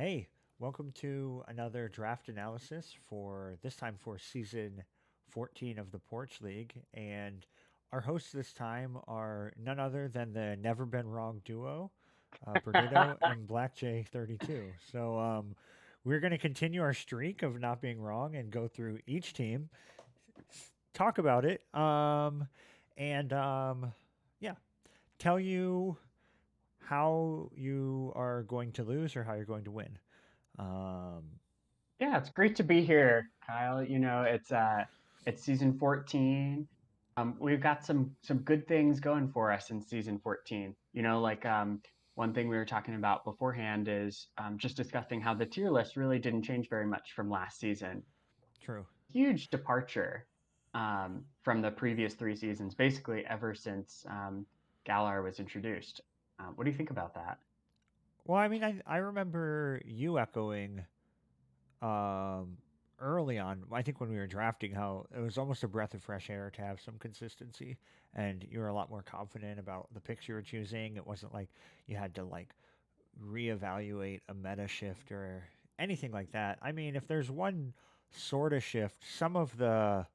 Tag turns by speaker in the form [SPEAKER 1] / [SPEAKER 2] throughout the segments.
[SPEAKER 1] Hey, welcome to another draft analysis for this time for season 14 of the Porch League. And our hosts this time are none other than the Never Been Wrong duo, Bernardo and Black J32. We're going to continue our streak of not being wrong and go through each team, talk about it, and yeah, tell you how you are going to lose or how you're going to win. Um,
[SPEAKER 2] Yeah, it's great to be here, Kyle. It's season 14. We've got some good things going for us in season 14. One thing we were talking about beforehand is just discussing how the tier list really didn't change very much from last season.
[SPEAKER 1] True.
[SPEAKER 2] Huge departure from the previous three seasons, basically ever since Galar was introduced. What do you think about that?
[SPEAKER 1] Well, I mean, I remember you echoing um, early on, I think when we were drafting, how it was almost a breath of fresh air to have some consistency, and you were a lot more confident about the picks you were choosing. It wasn't like you had to like reevaluate a meta shift or anything like that. I mean, if there's one sort of shift, some of the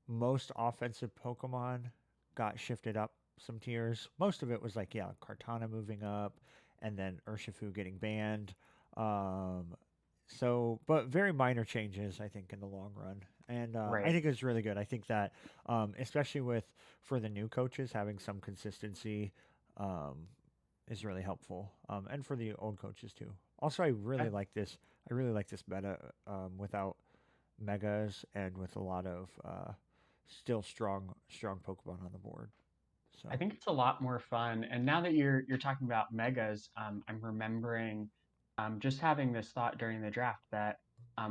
[SPEAKER 1] most offensive Pokemon got shifted up some tiers. Most of it was like, yeah, Kartana moving up and then Urshifu getting banned. Um, but very minor changes, I think, in the long run. And I
[SPEAKER 2] Right.
[SPEAKER 1] think it's really good. I think that, especially for the new coaches, having some consistency um, is really helpful. And for the old coaches too. Also, I really like this. I really like this meta without megas and with a lot of still strong Pokemon on the board.
[SPEAKER 2] I
[SPEAKER 1] So
[SPEAKER 2] think it's a lot more fun. And now that you're talking about megas, I'm remembering just having this thought during the draft that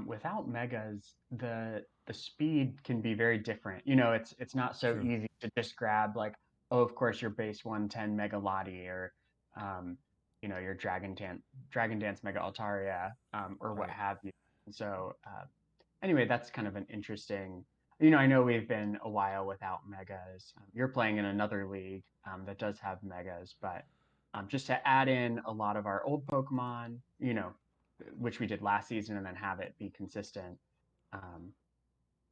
[SPEAKER 2] without megas, the speed can be very different. It's not so
[SPEAKER 1] true.
[SPEAKER 2] easy to just grab like, oh, of course, your base 110 Mega Lottie or um, your Dragon Dance Mega Altaria or what
[SPEAKER 1] Right.
[SPEAKER 2] have you. So anyway, that's kind of an interesting. I know we've been a while without megas. You're playing in another league that does have megas, but just to add in a lot of our old Pokemon, which we did last season, and then have it be consistent. Um,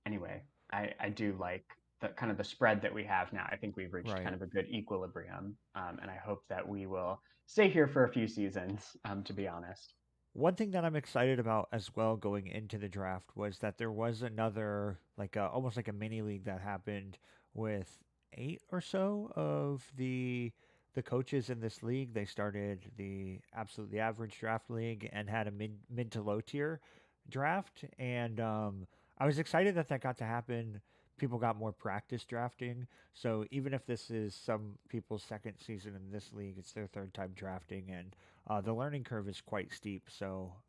[SPEAKER 2] anyway, I do like the kind of the spread that we have now. I think we've reached kind
[SPEAKER 1] Right.
[SPEAKER 2] of a good equilibrium, and I hope that we will stay here for a few seasons. To be honest.
[SPEAKER 1] One thing that I'm excited about as well going into the draft was that there was another like almost like a mini league that happened with eight or so of the coaches in this league. They started the absolutely average draft league and had a mid to low tier draft, and I was excited that that got to happen. People got more practice drafting. So even if this is some people's second season in this league, it's their third time drafting, and the learning curve is quite steep.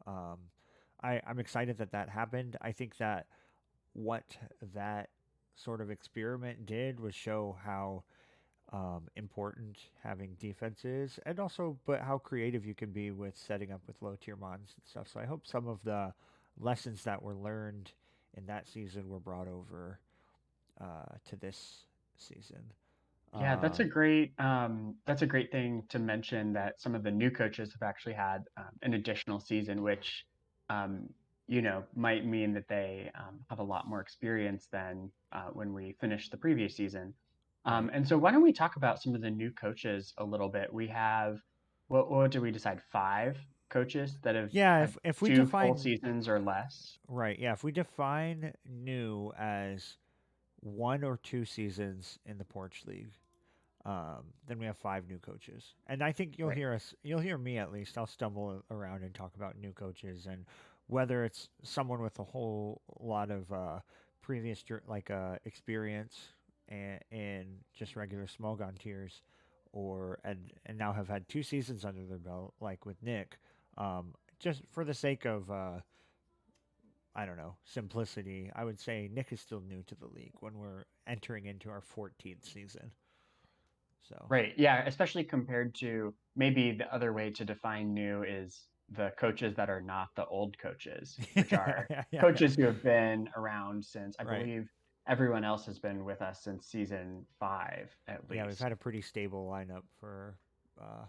[SPEAKER 1] I'm excited that that happened. I think that what that sort of experiment did was show how important having defense is, and also, but how creative you can be with setting up with low tier mons and stuff. So I hope some of the lessons that were learned in that season were brought over to this season.
[SPEAKER 2] Yeah,
[SPEAKER 1] Um,
[SPEAKER 2] that's a great thing to mention that some of the new coaches have actually had an additional season, which might mean that they have a lot more experience than when we finished the previous season.
[SPEAKER 1] right.
[SPEAKER 2] And so why don't we talk about some of the new coaches a little bit? We have what did we decide? Five coaches that have
[SPEAKER 1] Yeah,
[SPEAKER 2] had
[SPEAKER 1] if we
[SPEAKER 2] two full
[SPEAKER 1] define
[SPEAKER 2] seasons or less.
[SPEAKER 1] right, yeah, if we define new as one or two seasons in the Porch League, then we have five new coaches. And I think
[SPEAKER 2] Right.
[SPEAKER 1] you'll hear me at least. I'll stumble around and talk about new coaches and whether it's someone with a whole lot of previous experience and just regular Smogon tiers, or and now have had two seasons under their belt, like with Nick. Just for the sake of I don't know, simplicity, I would say Nick is still new to the league when we're entering into our 14th season. So,
[SPEAKER 2] Right. Yeah. Especially compared to maybe the other way to define new is the coaches that are not the old coaches, which
[SPEAKER 1] yeah,
[SPEAKER 2] are
[SPEAKER 1] yeah, yeah, yeah.
[SPEAKER 2] coaches who have been around since I
[SPEAKER 1] Right.
[SPEAKER 2] believe everyone else has been with us since season five at
[SPEAKER 1] Yeah, we've
[SPEAKER 2] least.
[SPEAKER 1] had a pretty stable lineup for uh,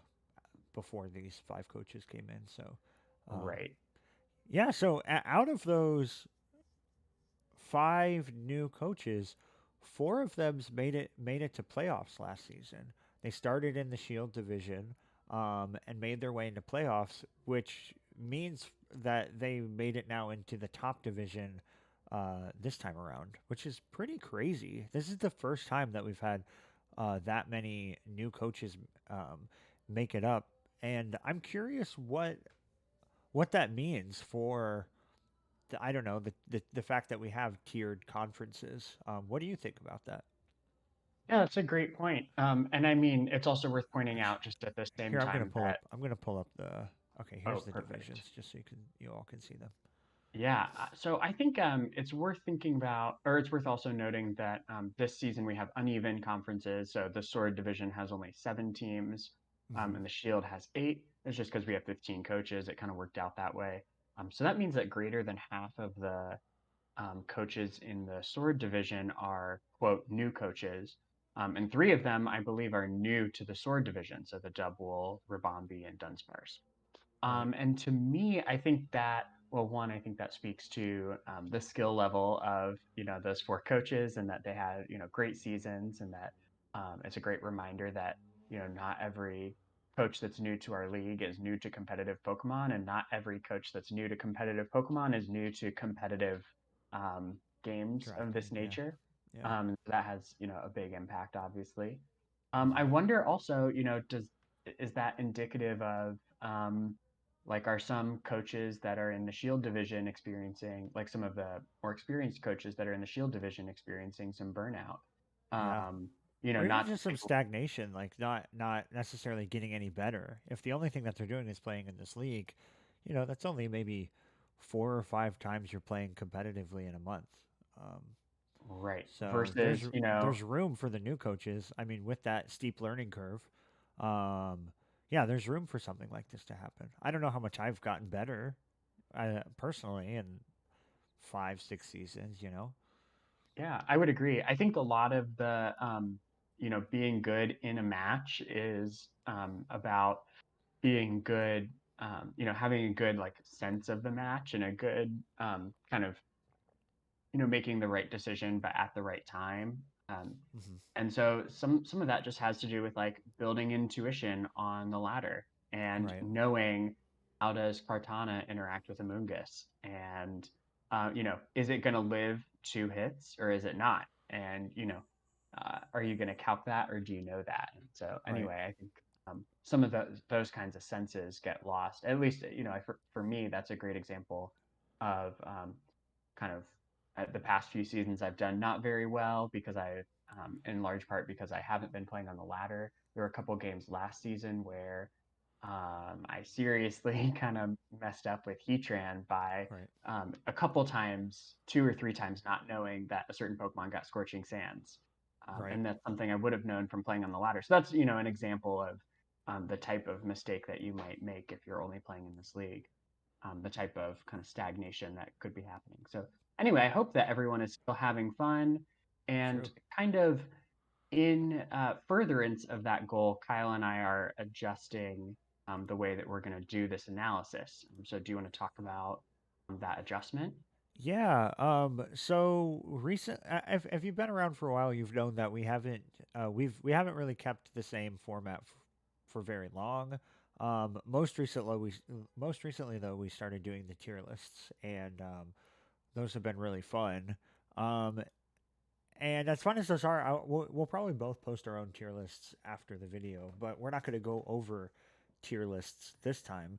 [SPEAKER 1] before these five coaches came in. So, Um,
[SPEAKER 2] Right.
[SPEAKER 1] yeah, so out of those five new coaches, four of them's made it to playoffs last season. They started in the Shield division and made their way into playoffs, which means that they made it now into the top division this time around, which is pretty crazy. This is the first time that we've had that many new coaches make it up, and I'm curious what that means for I don't know the fact that we have tiered conferences. What do you think about that?
[SPEAKER 2] Yeah, that's a great point. And I mean, it's also worth pointing out just at the same
[SPEAKER 1] Here, I'm gonna
[SPEAKER 2] time
[SPEAKER 1] pull up.
[SPEAKER 2] that,
[SPEAKER 1] I'm gonna pull up the. Okay,
[SPEAKER 2] oh,
[SPEAKER 1] here's the
[SPEAKER 2] perfect.
[SPEAKER 1] divisions, just so you all can see them.
[SPEAKER 2] Yeah, so I think it's worth thinking about, or it's worth also noting that this season we have uneven conferences. So the Sword division has only 7 teams,
[SPEAKER 1] Hmm.
[SPEAKER 2] and the Shield has 8. It's just because we have 15 coaches. It kind of worked out that way. So that means that greater than half of the coaches in the Sword division are, quote, new coaches. And 3 of them, I believe, are new to the Sword division. So the Dubwool, Ribombee, and Dunsparce.
[SPEAKER 1] Right.
[SPEAKER 2] And to me, I think that, well, one, I think that speaks to the skill level of, those 4 coaches, and that they had, great seasons, and that it's a great reminder that, not every coach that's new to our league is new to competitive Pokemon, and not every coach that's new to competitive Pokemon is new to competitive games of
[SPEAKER 1] Drafting.
[SPEAKER 2] this
[SPEAKER 1] Yeah.
[SPEAKER 2] nature.
[SPEAKER 1] Yeah.
[SPEAKER 2] That has, a big impact, obviously. I
[SPEAKER 1] Hmm.
[SPEAKER 2] wonder also, is that indicative of, like, are some coaches that are in the Shield division experiencing, like some of the more experienced coaches that are in the Shield division experiencing some burnout?
[SPEAKER 1] Yeah.
[SPEAKER 2] Um,
[SPEAKER 1] Or even
[SPEAKER 2] not to
[SPEAKER 1] just some
[SPEAKER 2] say,
[SPEAKER 1] stagnation, like not necessarily getting any better. If the only thing that they're doing is playing in this league, that's only maybe 4 or 5 times you're playing competitively in a month. Um,
[SPEAKER 2] right,
[SPEAKER 1] So
[SPEAKER 2] versus,
[SPEAKER 1] there's room for the new coaches. I mean, with that steep learning curve, um, yeah, there's room for something like this to happen. I don't know how much I've gotten better, personally, in 5, 6 seasons.
[SPEAKER 2] yeah, I would agree. I think a lot of the, being good in a match is about being good, having a good like sense of the match and a good kind of making the right decision but at the right time.
[SPEAKER 1] Hmm.
[SPEAKER 2] And so some of that just has to do with like building intuition on the ladder and
[SPEAKER 1] Right,
[SPEAKER 2] knowing how does Kartana interact with Amoonguss, and is it going to live 2 hits or is it not? And are you going to calc that or do you know that? And so
[SPEAKER 1] right,
[SPEAKER 2] anyway, I think some of those kinds of senses get lost. At least for me, that's a great example of kind of the past few seasons I've done not very well because in large part because I haven't been playing on the ladder. There were a couple games last season where I seriously kind of messed up with hEireann by
[SPEAKER 1] right,
[SPEAKER 2] a couple times, 2 or 3 times, not knowing that a certain Pokemon got Scorching Sands.
[SPEAKER 1] right.
[SPEAKER 2] And that's something I would have known from playing on the ladder. So that's, an example of the type of mistake that you might make if you're only playing in this league, the type of kind of stagnation that could be happening. So anyway, I hope that everyone is still having fun, and
[SPEAKER 1] True.
[SPEAKER 2] kind of in furtherance of that goal, Kyle and I are adjusting the way that we're going to do this analysis. So do you want to talk about that adjustment?
[SPEAKER 1] Yeah. So recent, if you've been around for a while, you've known that we haven't really kept the same format for very long. Most recently though, we started doing the tier lists, and those have been really fun. Um, and as fun as those are, we'll probably both post our own tier lists after the video, but we're not going to go over tier lists this time.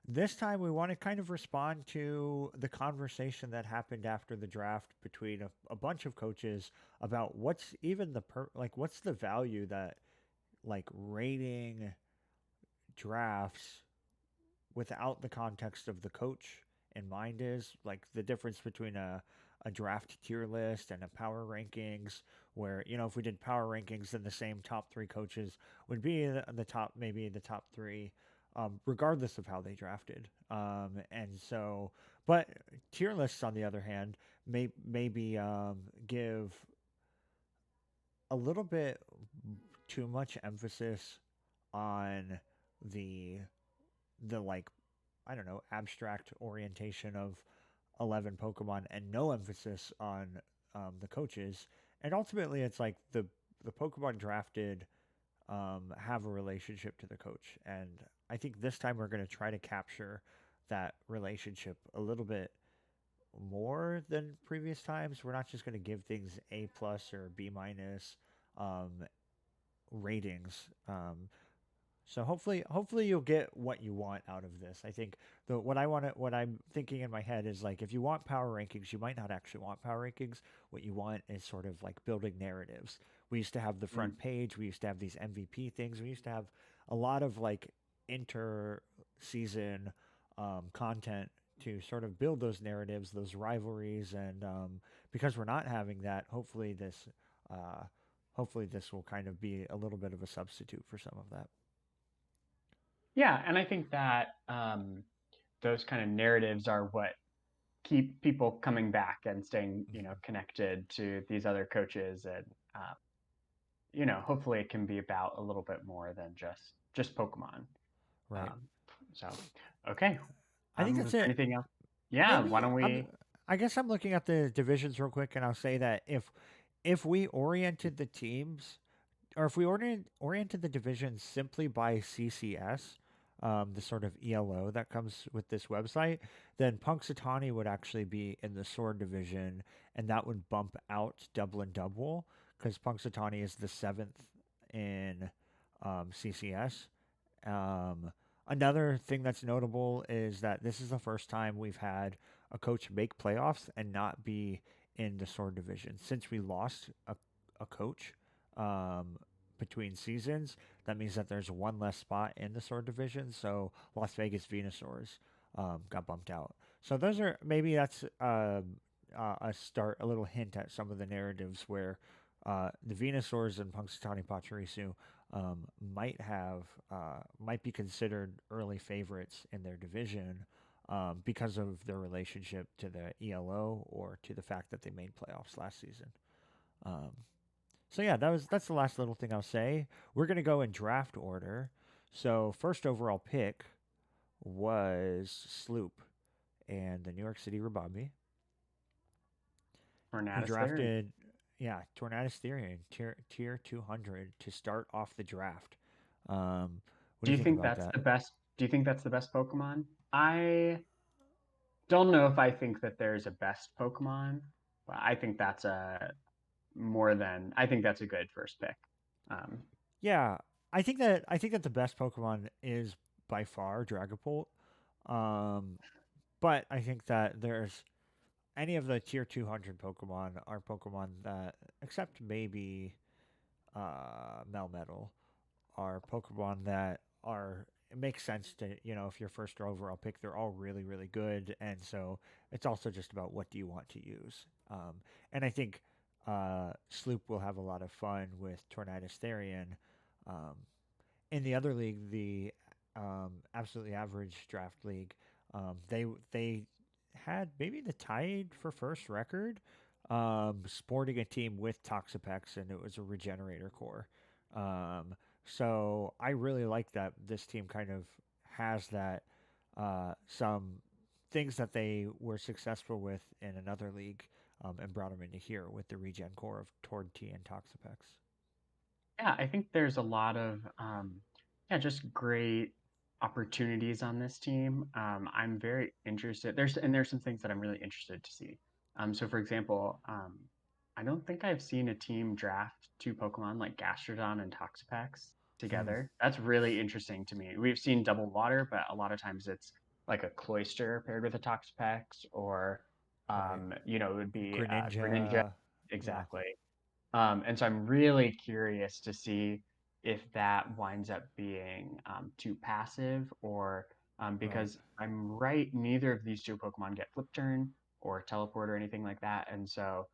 [SPEAKER 1] This time, we want to kind of respond to the conversation that happened after the draft between a bunch of coaches about what's even what's the value that like rating drafts without the context of the coach in mind is like the difference between a draft tier list and a power rankings, where if we did power rankings, then the same top three coaches would be the top, maybe the top three, regardless of how they drafted. And so, but tier lists, on the other hand, maybe give a little bit too much emphasis on the the like I don't know, abstract orientation of 11 Pokemon and no emphasis on the coaches. And ultimately, it's like the Pokemon drafted have a relationship to the coach. And I think this time we're going to try to capture that relationship a little bit more than previous times. We're not just going to give things A plus or B minus um, ratings. So hopefully you'll get what you want out of this. I think what I'm thinking in my head is like if you want power rankings, you might not actually want power rankings. What you want is sort of like building narratives. We used to have the
[SPEAKER 2] Mm.
[SPEAKER 1] front page. We used to have these MVP things. We used to have a lot of like inter season content to sort of build those narratives, those rivalries, and because we're not having that, uh, hopefully this will kind of be a little bit of a substitute for some of that.
[SPEAKER 2] Yeah, and I think that those kind of narratives are what keep people coming back and staying,
[SPEAKER 1] Mhm.
[SPEAKER 2] connected to these other coaches, and uh, hopefully it can be about a little bit more than just Pokemon.
[SPEAKER 1] Right.
[SPEAKER 2] Um, so, okay,
[SPEAKER 1] I think
[SPEAKER 2] was
[SPEAKER 1] that's
[SPEAKER 2] there
[SPEAKER 1] it.
[SPEAKER 2] anything else? Yeah, why
[SPEAKER 1] Maybe
[SPEAKER 2] don't we?
[SPEAKER 1] I guess I'm looking at the divisions real quick, and I'll say that if we oriented the teams, or if we oriented the divisions simply by CCS, the sort of ELO that comes with this website, then Punxsutawny would actually be in the sword division, and that would bump out Dublin Dubwool because Punxsutawny is the seventh in CCS. Um, Another thing that's notable is that this is the first time we've had a coach make playoffs and not be in the sword division since we lost a coach um, between seasons. That means that there's one less spot in the sword division. So Las Vegas Venusaurs got bumped out. So those are maybe that's a start, a little hint at some of the narratives where the Venusaurs and Punxsutawny Pachirisu might be considered early favorites in their division because of their relationship to the ELO or to the fact that they made playoffs last season. Um, so yeah, that's the last little thing I'll say. We're gonna go in draft order. So first overall pick was Sloop and the New York City Ribombee, who
[SPEAKER 2] Tornadus there.
[SPEAKER 1] drafted Tornadus Therian tier 200 to start off the draft. What do
[SPEAKER 2] Do
[SPEAKER 1] you
[SPEAKER 2] you
[SPEAKER 1] think
[SPEAKER 2] think
[SPEAKER 1] about
[SPEAKER 2] that's
[SPEAKER 1] that?
[SPEAKER 2] the best? Do you think that's the best Pokemon? I don't know if I think that there's a best Pokemon, but I think that's a more than I think that's a good first pick. Um,
[SPEAKER 1] Yeah, I think that the best Pokemon is by far Dragapult. Um, but I think that there's any of the tier 200 Pokemon are Pokemon that, except maybe Melmetal, are Pokemon that are it makes sense to if your first overall pick, they're all really really good, and so it's also just about what do you want to use. And I think Sloop will have a lot of fun with Tornadus Therian. Um, in the other league, the absolutely average draft league, they had maybe the tied for first record, sporting a team with Toxapex, and it was a Regenerator core. So I really like that this team kind of has that some things that they were successful with in another league, and brought them into here with the regen core of Tord T and Toxapex.
[SPEAKER 2] yeah, I think there's a lot of yeah, just great opportunities on this team. I'm very interested. There's some things that I'm really interested to see. So for example, I don't think I've seen a team draft two Pokemon like Gastrodon and Toxapex
[SPEAKER 1] Hmm.
[SPEAKER 2] together. That's really interesting to me. We've seen double water, but a lot of times it's like a Cloyster paired with a Toxapex, or
[SPEAKER 1] Right.
[SPEAKER 2] it would be Greninja.
[SPEAKER 1] Greninja. Yeah.
[SPEAKER 2] Exactly. And so I'm really curious to see if that winds up being too passive, or
[SPEAKER 1] Right.
[SPEAKER 2] because I'm right, neither of these two Pokemon get Flip Turn or Teleport or anything like that. And so,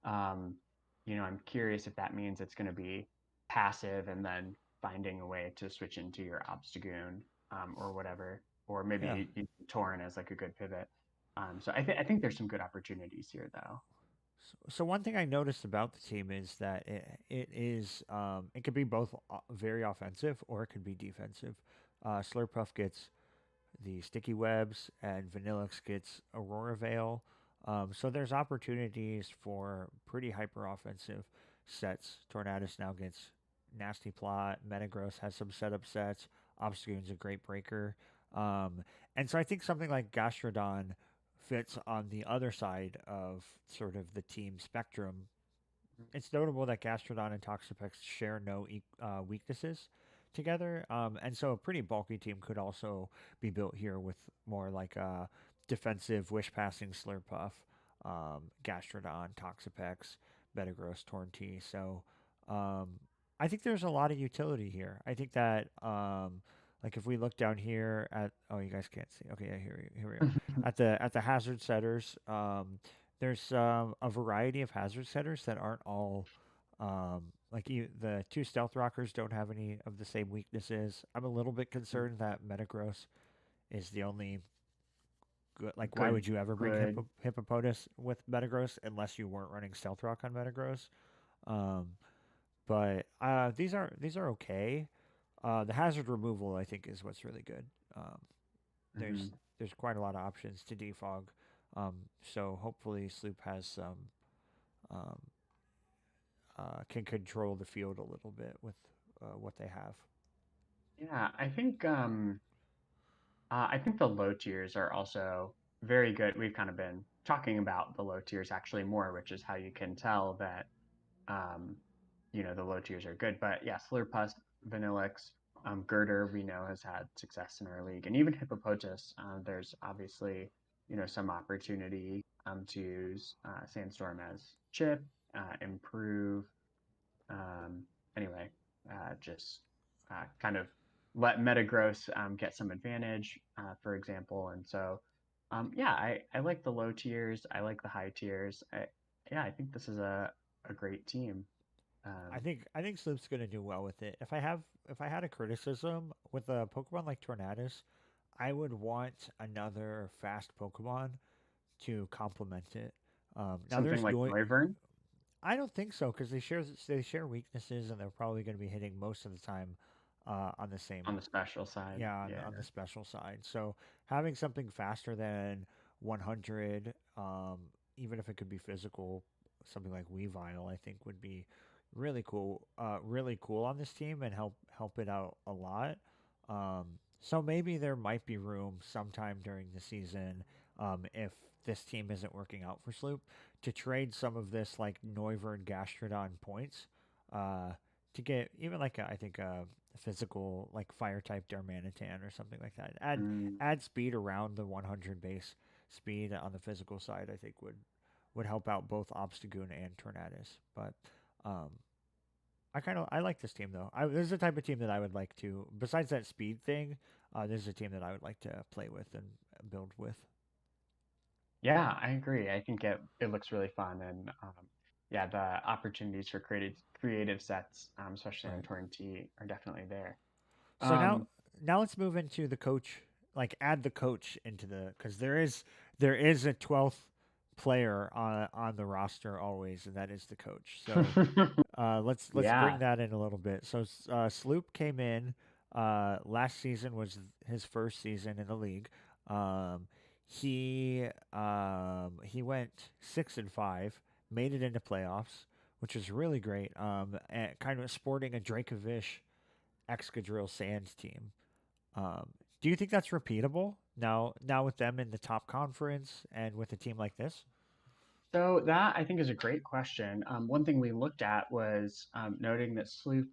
[SPEAKER 2] um, I'm curious if that means it's going to be passive and then finding a way to switch into your Obstagoon or whatever, or
[SPEAKER 1] Yeah.
[SPEAKER 2] maybe Torn as like a good pivot. So I think there's some good opportunities here, though.
[SPEAKER 1] So one thing I noticed about the team is that it could be both very offensive or it could be defensive. Slurpuff gets the Sticky Webs, and Vanillix gets Aurora Veil. So there's opportunities for pretty hyper offensive sets. Tornadus now gets Nasty Plot. Metagross has some setup sets. Obstagoon's a great breaker. And so I think something like Gastrodon fits on the other side of sort of the team spectrum. It's notable that Gastrodon and Toxapex share no weaknesses together, and so a pretty bulky team could also be built here with more like a defensive wish passing Slurpuff, Gastrodon, Toxapex, Metagross, Torntea. So um, I think there's a lot of utility here. I think that like if we look down here at, oh, you guys can't see, okay, yeah, here we are at the hazard setters. There's a variety of hazard setters that aren't all like the two stealth rockers don't have any of the same weaknesses. I'm a little bit concerned that Metagross is the only good. Like, why
[SPEAKER 2] Good,
[SPEAKER 1] would you ever bring
[SPEAKER 2] good.
[SPEAKER 1] Hippopotas with Metagross unless you weren't running stealth rock on Metagross? Um, but these are okay. The hazard removal I think is what's really good. Um, there's
[SPEAKER 2] Mhm.
[SPEAKER 1] there's quite a lot of options to defog. So hopefully Sloop has some um, can control the field a little bit with what they have.
[SPEAKER 2] Yeah, I think the low tiers are also very good. We've kind of been talking about the low tiers actually more, which is how you can tell that um, the low tiers are good. But yeah, Slurpuss, Vanillix, Girder, we know has had success in our league, and even Hippopotas. There's obviously some opportunity to use Sandstorm as chip, improve. Um, anyway, just kind of let Metagross get some advantage, for example. And so, yeah, I like the low tiers. I like the high tiers. Yeah, I think this is a great team. Um,
[SPEAKER 1] I think Sloop's gonna do well with it. If I had a criticism with a Pokemon like Tornadus, I would want another fast Pokemon to complement it. Now
[SPEAKER 2] Something
[SPEAKER 1] there's
[SPEAKER 2] like
[SPEAKER 1] no,
[SPEAKER 2] Noivern
[SPEAKER 1] I don't think so because they share weaknesses and they're probably going to be hitting most of the time on the same,
[SPEAKER 2] on the special side.
[SPEAKER 1] yeah,
[SPEAKER 2] Yeah.
[SPEAKER 1] on the special side. So having something faster than 100, even if it could be physical, something like Weavile, I think would be really cool on this team and help it out a lot. So maybe there might be room sometime during the season, if this team isn't working out for Sloop, to trade some of this like Noivern Gastrodon points, uh, to get even like I think a physical like fire type Darmanitan or something like that.
[SPEAKER 2] Mm,
[SPEAKER 1] Add speed around the 100 base speed on the physical side. I think would help out both Obstagoon and Tornadus. But um, I like this team though. This is the type of team that I would like to. Besides that speed thing, this is a team that I would like to play with and build with.
[SPEAKER 2] yeah, I agree. I think it looks really fun, and yeah, the opportunities for creative sets, especially on
[SPEAKER 1] Right.
[SPEAKER 2] Torn T, are definitely there.
[SPEAKER 1] So
[SPEAKER 2] Um,
[SPEAKER 1] now let's move into the coach. Like add the coach into the because there is a 12th player on the roster always, and that is the coach. So let's bring
[SPEAKER 2] yeah.
[SPEAKER 1] that in a little bit. So Sloop came in last season was his first season in the league. Um, he went 6-5, made it into playoffs, which was really great. And kind of sporting a Dracovish Excadrill Sands team. Um, do you think that's repeatable now with them in the top conference and with a team like this?
[SPEAKER 2] So that I think is a great question. One thing we looked at was noting that Sleuth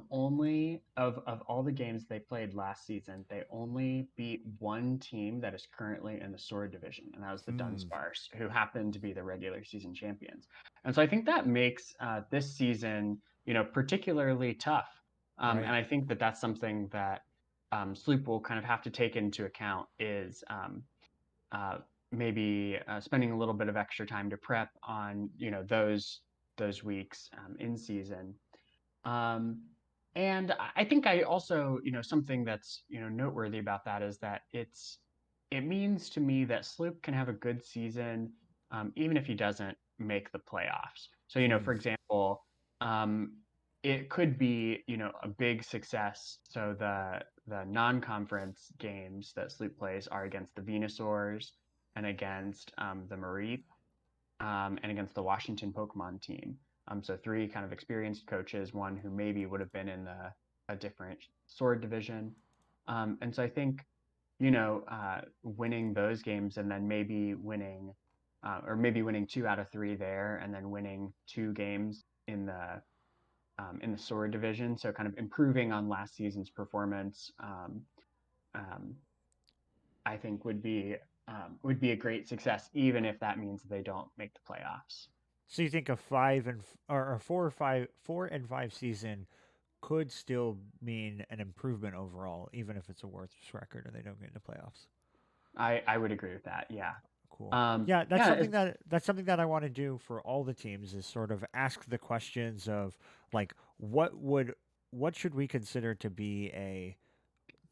[SPEAKER 2] only of all the games they played last season, they only beat one team that is currently in the Sword division, and that was the
[SPEAKER 1] Hmm.
[SPEAKER 2] Dunsparce, who happened to be the regular season champions. And so I think that makes this season, particularly tough. And
[SPEAKER 1] Right.
[SPEAKER 2] I think that that's something that Sloop will kind of have to take into account is uh, maybe spending a little bit of extra time to prep on those weeks in season. Um, and I think I also, something that's, noteworthy about that is that it means to me that Sloop can have a good season, even if he doesn't make the playoffs. So,
[SPEAKER 1] Hmm.
[SPEAKER 2] for example, um, it could be, a big success. So the non-conference games that Sloop plays are against the Venusaurs and against the Mareep and against the Washington Pokemon team. So three kind of experienced coaches, one who maybe would have been in a different sword division. And so I think, winning those games and then maybe winning, or maybe winning 2 out of 3 there, and then winning 2 games in the sword division. So kind of improving on last season's performance, um, I think would be a great success, even if that means they don't make the playoffs.
[SPEAKER 1] So you think a or a 4 and 5 season could still mean an improvement overall, even if it's a worse record and they don't get into playoffs.
[SPEAKER 2] I would agree with that. Yeah.
[SPEAKER 1] Cool. Yeah,
[SPEAKER 2] Yeah.
[SPEAKER 1] that's something that I want to do for all the teams is sort of ask the questions of like what should we consider to be a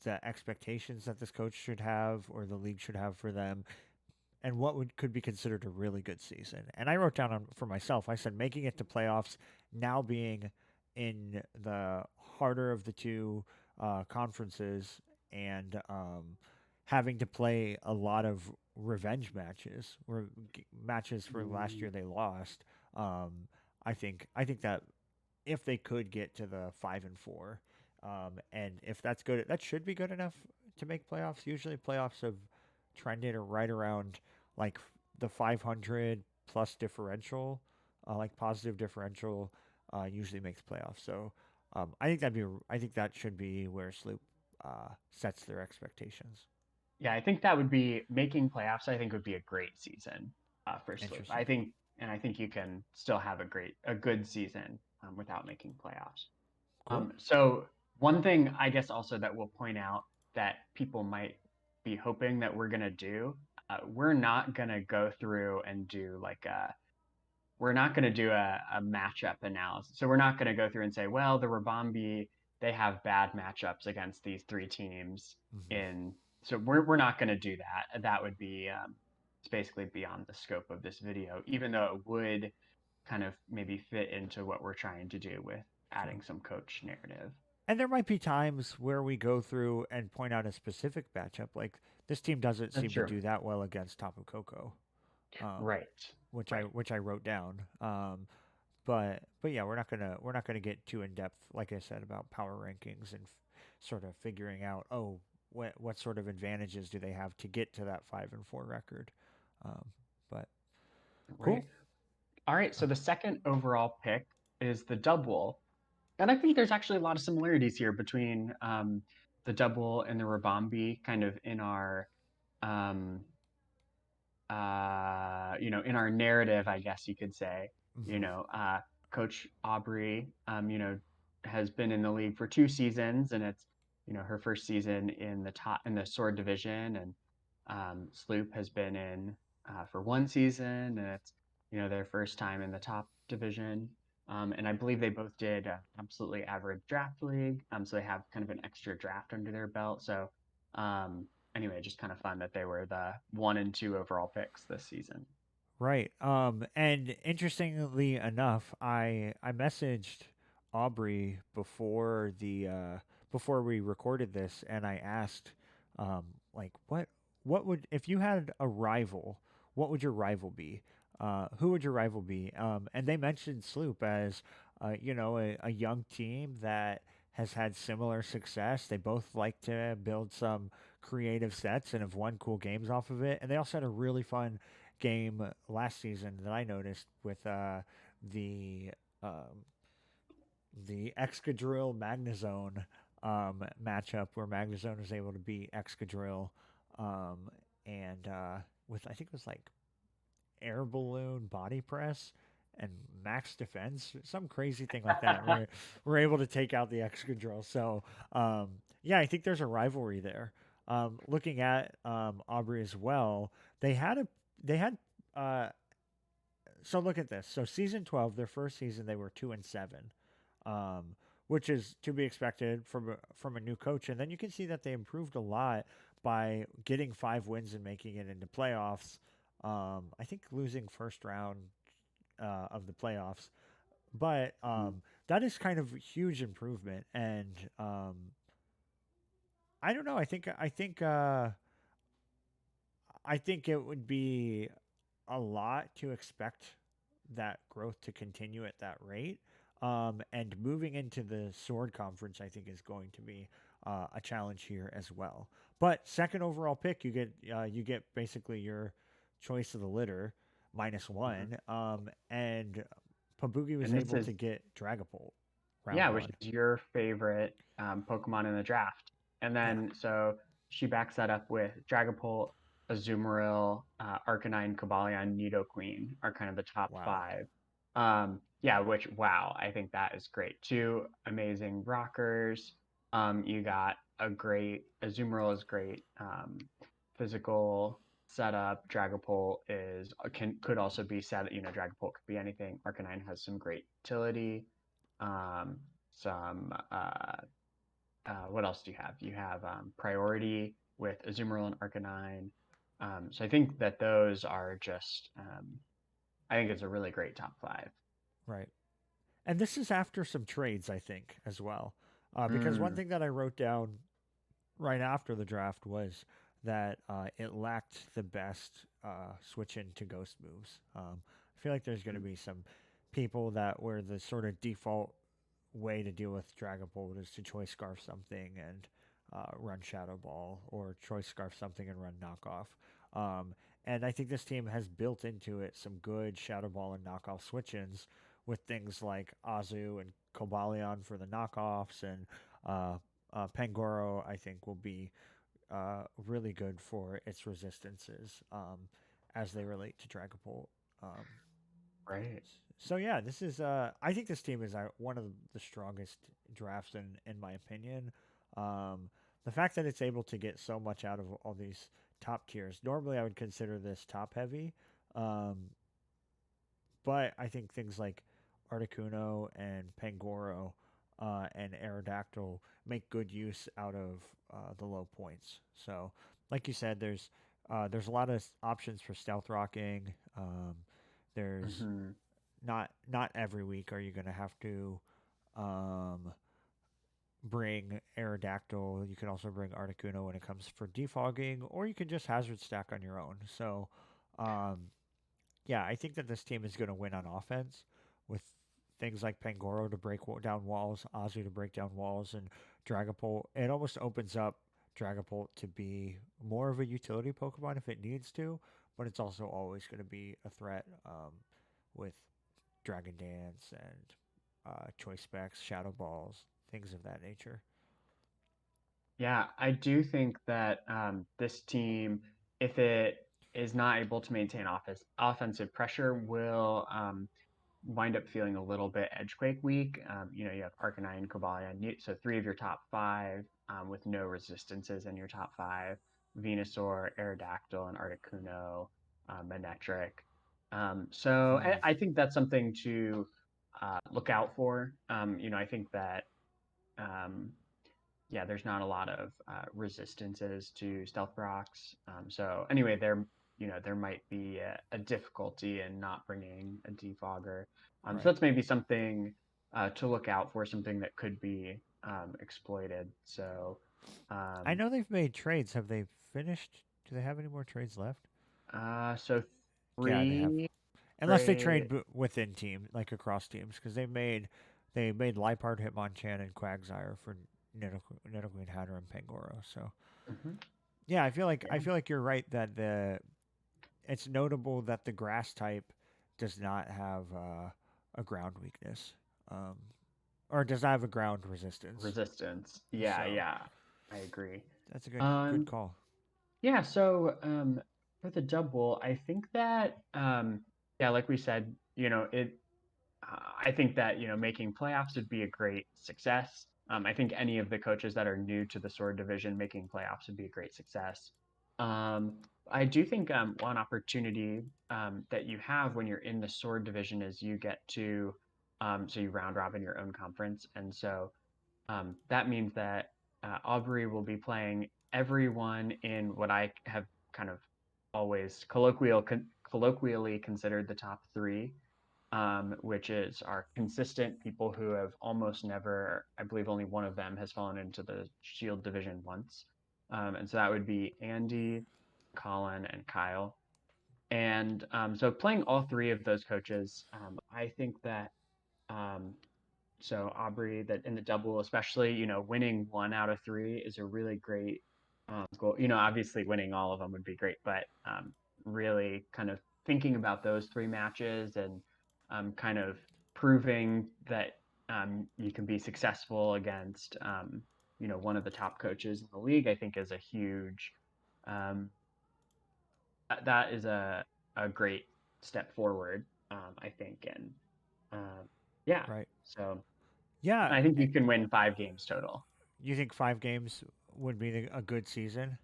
[SPEAKER 1] the expectations that this coach should have or the league should have for them, and what would could be considered a really good season. And I wrote down for myself, I said making it to playoffs, now being in the harder of the two conferences, and having to play a lot of revenge matches or matches for last year they lost. Um, I think that if they could get to the 5 and 4, and if that's good, that should be good enough to make playoffs. Usually, playoffs have trended right around like the 500 plus differential, like positive differential, usually makes playoffs. So I think that should be where Sloop sets their expectations.
[SPEAKER 2] Yeah, I think that would be making playoffs. I think would be a great season for Sloop.
[SPEAKER 1] Interesting.
[SPEAKER 2] I think you can still have a good season without making playoffs.
[SPEAKER 1] Cool.
[SPEAKER 2] So one thing I guess also that we'll point out that people might be hoping that we're gonna do, we're not gonna go through and do like we're not going to do a matchup analysis. So we're not going to go through and say, well, the Ribombee, they have bad matchups against these 3 teams
[SPEAKER 1] Hmm.
[SPEAKER 2] in. So we're not going to do that. That would be it's basically beyond the scope of this video, even though it would kind of maybe fit into what we're trying to do with
[SPEAKER 1] Sure.
[SPEAKER 2] adding some coach narrative.
[SPEAKER 1] And there might be times where we go through and point out a specific matchup, like this team doesn't
[SPEAKER 2] That's
[SPEAKER 1] seem to
[SPEAKER 2] true.
[SPEAKER 1] do that well against Tapu Koko, um,
[SPEAKER 2] Right. Right.
[SPEAKER 1] which I wrote down. But yeah, we're not gonna get too in depth, like I said, about power rankings and sort of figuring out what sort of advantages do they have to get to that 5 and 4 record. Um, but
[SPEAKER 2] Right.
[SPEAKER 1] cool.
[SPEAKER 2] All right. So the second overall pick is the Dubwool. And I think there's actually a lot of similarities here between the Dubwool and the Ribombee, kind of in our, um, in our narrative, I guess you could say. You
[SPEAKER 1] Hmm.
[SPEAKER 2] know, Coach Aubrey, has been in the league for 2 seasons, and it's her first season in the Sword division, and Sloop has been in for 1 season, and it's their first time in the top division. And I believe they both did absolutely average draft league. So they have kind of an extra draft under their belt. So anyway, just kind of fun that they were the 1 and 2 overall picks this season.
[SPEAKER 1] Right. And interestingly enough, I messaged Aubrey before we recorded this, and I asked, like, what would if you had a rival, what would your rival be? Who would your rival be? And they mentioned Sloop as, a young team that has had similar success. They both like to build some creative sets and have won cool games off of it. And they also had a really fun game last season that I noticed with the um, the Excadrill Magnezone matchup where Magnezone was able to beat Excadrill, um, and with I think it was like air balloon body press and max defense, some crazy thing like that. We're able to take out the Excadrill. So yeah, I think there's a rivalry there. Looking at Aubrey as well, they had a they had uh, so look at this. So season 12, their first season, they were 2-7, which is to be expected from a new coach. And then you can see that they improved a lot by getting 5 wins and making it into playoffs. I think losing first round of the playoffs, but that is kind of a huge improvement. And I don't know. I think it would be a lot to expect that growth to continue at that rate. And moving into the Sword Conference, I think, is going to be a challenge here as well. But second overall pick, you get basically your choice of the litter minus
[SPEAKER 2] Mhm.
[SPEAKER 1] one. And Pabugi was
[SPEAKER 2] And this
[SPEAKER 1] able
[SPEAKER 2] is,
[SPEAKER 1] to get Dragapult round
[SPEAKER 2] yeah, which
[SPEAKER 1] one.
[SPEAKER 2] is your favorite Pokemon in the draft. And
[SPEAKER 1] Yeah.
[SPEAKER 2] then so she backs that up with Dragapult, Azumarill, Arcanine, Cobalion, Nidoqueen are kind of the top
[SPEAKER 1] Wow.
[SPEAKER 2] five. Yeah, which wow, I think that is great. Two amazing rockers. You got a great Azumarill is great. Physical setup. Dragapult is could also be set. Dragapult could be anything. Arcanine has some great utility. Um, some what else do you have? You have Priority with Azumarill and Arcanine. So I think that those are just. I think it's a really great top five.
[SPEAKER 1] Right. And this is after some trades, I think, as well. Because one
[SPEAKER 2] Mm,
[SPEAKER 1] thing that I wrote down right after the draft was that it lacked the best switch into ghost moves. I feel like there's going to be some people that where the sort of default way to deal with Dragapult is to choice scarf something and run Shadow Ball, or choice scarf something and run knockoff. Um, and I think this team has built into it some good Shadow Ball and knockoff switch ins with things like Azu and Cobalion for the knockoffs, and uh, Pangoro, I think, will be really good for its resistances as they relate to Dragapult. Um,
[SPEAKER 2] right.
[SPEAKER 1] so yeah, this is. I think this team is one of the strongest drafts in my opinion. Um, the fact that it's able to get so much out of all these top tiers. Normally, I would consider this top heavy, um, but I think things like Articuno and Pangoro and Aerodactyl make good use out of the low points. So, like you said, there's a lot of options for stealth rocking. There's
[SPEAKER 2] Hmm.
[SPEAKER 1] not every week are you going to have to um, bring Aerodactyl. You can also bring Articuno when it comes for defogging, or you can just hazard stack on your own. So, um, yeah, I think that this team is going to win on offense with things like Pangoro to break down walls, Azu to break down walls, and Dragapult. It almost opens up Dragapult to be more of a utility Pokemon if it needs to, but it's also always going to be a threat with Dragon Dance and Choice Specs, Shadow Balls, things of that nature.
[SPEAKER 2] Yeah, I do think that this team, if it is not able to maintain offensive pressure, will wind up feeling a little bit Edgequake weak. You have Arcanine, Cobalion, so three of your top five with no resistances in your top five: Venusaur, Aerodactyl, and Articuno, Manectric. So
[SPEAKER 1] Hmm.
[SPEAKER 2] I think that's something to look out for. I think that. Um, yeah, there's not a lot of resistances to stealth rocks. So anyway, there might be a difficulty in not bringing a defogger. So
[SPEAKER 1] Right.
[SPEAKER 2] that's maybe something to look out for, something that could be exploited. So
[SPEAKER 1] I
[SPEAKER 2] um,
[SPEAKER 1] know they've made trades. Have they finished? Do they have any more trades left?
[SPEAKER 2] so
[SPEAKER 1] Yeah, they have.
[SPEAKER 2] three
[SPEAKER 1] Unless they trade
[SPEAKER 2] trade.
[SPEAKER 1] within team, like across teams, because they made Lipard, Hitmonchan, and Quagsire for Nidoqueen, Hatter, and Pangoro. So
[SPEAKER 2] Mhm.
[SPEAKER 1] yeah, I
[SPEAKER 2] Yeah,
[SPEAKER 1] feel like you're right that the it's notable that the grass type does not have a ground weakness, um, or does not have a ground resistance.
[SPEAKER 2] resistance. Yeah,
[SPEAKER 1] So
[SPEAKER 2] yeah, I agree.
[SPEAKER 1] that's a good
[SPEAKER 2] Um,
[SPEAKER 1] call.
[SPEAKER 2] Yeah, so for the Dubwool, I think that yeah, like we said, I think that making playoffs would be a great success. I think any of the coaches that are new to the sword division making playoffs would be a great success. Um, I do think one opportunity that you have when you're in the sword division is you get to so you round robin your own conference, and so that means that Aubrey will be playing everyone in what I have kind of always colloquially considered the top three, which is our consistent people who have almost never, I believe only one of them has fallen into the Shield division once. And so that would be Andy, Colin, and Kyle. And so playing all three of those coaches, I think that so Aubrey, that in the double, especially, winning 1 out of 3 is a really great goal. Obviously winning all of them would be great, but really kind of thinking about those 3 matches and kind of proving that you can be successful against, one of the top coaches in the league, I think is a huge, um, that is a great step forward, I think. And yeah,
[SPEAKER 1] Right.
[SPEAKER 2] so
[SPEAKER 1] Yeah.
[SPEAKER 2] I think you can win 5 games total.
[SPEAKER 1] You think 5 games would be a good season?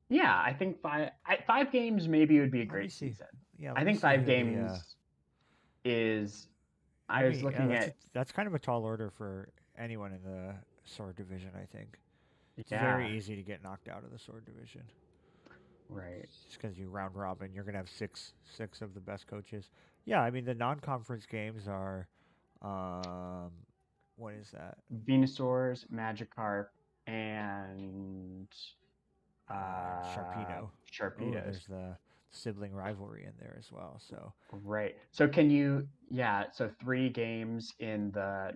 [SPEAKER 2] Yeah, I think 5 games maybe would be a
[SPEAKER 1] Let me
[SPEAKER 2] great
[SPEAKER 1] see.
[SPEAKER 2] season.
[SPEAKER 1] Yeah,
[SPEAKER 2] I
[SPEAKER 1] let me
[SPEAKER 2] think
[SPEAKER 1] see
[SPEAKER 2] five
[SPEAKER 1] who the.
[SPEAKER 2] games is.
[SPEAKER 1] I
[SPEAKER 2] I was
[SPEAKER 1] mean, yeah,
[SPEAKER 2] looking at.
[SPEAKER 1] that's kind of a tall order for anyone in the sword division. I think it's very
[SPEAKER 2] Yeah,
[SPEAKER 1] easy to get knocked out of the sword division
[SPEAKER 2] right.
[SPEAKER 1] just because you round robin. You're gonna have six of the best coaches. Yeah, I mean the non-conference games are. Um, what is that?
[SPEAKER 2] Venusaurs, Magicarp, and
[SPEAKER 1] Sharpedo. Oh,
[SPEAKER 2] Sharpedos.
[SPEAKER 1] there's the sibling rivalry in there as well. So
[SPEAKER 2] Right. So can you? Yeah. So 3 games in the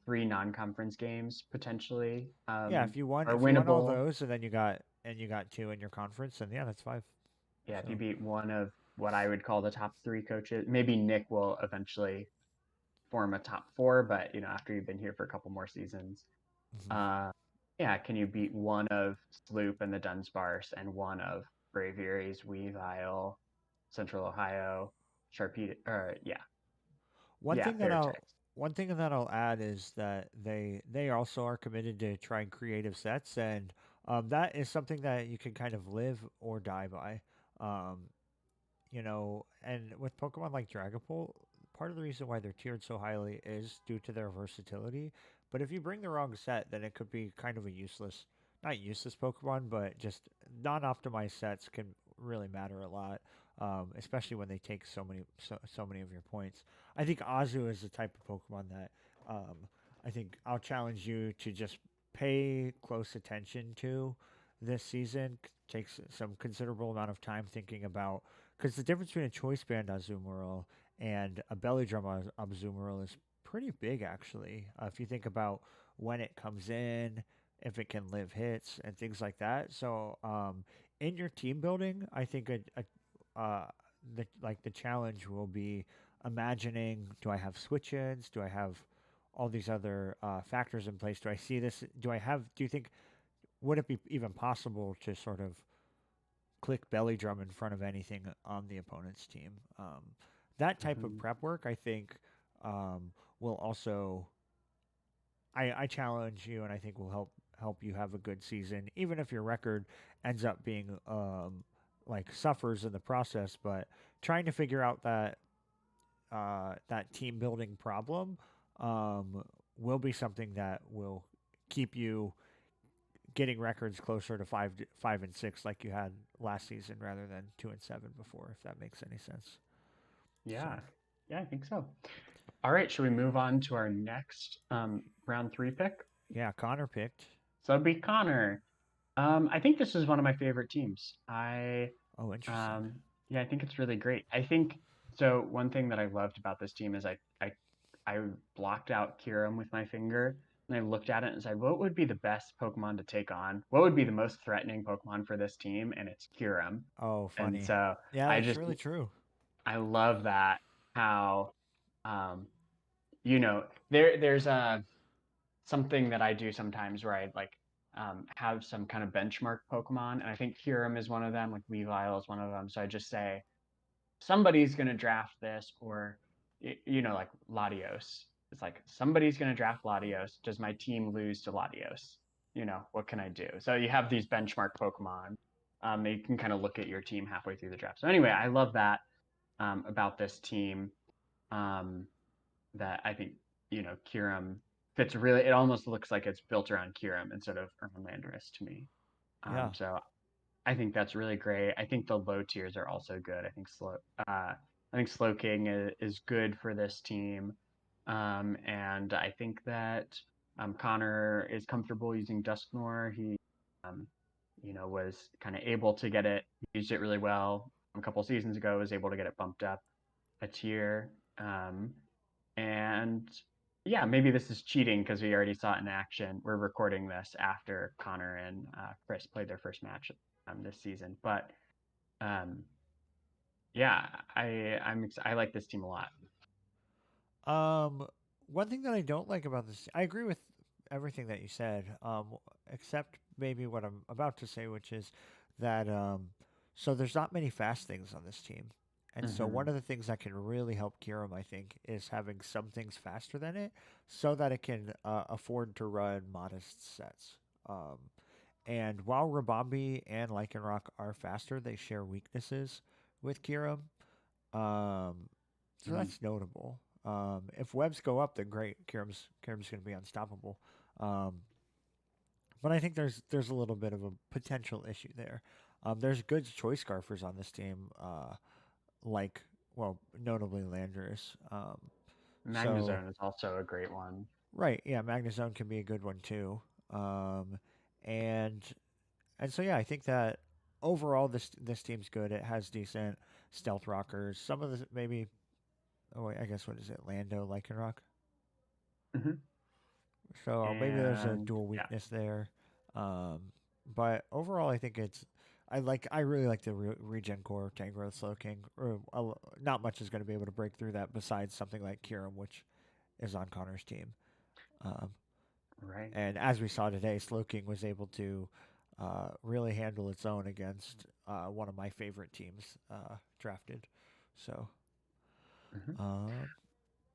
[SPEAKER 2] three non-conference games potentially
[SPEAKER 1] yeah, if you won
[SPEAKER 2] are
[SPEAKER 1] if you won all
[SPEAKER 2] winnable.
[SPEAKER 1] those and then you got 2 in your conference, then yeah, that's 5.
[SPEAKER 2] Yeah, if you
[SPEAKER 1] So
[SPEAKER 2] beat one of what I would call the top 3 coaches, maybe Nick will eventually form a top 4, but after you've been here for a couple more seasons,
[SPEAKER 1] mhm.
[SPEAKER 2] uh, yeah, can you beat one of Sloop and the Dunsparce and one of Braviarys, Weavile, Central Ohio, Sharpie, yeah,
[SPEAKER 1] One
[SPEAKER 2] yeah,
[SPEAKER 1] thing that I'll
[SPEAKER 2] Beartics.
[SPEAKER 1] one thing that I'll add is that they also are committed to trying creative sets, and that is something that you can kind of live or die by. Um, and with Pokemon like Dragapult, part of the reason why they're tiered so highly is due to their versatility. But if you bring the wrong set, then it could be kind of a not useless Pokemon, but just non-optimized sets can really matter a lot, especially when they take so many of your points. I think Azu is the type of Pokemon that um, I think I'll challenge you to just pay close attention to this season. Takes some considerable amount of time thinking about because the difference between a choice band Azumarill and a belly drum Azumarill is pretty big, actually. If you think about when it comes in, if it can live hits and things like that. So, in your team building, I think the challenge will be imagining: do I have switch ins? Do I have all these other factors in place? Do I see this? Do you think would it be even possible to sort of click belly drum in front of anything on the opponent's team. That type of
[SPEAKER 2] Hmm.
[SPEAKER 1] prep work, I think, will also. I challenge you, and I think will help you have a good season, even if your record ends up being like suffers in the process. But trying to figure out that team building problem will be something that will keep you getting records closer to 5 and 6 like you had last season rather than 2 and 7 before, if that makes any sense.
[SPEAKER 2] Yeah,
[SPEAKER 1] So
[SPEAKER 2] yeah, I think so. All right, should we move on to our next round 3 pick?
[SPEAKER 1] yeah, Connor picked.
[SPEAKER 2] So it'd be Connor. I think this is one of my favorite teams.
[SPEAKER 1] Oh, interesting.
[SPEAKER 2] Um, yeah, I think it's really great. I think so. One thing that I loved about this team is I blocked out Kyurem with my finger and I looked at it and said, what would be the best Pokemon to take on? What would be the most threatening Pokemon for this team? And it's Kyurem.
[SPEAKER 1] Oh,
[SPEAKER 2] And
[SPEAKER 1] funny.
[SPEAKER 2] so
[SPEAKER 1] Yeah,
[SPEAKER 2] I
[SPEAKER 1] that's
[SPEAKER 2] just
[SPEAKER 1] really true.
[SPEAKER 2] I love that how um, there's a something that I do sometimes where I like have some kind of benchmark Pokemon, and I think Kyurem is one of them, like Weavile is one of them. So I just say somebody's gonna draft this, or like Latios. It's like somebody's gonna draft Latios. Does my team lose to Latios? What can I do? So you have these benchmark Pokemon. That you can kind of look at your team halfway through the draft. So anyway, I love that about this team. Um, that I think Kyurem fits really. It almost looks like it's built around Kyurem instead of Urban Landorus to me.
[SPEAKER 1] Yeah,
[SPEAKER 2] So I think that's really great. I think the low tiers are also good. I think Slowking is good for this team, and I think that Connor is comfortable using Dusknoir. Um, was kind of able to get it, used it really well a couple seasons ago, was able to get it bumped up a tier. And yeah, maybe this is cheating because we already saw it in action. We're recording this after Connor and Chris played their first match this season. But um, yeah, I like this team a lot.
[SPEAKER 1] Um, One thing that I don't like about this, I agree with everything that you said, except maybe what I'm about to say, which is that so there's not many fast things on this team. And so
[SPEAKER 2] Mm-hmm.
[SPEAKER 1] one of the things that can really help Kiram, I think, is having some things faster than it, so that it can afford to run modest sets. Um, and while Ribombee and Lycanroc are faster, they share weaknesses with Kiram. Um, so
[SPEAKER 2] Mm-hmm.
[SPEAKER 1] that's notable. If webs go up, then great. Kiram's going to be unstoppable. Um, but I think there's a little bit of a potential issue there. There's good choice scarfers on this team, like well, notably Landorus. So
[SPEAKER 2] Magnezone is also a great one.
[SPEAKER 1] right, yeah, Magnezone can be a good one too. Um, and and so yeah, I think that overall this team's good. It has decent stealth rockers. Some of the maybe oh wait, I guess what is it? Lando Lycanroc.
[SPEAKER 2] Mm-hmm.
[SPEAKER 1] So maybe there's a
[SPEAKER 2] And
[SPEAKER 1] dual
[SPEAKER 2] yeah.
[SPEAKER 1] weakness there. Um, but overall, I think it's. I really like the regen core Tangrowth Slowking. Or not much is going to be able to break through that besides something like Kiram, which is on Connor's team. Um,
[SPEAKER 2] Right.
[SPEAKER 1] and as we saw today, Slowking was able to really handle its own against one of my favorite teams drafted. So,
[SPEAKER 2] Mm-hmm.
[SPEAKER 1] um,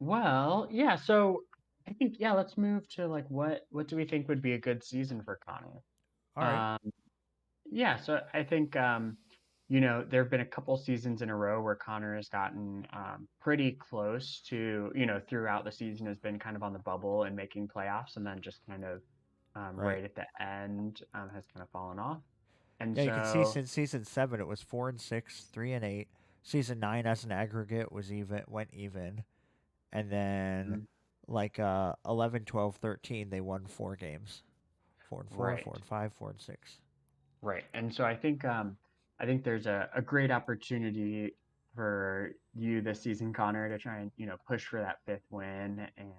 [SPEAKER 2] Well, yeah. So I think yeah, let's move to like what do we think would be a good season for Connor?
[SPEAKER 1] all right,
[SPEAKER 2] Um, yeah. So I think there have been a couple seasons in a row where Connor has gotten pretty close to throughout the season has been kind of on the bubble and making playoffs, and then just kind of
[SPEAKER 1] right.
[SPEAKER 2] right at the end has kind of fallen off. And
[SPEAKER 1] Yeah, you can see
[SPEAKER 2] so
[SPEAKER 1] since season 7 it was 4-6, 3-8. Season 9 as an aggregate was even went even, and then
[SPEAKER 2] mm,
[SPEAKER 1] like 11, 12, 13 they won 4 games. 4-4,
[SPEAKER 2] right.
[SPEAKER 1] 4-5, 4-6.
[SPEAKER 2] Right. And so I think there's a great opportunity for you this season, Connor, to try and, push for that fifth win and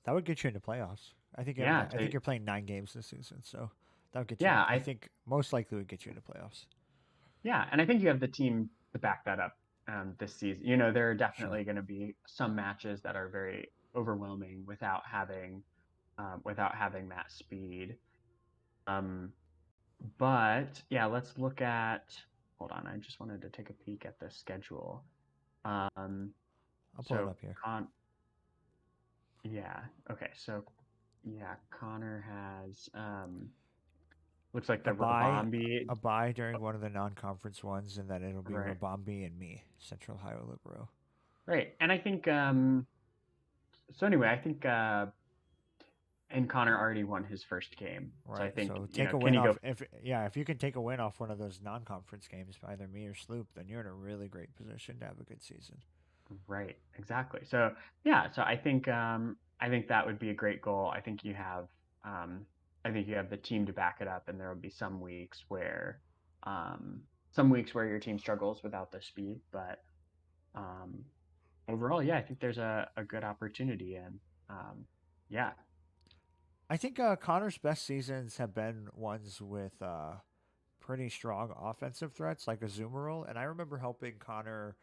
[SPEAKER 1] That would get you into playoffs. I think
[SPEAKER 2] yeah,
[SPEAKER 1] I think you're playing 9 games this season, so that would get you.
[SPEAKER 2] yeah,
[SPEAKER 1] I think most likely would get you into playoffs.
[SPEAKER 2] and I think you have the team to back that up this season. There are
[SPEAKER 1] Sure.
[SPEAKER 2] definitely going to be some matches that are very overwhelming without having that speed. Um, but yeah, let's look at. Hold on, I just wanted to take a peek at the schedule. Um,
[SPEAKER 1] I'll pull it
[SPEAKER 2] so
[SPEAKER 1] up here.
[SPEAKER 2] Con yeah, okay. So yeah, Connor has looks like
[SPEAKER 1] A
[SPEAKER 2] the
[SPEAKER 1] bye,
[SPEAKER 2] Ribombee.
[SPEAKER 1] a bye during one of the non-conference ones, and then it'll be
[SPEAKER 2] Right.
[SPEAKER 1] Ribombee and me, Central Ohio Libero.
[SPEAKER 2] Right. And I think so anyway, I think and Connor already won his first game. So I
[SPEAKER 1] Right.
[SPEAKER 2] think,
[SPEAKER 1] So take a
[SPEAKER 2] can
[SPEAKER 1] win
[SPEAKER 2] he go
[SPEAKER 1] off. If you can take a win off one of those non-conference games by either me or Sloop, then you're in a really great position to have a good season.
[SPEAKER 2] right, exactly. So yeah, so I think that would be a great goal. Um I think you have the team to back it up and there will be um some weeks where your team struggles without the speed, but um overall, yeah, I think there's a good opportunity and um yeah.
[SPEAKER 1] I think Connor's best seasons have been ones with pretty strong offensive threats, like a Zoomerl, and I remember helping Connor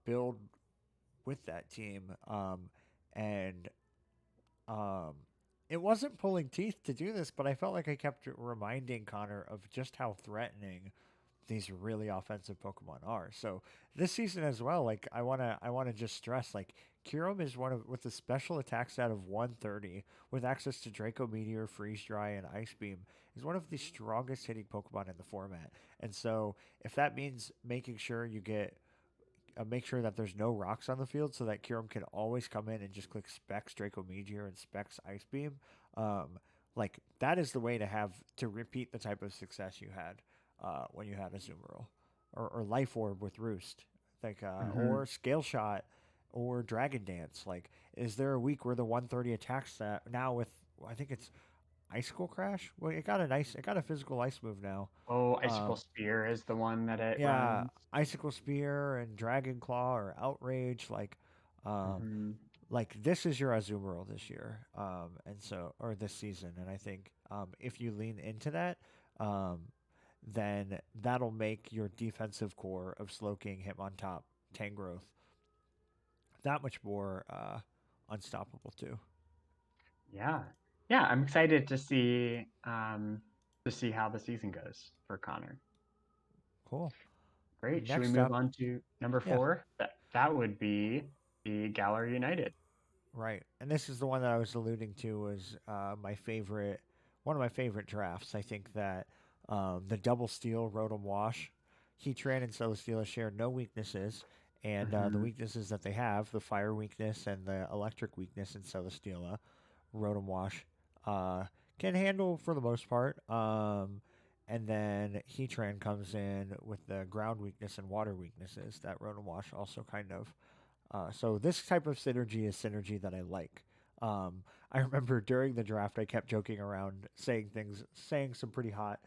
[SPEAKER 1] build with that team, and um, it wasn't pulling teeth to do this, but I felt like I kept reminding Connor of just how threatening these really offensive Pokemon are. So this season as well, like I wanna just stress like Kyurem is one of with a special attack stat of 130 with access to Draco Meteor, Freeze Dry, and Ice Beam is one of the strongest hitting Pokemon in the format. And so if that means making sure you get make sure that there's no rocks on the field so that Kyurem can always come in and just click Specs Draco Meteor and Specs Ice Beam. Um, like that is the way to have to repeat the type of success you had when you had a Zoomerl or Life Orb with Roost, like
[SPEAKER 2] Hmm.
[SPEAKER 1] or Scale Shot or Dragon Dance. Like, is there a week where the 130 attacks that now with I think it's Icicle Crash. Well, it got a physical ice move now.
[SPEAKER 2] Oh, Icicle
[SPEAKER 1] Um,
[SPEAKER 2] Spear is the one that it
[SPEAKER 1] yeah,
[SPEAKER 2] runs.
[SPEAKER 1] Icicle Spear and Dragon Claw or Outrage, um,
[SPEAKER 2] Hmm.
[SPEAKER 1] like this is your Azumarill this year, and so or this season, and I think if you lean into that, um, then that'll make your defensive core of Slowking, Hitmontop, Tangrowth that much more unstoppable too.
[SPEAKER 2] Yeah. Yeah, I'm excited to see how the season goes for Connor.
[SPEAKER 1] Cool.
[SPEAKER 2] Great. Should we
[SPEAKER 1] Next
[SPEAKER 2] move
[SPEAKER 1] up,
[SPEAKER 2] on to number
[SPEAKER 1] yeah,
[SPEAKER 2] 4? That would be the Galar United.
[SPEAKER 1] right. And this is the one that I was alluding to was one of my favorite drafts. I think that the double steel Rotom Wash, Heatran and Celesteela share no weaknesses, and the
[SPEAKER 2] Hmm.
[SPEAKER 1] weaknesses that they have, the fire weakness and the electric weakness in Celesteela, Rotom Wash can handle for the most part. And then Heatran comes in with the ground weakness and water weaknesses that Rotom Wash also kind of so this type of synergy is synergy that I like. I remember during the draft, I kept joking around, saying some pretty hot,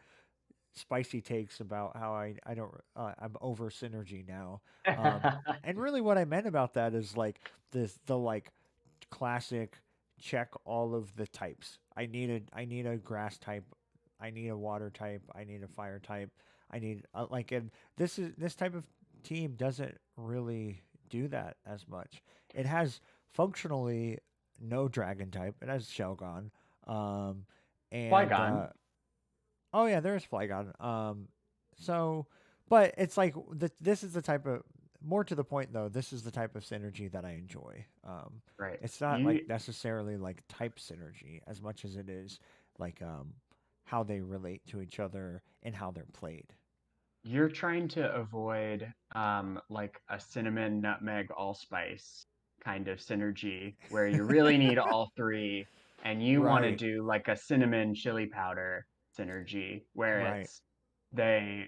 [SPEAKER 1] spicy takes about how I don't, I'm over synergy now. And really, what I meant about that is like the like classic check all of the types. I need a grass type, I need a water type, I need a fire type, I need and this type of team doesn't really do that as much. It has functionally no dragon type. It has Shelgon. Um and
[SPEAKER 2] Flygon.
[SPEAKER 1] oh yeah, there is Flygon. So but it's like this is the type of more to the point though, this is the type of synergy that I enjoy.
[SPEAKER 2] Right.
[SPEAKER 1] It's not like
[SPEAKER 2] You
[SPEAKER 1] necessarily like type synergy as much as it is like how they relate to each other and how they're played.
[SPEAKER 2] you're trying to avoid like a cinnamon, nutmeg, allspice kind of synergy where you really need all three, and you want to
[SPEAKER 1] Right,
[SPEAKER 2] do like a cinnamon chili powder synergy where
[SPEAKER 1] right.
[SPEAKER 2] it's they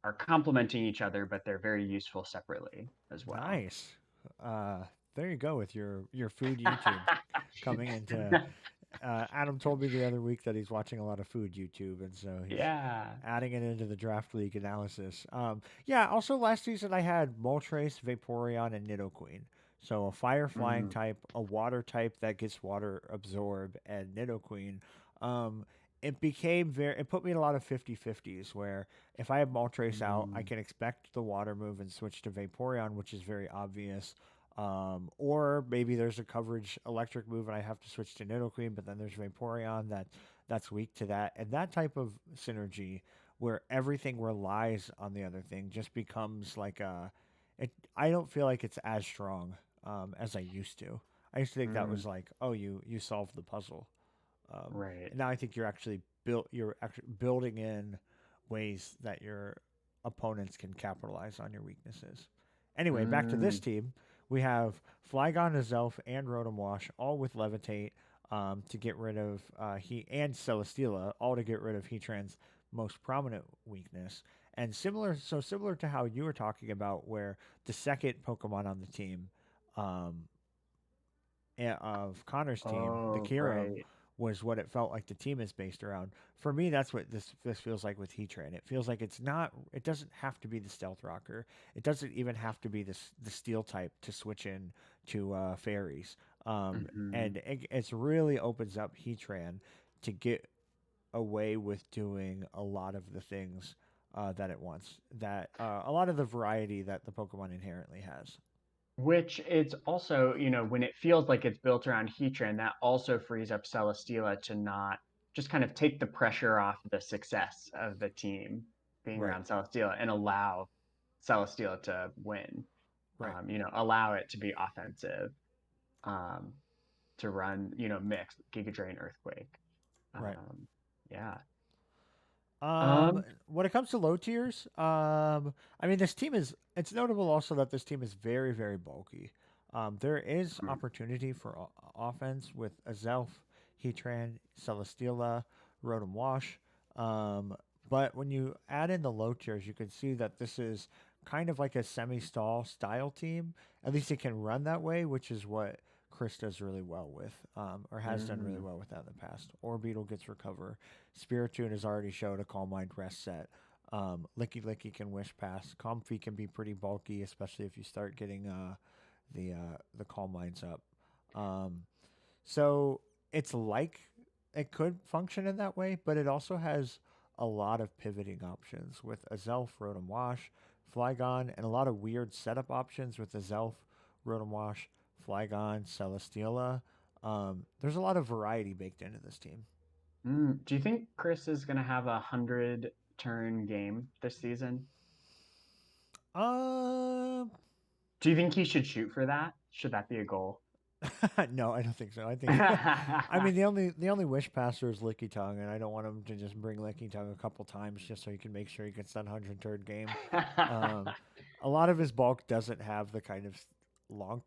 [SPEAKER 2] are complementing each other, but they're very useful separately as well.
[SPEAKER 1] Nice. Uh, there you go with your food YouTube coming into. Adam told me the other week that he's watching a lot of food YouTube, and so he's
[SPEAKER 2] Yeah.
[SPEAKER 1] adding it into the draft league analysis. Yeah. Also, last season I had Moltres, Vaporeon, and Nidoqueen. So a fire flying
[SPEAKER 2] Mm,
[SPEAKER 1] type, a water type that gets water absorb, and Nidoqueen. Um, it became very. It put me in a lot of 50-50s where if I have Moltres out, I
[SPEAKER 2] mm,
[SPEAKER 1] can expect the water move and switch to Vaporeon, which is very obvious. Or maybe there's a coverage electric move and I have to switch to Nidoqueen, but then there's Vaporeon that's weak to that. And that type of synergy where everything relies on the other thing just becomes like a it I don't feel like it's as strong as I used to. I used to think that
[SPEAKER 2] mm,
[SPEAKER 1] was like, oh, you solved the puzzle.
[SPEAKER 2] right.
[SPEAKER 1] And now I think you're actually building in ways that your opponents can capitalize on your weaknesses. Anyway, back to this
[SPEAKER 2] Mm,
[SPEAKER 1] team. We have Flygon, Azelf, and Rotom Wash, all with Levitate to get rid of he and Celesteela, all to get rid of Heatran's most prominent weakness. And similar to how you were talking about, where the second Pokemon on the team um, of Connor's team, the
[SPEAKER 2] oh,
[SPEAKER 1] Kyurem,
[SPEAKER 2] right.
[SPEAKER 1] was what it felt like the team is based around. For me, that's what this feels like with Heatran. It feels like it's not. It doesn't have to be the Stealth Rocker. It doesn't even have to be the Steel type to switch in to Fairies.
[SPEAKER 2] Hmm.
[SPEAKER 1] And it's really opens up Heatran to get away with doing a lot of the things that it wants. That a lot of the variety that the Pokemon inherently has.
[SPEAKER 2] Which it's also, when it feels like it's built around Heatran, that also frees up Celesteela to not just kind of take the pressure off the success of the team being
[SPEAKER 1] Right.
[SPEAKER 2] around Celesteela and allow Celesteela to win.
[SPEAKER 1] Right.
[SPEAKER 2] Allow it to be offensive, um, to run, mix Giga Drain, Earthquake.
[SPEAKER 1] Right.
[SPEAKER 2] Um, yeah.
[SPEAKER 1] Um,
[SPEAKER 2] Um,
[SPEAKER 1] when it comes to low tiers, I mean, this team is. It's notable also that this team is very, very bulky. There is
[SPEAKER 2] mm,
[SPEAKER 1] opportunity for offense with Azelf, Heatran, Celesteela, Rotom Wash. Um, but when you add in the low tiers, you can see that this is kind of like a semi-stall style team. At least it can run that way, which is what Chris does really well with, or has done really
[SPEAKER 2] Mm.
[SPEAKER 1] well with that in the past. Orbeetle gets Recover. Spiritomb has already showed a Calm Mind Rest set. Licky Licky can Wish Pass. Comfy can be pretty bulky, especially if you start getting the Calm Minds up. Um, so it's like it could function in that way, but it also has a lot of pivoting options with Azelf, Rotom Wash, Flygon, and a lot of weird setup options with Azelf, Rotom Wash, Flygon, Celesteela. There's a lot of variety baked into this team.
[SPEAKER 2] Do you think Chris is going to have 100 turn game this season?
[SPEAKER 1] Um,
[SPEAKER 2] Do you think he should shoot for that? Should that be a goal?
[SPEAKER 1] no, I don't think so. I think, I mean, the only wish passer is Licky Tongue, and I don't want him to just bring Licky Tongue a couple times just so he can make sure he gets that 100 game. Um, a lot of his bulk doesn't have the kind of long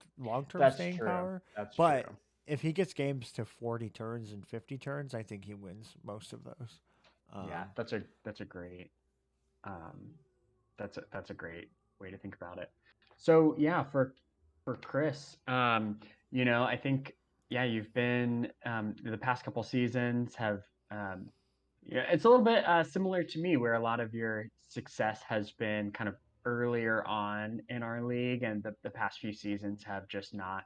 [SPEAKER 1] term
[SPEAKER 2] That's
[SPEAKER 1] staying
[SPEAKER 2] true.
[SPEAKER 1] power,
[SPEAKER 2] That's
[SPEAKER 1] but
[SPEAKER 2] true.
[SPEAKER 1] if he gets games to 40 turns and 50 turns, I think he wins most of those.
[SPEAKER 2] Yeah,
[SPEAKER 1] Um,
[SPEAKER 2] that's a great um that's a great way to think about it. So yeah, for Chris, I think yeah, you've been the past couple seasons have um, yeah, it's a little bit similar to me, where a lot of your success has been kind of earlier on in our league, and the past few seasons have just not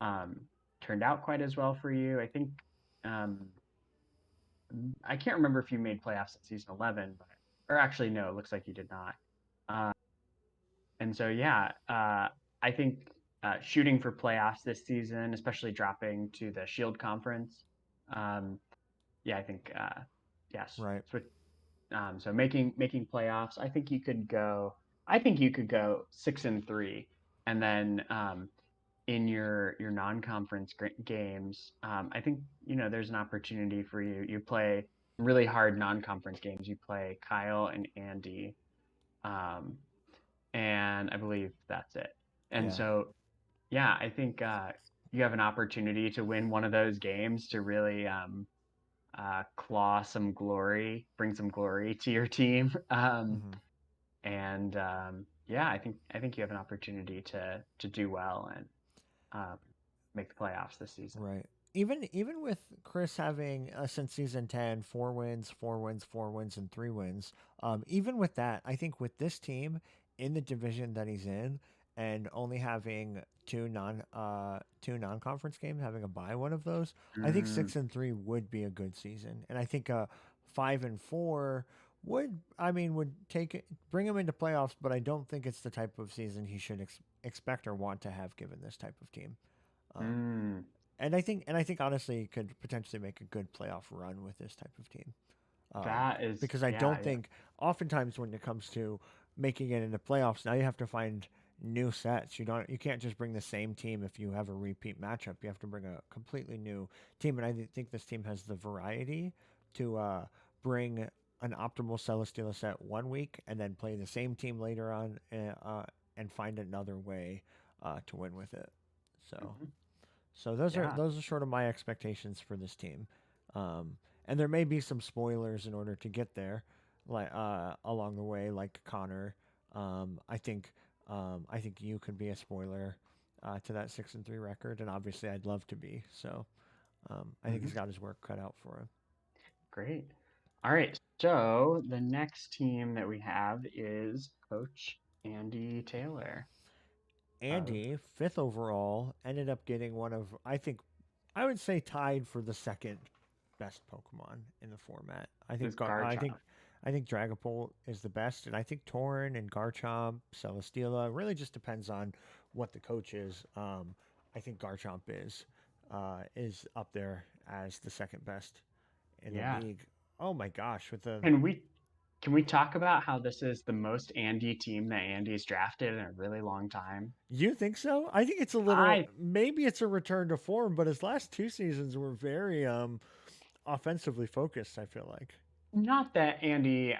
[SPEAKER 2] um, turned out quite as well for you. I think um, I can't remember if you made playoffs in season 11, but or actually no, it looks like you did not. Uh, and so yeah, I think shooting for playoffs this season, especially dropping to the Shield Conference, um, yeah, I think yes,
[SPEAKER 1] right.
[SPEAKER 2] switch. So making playoffs, I think you could go. I think you could go 6-3, and then in your non-conference games, I think there's an opportunity for you. You play really hard non-conference games. You play Kyle and Andy, um, and I believe that's it. And
[SPEAKER 1] Yeah.
[SPEAKER 2] so yeah, I think you have an opportunity to win one of those games to really claw some glory, bring some glory to your team.
[SPEAKER 1] Hmm.
[SPEAKER 2] And yeah, I think you have an opportunity to do well and um, make the playoffs this season.
[SPEAKER 1] Right. Even with Chris having since season 10 4 wins, 4 wins, 4 wins, and 3 wins, even with that, I think with this team in the division that he's in, and only having two non conference games, having a bye one of those, I think
[SPEAKER 2] Mm,
[SPEAKER 1] 6-3 would be a good season, and I think 5-4 would take it, bring him into playoffs, but I don't think it's the type of season he should expect or want to have given this type of team. Um,
[SPEAKER 2] mm,
[SPEAKER 1] and I think honestly he could potentially make a good playoff run with this type of team.
[SPEAKER 2] that is,
[SPEAKER 1] Because I
[SPEAKER 2] yeah,
[SPEAKER 1] don't
[SPEAKER 2] yeah.
[SPEAKER 1] think oftentimes when it comes to making it into playoffs, now you have to find new sets. You can't just bring the same team if you have a repeat matchup. You have to bring a completely new team, and think this team has the variety to bring an optimal Celesteela set one week and then play the same team later on and find another way to win with it. So
[SPEAKER 2] Mhm.
[SPEAKER 1] so those are
[SPEAKER 2] Yeah.
[SPEAKER 1] those are sort of my expectations for this team, and there may be some spoilers in order to get there, like along the way, like Connor. I think you could be a spoiler to that 6-3 record, and obviously I'd love to be. So I think he's
[SPEAKER 2] Mhm.
[SPEAKER 1] got his work cut out for him.
[SPEAKER 2] Great. All right. So the next team that we have is Coach Andy Taylor of
[SPEAKER 1] Andy, fifth overall, ended up getting one of I would say tied for the second best Pokemon in the format. I
[SPEAKER 2] his
[SPEAKER 1] think
[SPEAKER 2] Garchomp.
[SPEAKER 1] I think Dragapult is the best, and I think Tauren and Garchomp, Celesteela really just depends on what the coach is. I think Garchomp is up there as the second best in the
[SPEAKER 2] Yeah.
[SPEAKER 1] league. Oh my gosh, with the
[SPEAKER 2] Can we can we talk about how this is the most Andy team that Andy's drafted in a really long time?
[SPEAKER 1] you think so? I think it's a little
[SPEAKER 2] I
[SPEAKER 1] maybe it's a return to form, but his last two seasons were very offensively focused, I feel like.
[SPEAKER 2] Not that Andy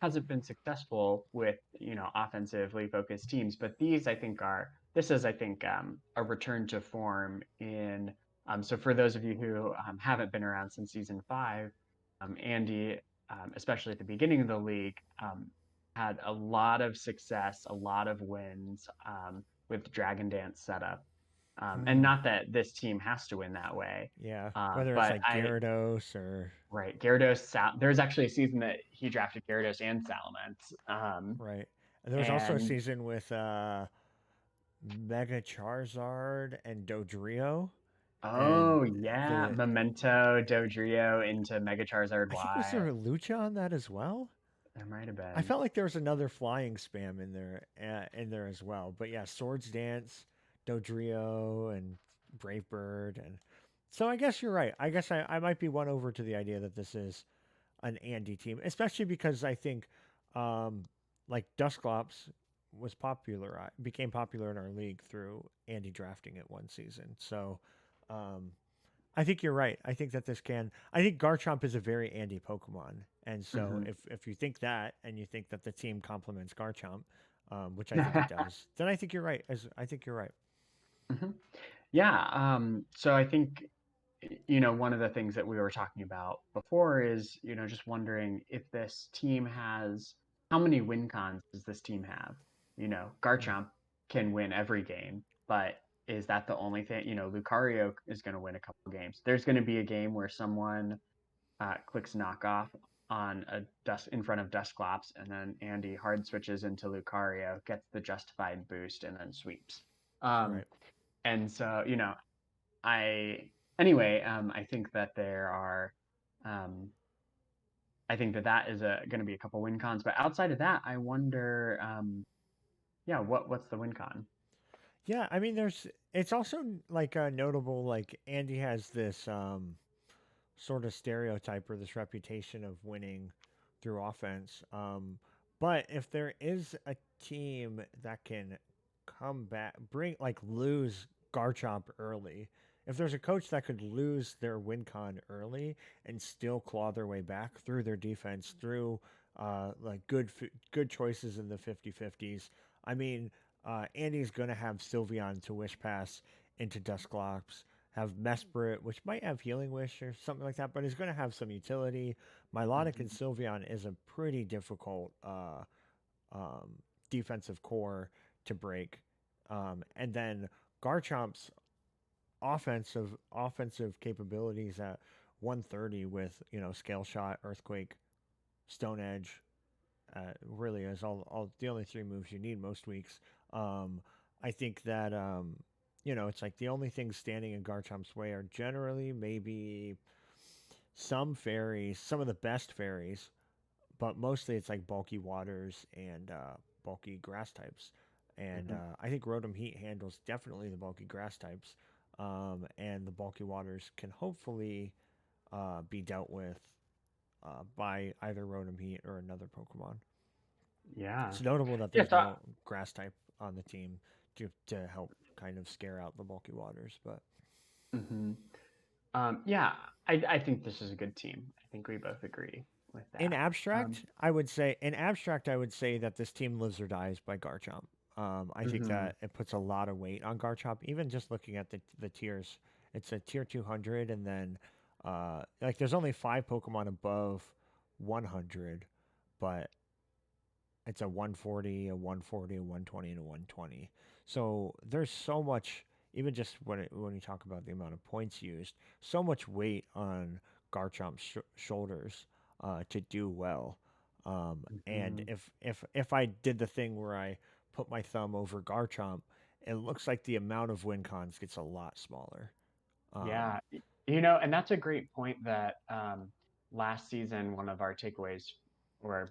[SPEAKER 2] hasn't been successful with offensively focused teams, but this is I think a return to form in. So for those of you who haven't been around since season 5, Andy, especially at the beginning of the league, had a lot of success, a lot of wins with Dragon Dance setup. And
[SPEAKER 1] Hmm.
[SPEAKER 2] not that this team has to win that way,
[SPEAKER 1] Yeah, whether it's
[SPEAKER 2] but
[SPEAKER 1] like Gyarados or
[SPEAKER 2] right, Gyarados, there's actually a season that he drafted Gyarados and Salamence.
[SPEAKER 1] right. And there was also a
[SPEAKER 2] And
[SPEAKER 1] season with Mega Charizard and Dodrio, and
[SPEAKER 2] oh yeah,
[SPEAKER 1] the
[SPEAKER 2] Memento, Dodrio into Mega Charizard
[SPEAKER 1] I think was
[SPEAKER 2] Y.
[SPEAKER 1] there a Lucha on that as well.
[SPEAKER 2] There might have
[SPEAKER 1] I
[SPEAKER 2] been.
[SPEAKER 1] felt like there was another flying spam in there as well. But yeah, Swords Dance, Dodrio, and Brave Bird, and so I guess you're right. I guess I might be won over to the idea that this is an Andy team, especially because I think um, like Dusclops became popular in our league through Andy drafting it one season. So um, I think you're right. I think that this can. I think Garchomp is a very Andy Pokemon, and so
[SPEAKER 2] Hmm.
[SPEAKER 1] if you think that, and you think that the team complements Garchomp, which I think it does, then I think you're right. I think you're right.
[SPEAKER 2] Hmm. Yeah. So I think, one of the things that we were talking about before is, just wondering if this team has, how many win cons does this team have?
[SPEAKER 1] Mm.
[SPEAKER 2] Garchomp can win every game, but is that the only thing? Lucario is going to win a couple games. There's going to be a game where someone clicks knockoff on a dust in front of Dusclops, and then Andy hard switches into Lucario, gets the justified boost, and then sweeps. Um,
[SPEAKER 1] Right.
[SPEAKER 2] and so, I anyway, I think that there are, um, I think that that is going to be a couple win cons. But outside of that, I wonder, yeah, what's the win con?
[SPEAKER 1] Yeah, I mean, there's. It's also like notable. Like Andy has this sort of stereotype or this reputation of winning through offense. But if there is a team that can come back, lose Garchomp early, if there's a coach that could lose their win con early and still claw their way back through their defense, through good choices in the 50-50s, I mean, Andy's going to have Sylveon to Wish Pass into Dusclops, have Mesprit, which might have Healing Wish or something like that, but is going to have some utility. Milotic and
[SPEAKER 2] Mhm.
[SPEAKER 1] Sylveon is a pretty difficult um, defensive core to break. And then Garchomp's offensive capabilities at 130 with Scale Shot, Earthquake, Stone Edge, really is all the only three moves you need most weeks. Um, I think that it's like the only things standing in Garchomp's way are generally maybe some fairies, some of the best fairies, but mostly it's like bulky waters and bulky grass types. And
[SPEAKER 2] Mhm.
[SPEAKER 1] I think Rotom Heat handles definitely the bulky grass types, and the bulky waters can hopefully be dealt with by either Rotom Heat or another Pokemon.
[SPEAKER 2] Yeah.
[SPEAKER 1] It's notable that
[SPEAKER 2] Yeah.
[SPEAKER 1] there's no grass type on the team to help kind of scare out the bulky waters. But
[SPEAKER 2] Hmm. Yeah, I think this is a good team. I think we both agree with
[SPEAKER 1] in
[SPEAKER 2] that. Um,
[SPEAKER 1] abstract, I would say that this team lives or dies by Garchomp. I think
[SPEAKER 2] mhm.
[SPEAKER 1] that it puts a lot of weight on Garchomp. Even just looking at the tiers, it's a tier 200, and then like there's only 5 Pokemon above 100, but it's a 140, a 140, a 120, and a 120. So there's so much, even just when you talk about the amount of points used, so much weight on Garchomp's shoulders to do well. And
[SPEAKER 2] Mhm.
[SPEAKER 1] if I did the thing where I put my thumb over Garchomp, it looks like the amount of win cons gets a lot smaller. Um,
[SPEAKER 2] Yeah, and that's a great point that last season, one of our takeaways, or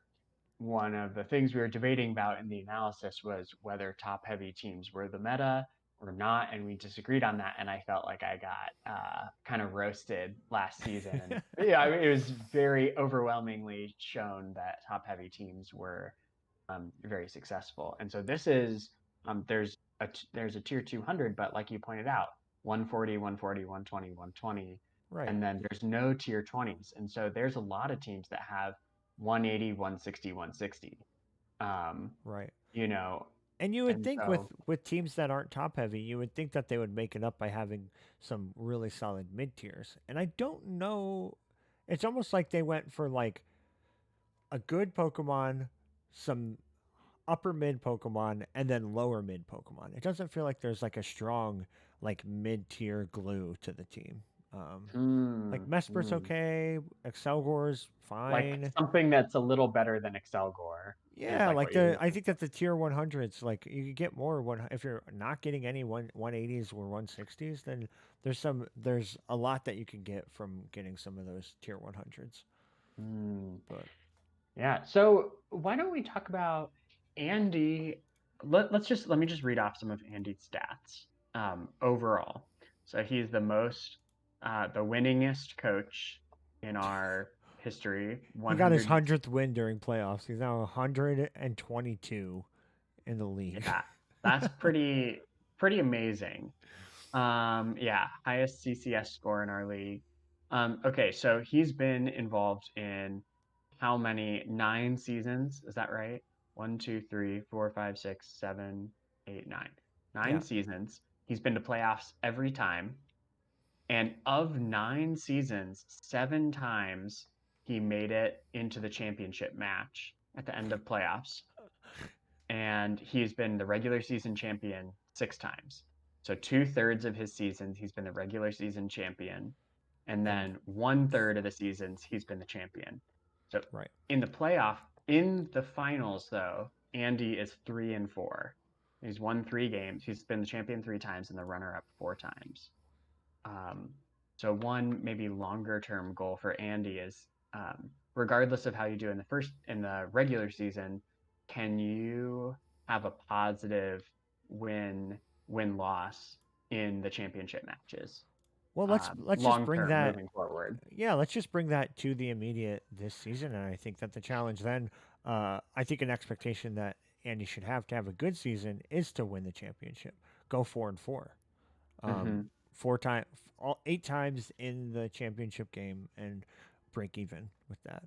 [SPEAKER 2] one of the things we were debating about in the analysis, was whether top heavy teams were the meta or not. And we disagreed on that. And I felt like I got kind of roasted last season. And yeah, I mean, it was very overwhelmingly shown that top heavy teams were very successful. And so this is, there's a tier 200, but like you pointed out, 140, 140, 120, 120,
[SPEAKER 1] right,
[SPEAKER 2] and then there's no tier 20s. And so there's a lot of teams that have 180, 160, 160. Um,
[SPEAKER 1] right.
[SPEAKER 2] you know,
[SPEAKER 1] And you would
[SPEAKER 2] and
[SPEAKER 1] think
[SPEAKER 2] so
[SPEAKER 1] with teams that aren't top heavy, you would think that they would make it up by having some really solid mid tiers. And I don't know. It's almost like they went for like a good Pokemon, some upper mid Pokemon and then lower mid Pokemon. It doesn't feel like there's like a strong like mid tier glue to the team. Like Mesper's
[SPEAKER 2] Hmm.
[SPEAKER 1] okay, Excelgor's
[SPEAKER 2] Like
[SPEAKER 1] fine.
[SPEAKER 2] something that's a little better than Excelgor is
[SPEAKER 1] Yeah,
[SPEAKER 2] like
[SPEAKER 1] like
[SPEAKER 2] what you're
[SPEAKER 1] the I
[SPEAKER 2] looking
[SPEAKER 1] think that the tier 100s, like you could get more one if you're not getting any 180s or 160s, then there's a lot that you can get from getting some of those tier 100s.
[SPEAKER 2] for. Hmm.
[SPEAKER 1] But
[SPEAKER 2] Yeah. So why don't we talk about Andy? Let me just read off some of Andy's stats overall. So he's the winningest coach in our history.
[SPEAKER 1] he got his
[SPEAKER 2] 100.
[SPEAKER 1] 100th win during playoffs. He's now 122 in the league.
[SPEAKER 2] Yeah, that's pretty amazing. Yeah, highest CCS score in our league. Okay, so he's been involved in how many? 9 seasons, is that right? One, two, three, four, five, six, seven, eight, nine. Nine
[SPEAKER 1] Yeah.
[SPEAKER 2] seasons. He's been to playoffs every time. And of 9 seasons, 7 times he made it into the championship match at the end of playoffs, and he's been the regular season champion 6 times. So 2/3 of his seasons, he's been the regular season champion, and
[SPEAKER 1] And
[SPEAKER 2] then 1/3 of the seasons, he's been the champion. So
[SPEAKER 1] right.
[SPEAKER 2] in the finals, though, Andy is 3-4. He's won 3 games. He's been the champion 3 times and the runner-up 4 times. Um, so one maybe longer term goal for Andy is, regardless of how you do in the regular season, can you have a positive win loss in the championship matches,
[SPEAKER 1] Well, let's just
[SPEAKER 2] long
[SPEAKER 1] bring
[SPEAKER 2] term
[SPEAKER 1] that.
[SPEAKER 2] moving forward?
[SPEAKER 1] Yeah, let's just bring that to the immediate this season, and I think that the challenge then, I think an expectation that Andy should have to have a good season is to win the championship. Go 4-4.
[SPEAKER 2] Mm-hmm.
[SPEAKER 1] 4 times, all 8 times in the championship game, and break even with that.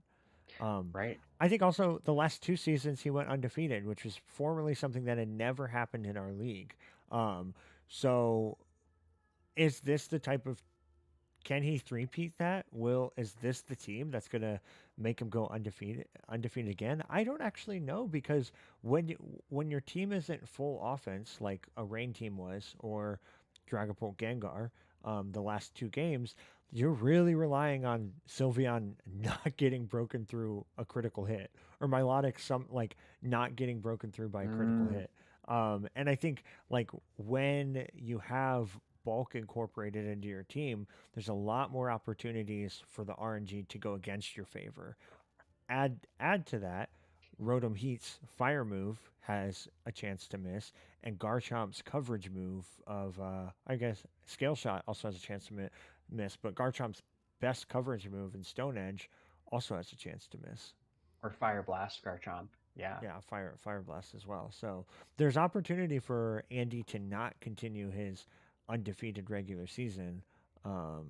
[SPEAKER 1] Um,
[SPEAKER 2] Right.
[SPEAKER 1] I think also the last 2 seasons he went undefeated, which was formerly something that had never happened in our league. Um, so is this the type of can he three-peat that? Is this the team that's gonna make him go undefeated again? I don't actually know because when your team isn't full offense like a Rain team was or Dragapult Gengar, the last 2 games, you're really relying on Sylveon not getting broken through a critical hit or Milotic some like not getting broken through by a critical
[SPEAKER 2] Mm.
[SPEAKER 1] hit. And I think like when you have bulk incorporated into your team, there's a lot more opportunities for the RNG to go against your favor. Add to that, Rotom Heat's fire move has a chance to miss, and Garchomp's coverage move of I guess Scale Shot also has a chance to miss, but Garchomp's best coverage move in Stone Edge also has a chance to miss.
[SPEAKER 2] Or Fire Blast Garchomp. Yeah.
[SPEAKER 1] Yeah, fire blast as well. So there's opportunity for Andy to not continue his undefeated regular season, um,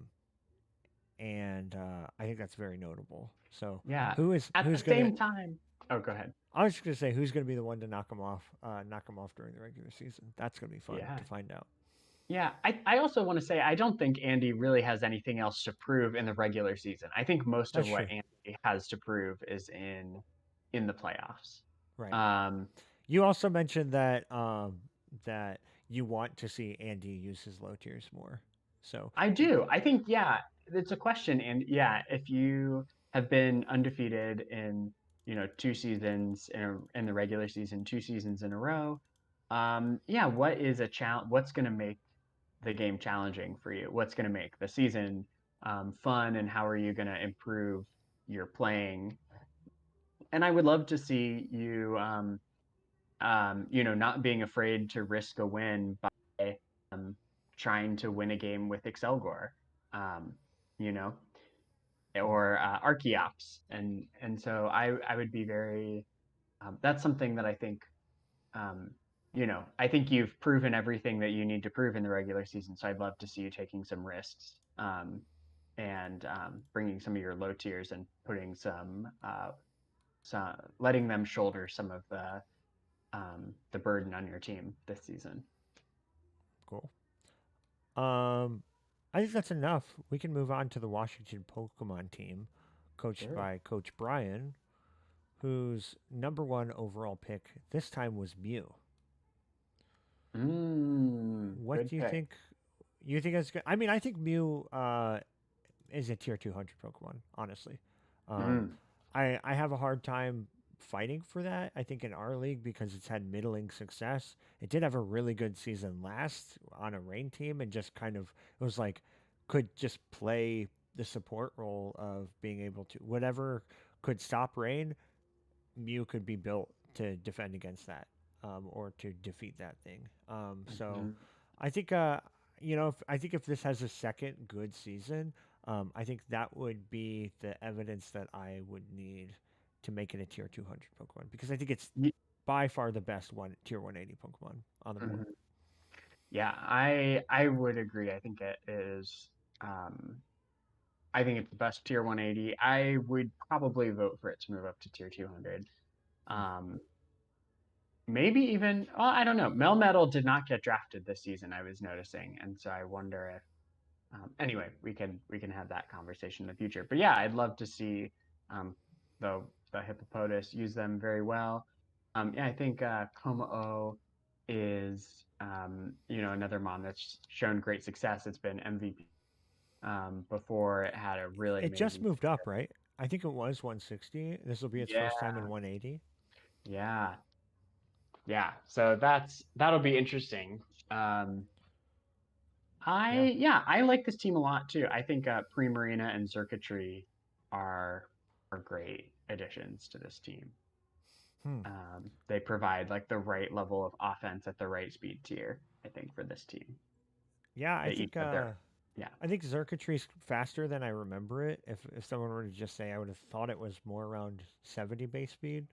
[SPEAKER 1] and I think that's very notable. So
[SPEAKER 2] Yeah. At the
[SPEAKER 1] who's gonna?
[SPEAKER 2] same time, oh, go ahead.
[SPEAKER 1] I was just gonna say who's gonna be the one to knock him off during the regular season. That's gonna be fun
[SPEAKER 2] Yeah.
[SPEAKER 1] to find out.
[SPEAKER 2] Yeah, I also want to say I don't think Andy really has anything else to prove in the regular season. I think most of
[SPEAKER 1] That's
[SPEAKER 2] what
[SPEAKER 1] true,
[SPEAKER 2] Andy has to prove is in the playoffs.
[SPEAKER 1] right?
[SPEAKER 2] Um,
[SPEAKER 1] You also mentioned that you want to see Andy use his low tiers more. So
[SPEAKER 2] I do. I think, yeah, it's a question, and yeah, if you have been undefeated in 2 seasons in the regular season, 2 seasons in a row, yeah, what is a challenge? What's going to make the game challenging for you? What's going to make the season fun, and how are you going to improve your playing? And I would love to see you, not being afraid to risk a win by um, trying to win a game with Excelgor, um, you know, or Archeops, and so I would be very. That's something that I think. Um, I think you've proven everything that you need to prove in the regular season. So I'd love to see you taking some risks, and bringing some of your low tiers and putting some letting them shoulder some of the burden on your team this season.
[SPEAKER 1] cool. I think that's enough. We can move on to the Washington Pokemon team, coached
[SPEAKER 2] Sure.
[SPEAKER 1] by Coach Brian, whose number one overall pick this time was Mew. What
[SPEAKER 2] Good
[SPEAKER 1] do you
[SPEAKER 2] pick.
[SPEAKER 1] think? You think it's good? I mean, I think Mew is a tier 200 Pokemon, honestly. Um,
[SPEAKER 2] Mm,
[SPEAKER 1] I have a hard time fighting for that. I think in our league because it's had middling success. It did have a really good season last on a rain team and just kind of it was like could just play the support role of being able to whatever could stop rain. Mew could be built to defend against that or to defeat that thing. So
[SPEAKER 2] mhm.
[SPEAKER 1] I think I think if this has a second good season, I think that would be the evidence that I would need to make it a tier 200 Pokemon because I think it's
[SPEAKER 2] Ye-
[SPEAKER 1] by far the best one tier 180 Pokemon on the board.
[SPEAKER 2] mhm. Yeah, I would agree. I think it is. Um, I think it's the best tier 180. I would probably vote for it to move up to tier 200.
[SPEAKER 1] Hmm.
[SPEAKER 2] Um, maybe even. Well, I don't know. Melmetal did not get drafted this season. I was noticing, and so I wonder if. Anyway, we can have that conversation in the future. But yeah, I'd love to see um, the the hippopotas use them very well. Yeah, I think Como is another mon that's shown great success. It's been MVP before it had a really
[SPEAKER 1] It just
[SPEAKER 2] amazing
[SPEAKER 1] moved
[SPEAKER 2] season.
[SPEAKER 1] up, right? I think it was 160. This will be its
[SPEAKER 2] Yeah,
[SPEAKER 1] first time in 180.
[SPEAKER 2] yeah, yeah. So that'll be interesting. Um,
[SPEAKER 1] Yeah.
[SPEAKER 2] I like this team a lot too. I think Primarina and Circuitry are are great additions to this team.
[SPEAKER 1] Hmm.
[SPEAKER 2] They provide like the right level of offense at the right speed tier, I think, for this team.
[SPEAKER 1] Yeah,
[SPEAKER 2] They each have their yeah.
[SPEAKER 1] I think Xurkitry's faster than I remember it. If someone were to just say, I would have thought it was more around 70 base speed,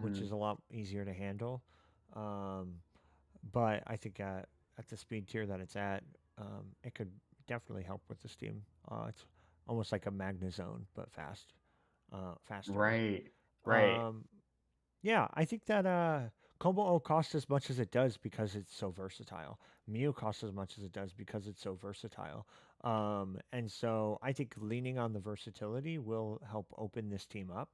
[SPEAKER 1] which
[SPEAKER 2] Hmm.
[SPEAKER 1] is a lot easier to handle. Um, but I think at the speed tier that it's at, it could definitely help with this team. It's almost like a Magnezone, but faster.
[SPEAKER 2] Right, right.
[SPEAKER 1] Um, yeah, I think that Komo costs as much as it does because it's so versatile. Mew costs as much as it does because it's so versatile. And so I think leaning on the versatility will help open this team up.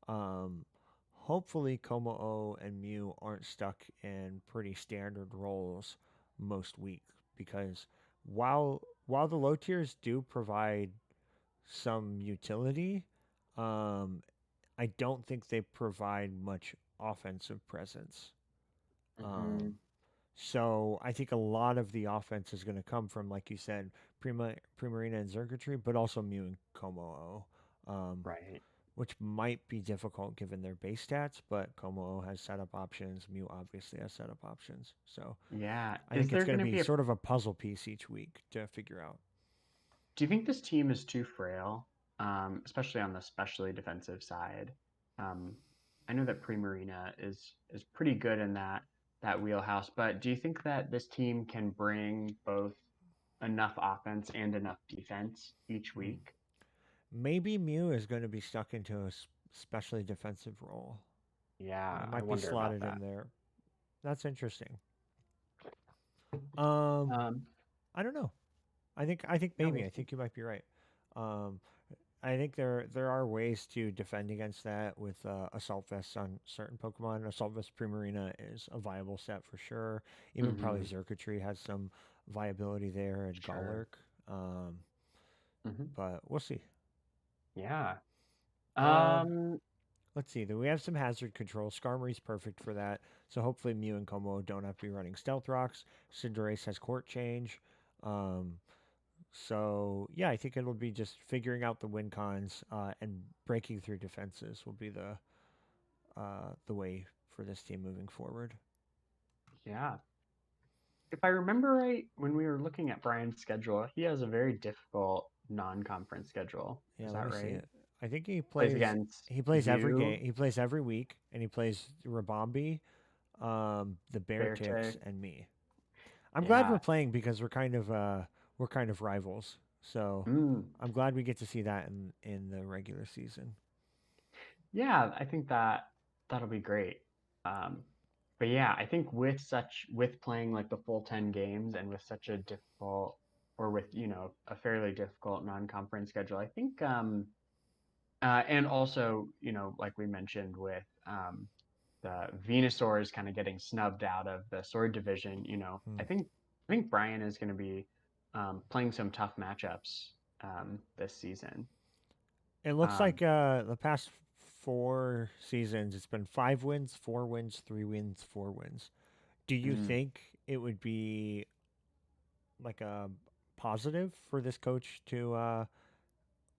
[SPEAKER 1] Um, hopefully, Komo and Mew aren't stuck in pretty standard roles most weeks because while the low tiers do provide some utility, um, I don't think they provide much offensive presence. Um,
[SPEAKER 2] Hmm.
[SPEAKER 1] so I think a lot of the offense is going to come from, like you said, Primarina and Zergatry, but also Mew and Komo,
[SPEAKER 2] Right.
[SPEAKER 1] which might be difficult given their base stats. But Komo has setup options. Mew obviously has setup options. So
[SPEAKER 2] Yeah.
[SPEAKER 1] I
[SPEAKER 2] Is
[SPEAKER 1] think it's
[SPEAKER 2] there
[SPEAKER 1] going
[SPEAKER 2] going
[SPEAKER 1] to
[SPEAKER 2] to
[SPEAKER 1] be
[SPEAKER 2] be a
[SPEAKER 1] sort of a puzzle piece each week to figure out.
[SPEAKER 2] Do you think this team is too frail, especially on the specially defensive side? Um, I know that Primarina is pretty good in that wheelhouse, but do you think that this team can bring both enough offense and enough defense each
[SPEAKER 1] Hmm.
[SPEAKER 2] week?
[SPEAKER 1] Maybe Mew is going to be stuck into a specially defensive role.
[SPEAKER 2] Yeah,
[SPEAKER 1] It
[SPEAKER 2] I
[SPEAKER 1] might be
[SPEAKER 2] wonder about
[SPEAKER 1] slotted
[SPEAKER 2] that.
[SPEAKER 1] in there. That's interesting. Um,
[SPEAKER 2] Um,
[SPEAKER 1] I don't know. I think
[SPEAKER 2] yeah, we'll
[SPEAKER 1] maybe I
[SPEAKER 2] see.
[SPEAKER 1] think you might be right. Um, I think there are ways to defend against that with assault vests on certain Pokemon. Assault vest Primarina is a viable set for sure. Even probably
[SPEAKER 2] Hmm.
[SPEAKER 1] Xurkitree has some viability there and
[SPEAKER 2] Sure.
[SPEAKER 1] Galaric. Um,
[SPEAKER 2] Hmm.
[SPEAKER 1] but we'll see.
[SPEAKER 2] Yeah.
[SPEAKER 1] Um,
[SPEAKER 2] Um,
[SPEAKER 1] let's see. We have some hazard control. Skarmory's perfect for that. So hopefully Mew and Como don't have to be running Stealth Rocks. Cinderace has Court Change. Um, So yeah, I think it'll be just figuring out the win cons and breaking through defenses will be the way for this team moving forward.
[SPEAKER 2] yeah. If I remember right, when we were looking at Brian's schedule, he has a very difficult non-conference schedule.
[SPEAKER 1] Yeah,
[SPEAKER 2] Is
[SPEAKER 1] let
[SPEAKER 2] that
[SPEAKER 1] me see
[SPEAKER 2] right?
[SPEAKER 1] it. I think
[SPEAKER 2] Plays against
[SPEAKER 1] he plays every game.
[SPEAKER 2] you,
[SPEAKER 1] He plays every week, and he plays Ribombee, the Beartics,
[SPEAKER 2] Beartic.
[SPEAKER 1] and me. I'm glad we're
[SPEAKER 2] Yeah.
[SPEAKER 1] playing because we're kind of rivals. So
[SPEAKER 2] Mm.
[SPEAKER 1] I'm glad we get to see that in the regular season.
[SPEAKER 2] Yeah, I think that'll be great. Um, but yeah, I think with playing like the full 10 games and with such a difficult or with, a fairly difficult non-conference schedule, I think And also, like we mentioned with the Venusaurs kind of getting snubbed out of the sword division,
[SPEAKER 1] Hmm.
[SPEAKER 2] I think Brian is going to be playing some tough matchups this season.
[SPEAKER 1] It looks
[SPEAKER 2] Um,
[SPEAKER 1] like the past 4 seasons, it's been 5 wins, 4 wins, 3 wins, 4 wins. Do you
[SPEAKER 2] mm,
[SPEAKER 1] think it would be like a positive for this coach to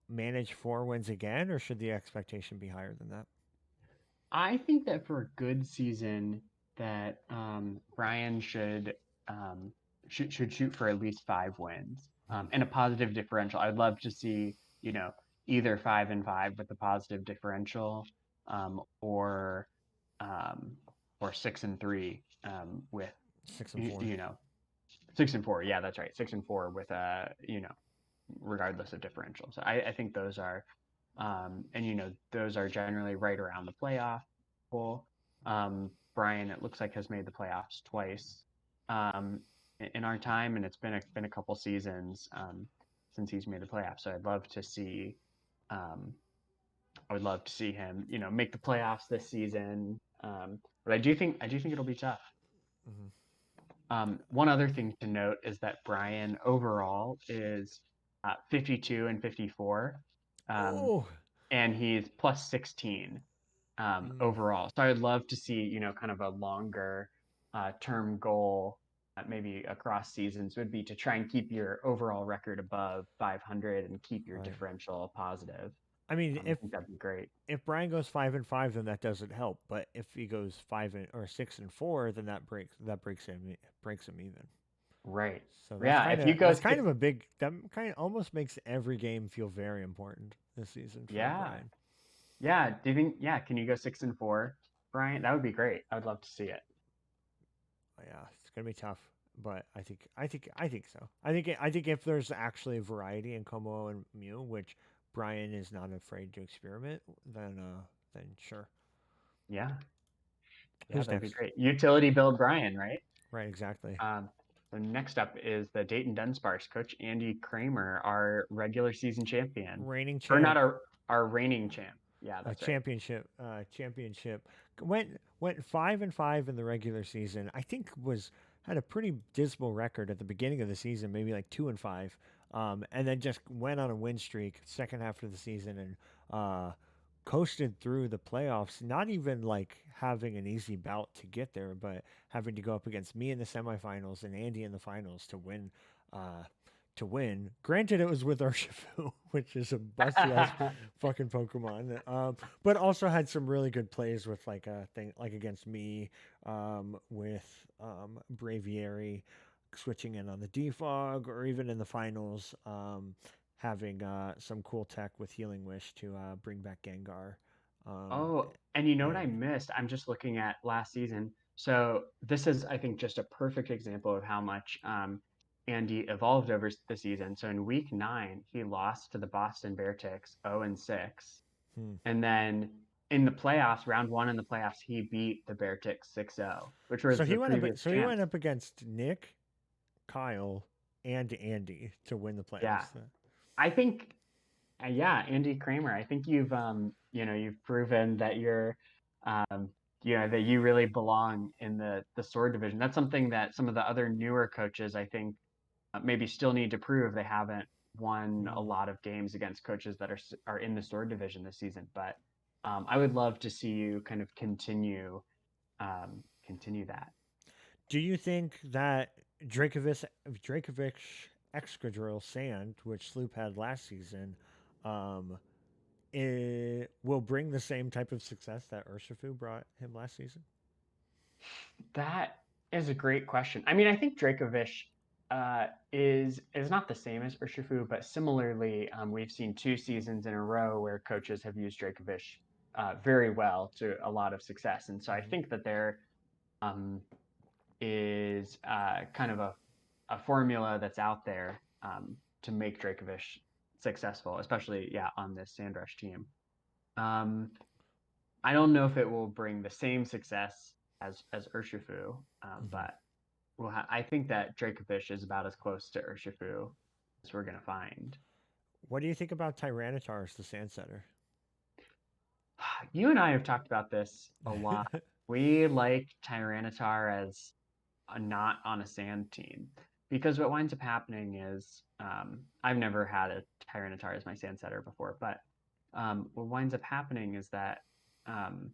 [SPEAKER 1] manage 4 wins again, or should the expectation be higher than that?
[SPEAKER 2] I think that for a good season, that Brian should shoot for at least 5 wins
[SPEAKER 1] Hmm.
[SPEAKER 2] and a positive differential. I'd love to see either 5-5 with a positive differential, or um, or 6-3 with
[SPEAKER 1] Six and
[SPEAKER 2] you,
[SPEAKER 1] four.
[SPEAKER 2] you know 6-4. Yeah, that's right, 6-4 with a regardless of differential. So I think those are, and those are generally right around the playoff goal. Brian, it looks like, has made the playoffs twice in our time, and it's been a couple seasons since he's made the playoffs. So um, I would love to see him, make the playoffs this season. But I do think it'll be tough.
[SPEAKER 1] Hmm.
[SPEAKER 2] One other thing to note is that Brian overall is 52 and 54, um,
[SPEAKER 1] Oh.
[SPEAKER 2] and he's plus 16
[SPEAKER 1] Mm.
[SPEAKER 2] overall. So I'd love to see, kind of a longer term goal, maybe across seasons, would be to try and keep your overall record above 500 and keep your
[SPEAKER 1] Right.
[SPEAKER 2] differential positive.
[SPEAKER 1] I mean,
[SPEAKER 2] I
[SPEAKER 1] if
[SPEAKER 2] think that'd be great.
[SPEAKER 1] if Brian goes 5-5, then that doesn't help. But if he goes or 6-4, then that breaks him even.
[SPEAKER 2] Right.
[SPEAKER 1] So that's
[SPEAKER 2] Yeah.
[SPEAKER 1] kind
[SPEAKER 2] If you
[SPEAKER 1] of
[SPEAKER 2] go
[SPEAKER 1] that's kind
[SPEAKER 2] six,
[SPEAKER 1] of a big that kind of almost makes every game feel very important this season for
[SPEAKER 2] yeah.
[SPEAKER 1] Brian.
[SPEAKER 2] Yeah. Do you think, yeah, can you go 6-4, Brian? That would be great. I would love to see it.
[SPEAKER 1] Yeah, it's gonna be tough, but I think so. I think if there's actually a variety in Como and Mew, which Brian is not afraid to experiment, then sure.
[SPEAKER 2] Yeah. Yeah,
[SPEAKER 1] Who's
[SPEAKER 2] that'd be
[SPEAKER 1] next?
[SPEAKER 2] great. Utility build Brian, right?
[SPEAKER 1] Right, exactly.
[SPEAKER 2] Um, so next up is the Dayton Dunsparce, Coach Andy Kramer, our regular season champion,
[SPEAKER 1] Reigning
[SPEAKER 2] or not
[SPEAKER 1] champ,
[SPEAKER 2] our reigning champ. Yeah,
[SPEAKER 1] a
[SPEAKER 2] that's right.
[SPEAKER 1] championship. Went 5-5 in the regular season. I think was had a pretty dismal record at the beginning of the season, maybe like 2-5, and then just went on a win streak second half of the season and coasted through the playoffs. Not even like having an easy bout to get there, but having to go up against me in the semifinals and Andy in the finals to win. Uh, to win. Granted, it was with Urshifu, which is a busted ass fucking Pokemon. But also had some really good plays with like a thing like against me, with Braviary switching in on the defog, or even in the finals, having some cool tech with Healing Wish to bring back Gengar. Um,
[SPEAKER 2] Oh, and you know what I
[SPEAKER 1] and
[SPEAKER 2] missed? I'm just looking at last season. So this is, I think, just a perfect example of how much Andy evolved over the season. So in week 9, he lost to the Boston Beartics 0-6.
[SPEAKER 1] hmm.
[SPEAKER 2] And then in the playoffs, round one in the playoffs, he beat the Beartics 6-0, which
[SPEAKER 1] So
[SPEAKER 2] was
[SPEAKER 1] he
[SPEAKER 2] the
[SPEAKER 1] went up.
[SPEAKER 2] previous
[SPEAKER 1] So he went
[SPEAKER 2] champs.
[SPEAKER 1] up against Nick, Kyle, and Andy to win the
[SPEAKER 2] Yeah.
[SPEAKER 1] playoffs.
[SPEAKER 2] I think, yeah, Andy Kramer, I think you've proven that um, that you really belong in the sword division. That's something that some of the other newer coaches, I think, maybe still need to prove. They haven't won a
[SPEAKER 1] Hmm.
[SPEAKER 2] lot of games against coaches that are in the sword division this season. But I would love to see you kind of continue that.
[SPEAKER 1] Do you think that Dracovic Excadrill Sand, which Sloop had last season, um, it will bring the same type of success that Urshifu brought him last season?
[SPEAKER 2] That is a great question. I mean, I think Dracovish is not the same as Urshifu, but similarly, we've seen 2 seasons in a row where coaches have used Dracovish very well to a lot of success, and so I
[SPEAKER 1] Hmm.
[SPEAKER 2] think that there um, is kind of a formula that's out there to make Dracovish successful, especially, yeah, on this Sandrush team. Um, I don't know if it will bring the same success as Urshifu,
[SPEAKER 1] Hmm.
[SPEAKER 2] but I think that Dracovish is about as close to Urshifu as we're gonna find.
[SPEAKER 1] What do you think about Tyranitar's the Sand Setter?
[SPEAKER 2] You and I have talked about this a lot. We like Tyranitar as not on a sand team because what winds up happening is I've never had a Tyranitar as my sand setter before, but what winds up happening is that um,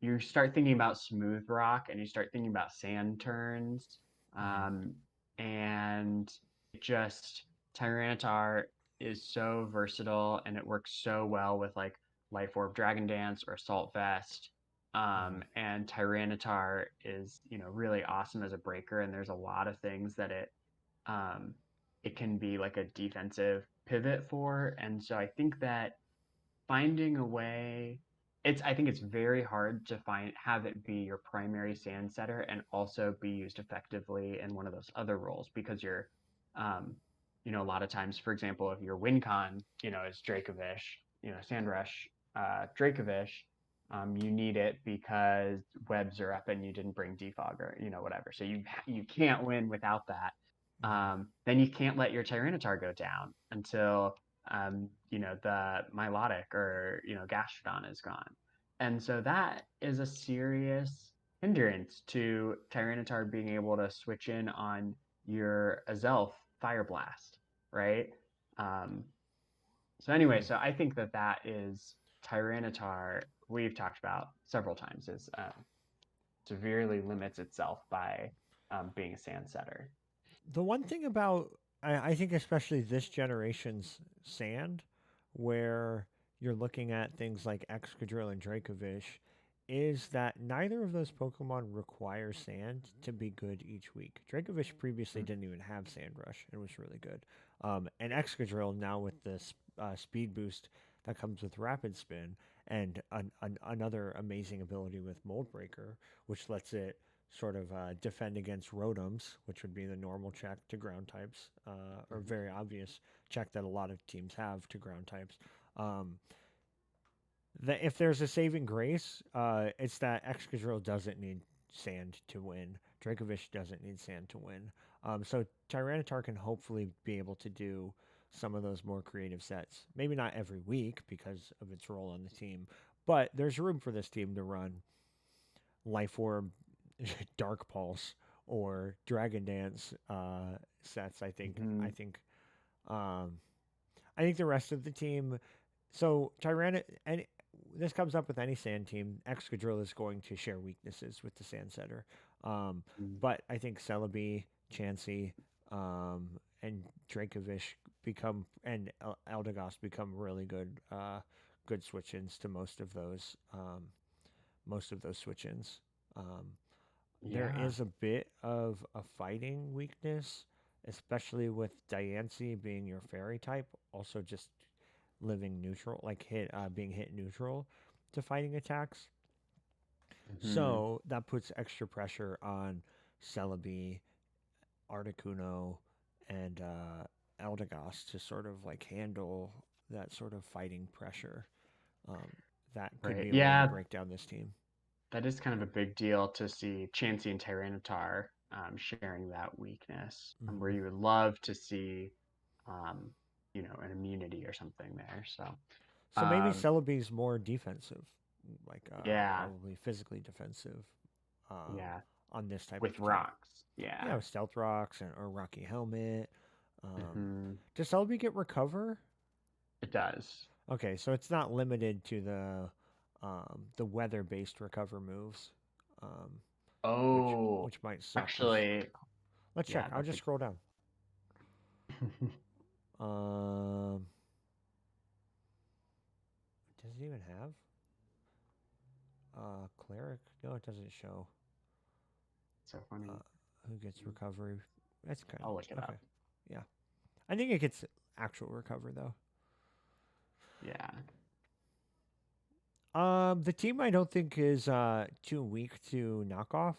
[SPEAKER 2] you start thinking about smooth rock and you start thinking about sand turns,
[SPEAKER 1] Mhm,
[SPEAKER 2] um, and it just Tyranitar is so versatile and it works so well with like Life Orb Dragon Dance or Assault Vest.
[SPEAKER 1] mhm,
[SPEAKER 2] And Tyranitar is, really awesome as a breaker, and there's a lot of things that um, it can be like a defensive pivot for. And so I think that finding a way, I think it's very hard to have it be your primary sand setter and also be used effectively in one of those other roles, because um a lot of times, for example, if your win con is Dracovish, Sandrush, Dracovish, you need it because webs are up and you didn't bring defog or whatever, so you can't win without that.
[SPEAKER 1] mhm,
[SPEAKER 2] Then you can't let your Tyranitar go down until the Milotic or, Gastrodon is gone. And so that is a serious hindrance to Tyranitar being able to switch in on your Azelf Fire Blast, right? Um, so anyway,
[SPEAKER 1] hmm.
[SPEAKER 2] so I think that is Tyranitar, we've talked about several times, is severely limits itself by being a sand setter.
[SPEAKER 1] The one thing about I think especially this generation's sand, where you're looking at things like Excadrill and Dracovish, is that neither of those Pokemon require sand to be good each week. Dracovish previously didn't even have Sand Rush and was really good. And Excadrill now with this speed boost that comes with Rapid Spin and another amazing ability with Mold Breaker, which lets it sort of defend against Rotoms, which would be the normal check to ground types, or
[SPEAKER 2] Mhm.
[SPEAKER 1] very obvious check that a lot of teams have to ground types. Um, that if there's a saving grace, it's that Excadrill doesn't need sand to win. Dracovish doesn't need sand to win. So Tyranitar can hopefully be able to do some of those more creative sets. Maybe not every week because of its role on the team, but there's room for this team to run Life Orb, Dark Pulse, or Dragon Dance sets. I think. I
[SPEAKER 2] Mhm.
[SPEAKER 1] think. Um, I think the rest of the team. So Tyrant and this comes up with any sand team. Excadrill is going to share weaknesses with the sand setter. Um,
[SPEAKER 2] Mhm.
[SPEAKER 1] but I think Celebi, Chansey, and Dracovish become and Eldegoss become really good switch-ins to most of those switch-ins. Um, there
[SPEAKER 2] Yeah.
[SPEAKER 1] is a bit of a fighting weakness, especially with Diancie being your fairy type, also just living neutral, like being hit neutral to fighting attacks.
[SPEAKER 2] Mhm.
[SPEAKER 1] So that puts extra pressure on Celebi, Articuno, and Eldegoss to sort of like handle that sort of fighting pressure. Um, that could
[SPEAKER 2] Right.
[SPEAKER 1] be a way to
[SPEAKER 2] Yeah,
[SPEAKER 1] break down this team.
[SPEAKER 2] that is kind of a big deal to see Chansey and Tyranitar sharing that weakness, where
[SPEAKER 1] Hmm.
[SPEAKER 2] you would love to see, um, an immunity or something there. So,
[SPEAKER 1] So maybe
[SPEAKER 2] um,
[SPEAKER 1] Celebi's more defensive, like
[SPEAKER 2] yeah,
[SPEAKER 1] probably physically defensive um,
[SPEAKER 2] yeah,
[SPEAKER 1] on this type
[SPEAKER 2] with
[SPEAKER 1] of team.
[SPEAKER 2] rocks.
[SPEAKER 1] Yeah,
[SPEAKER 2] Yeah.
[SPEAKER 1] with Stealth Rocks or Rocky Helmet.
[SPEAKER 2] Hmm.
[SPEAKER 1] Does Celebi get Recover?
[SPEAKER 2] It does.
[SPEAKER 1] Okay, so it's not limited to the weather-based recover moves, um, which
[SPEAKER 2] Oh,
[SPEAKER 1] which might suck. Cause
[SPEAKER 2] actually,
[SPEAKER 1] let's check.
[SPEAKER 2] yeah,
[SPEAKER 1] I'll
[SPEAKER 2] that's a.
[SPEAKER 1] just scroll down. Um, does it even have Cleric? No, it doesn't show.
[SPEAKER 2] So funny.
[SPEAKER 1] Who gets recovery? That's kind
[SPEAKER 2] I'll look it
[SPEAKER 1] of okay.
[SPEAKER 2] up.
[SPEAKER 1] Yeah, I think it gets actual recover though.
[SPEAKER 2] Yeah,
[SPEAKER 1] The team I don't think is too weak to knock off,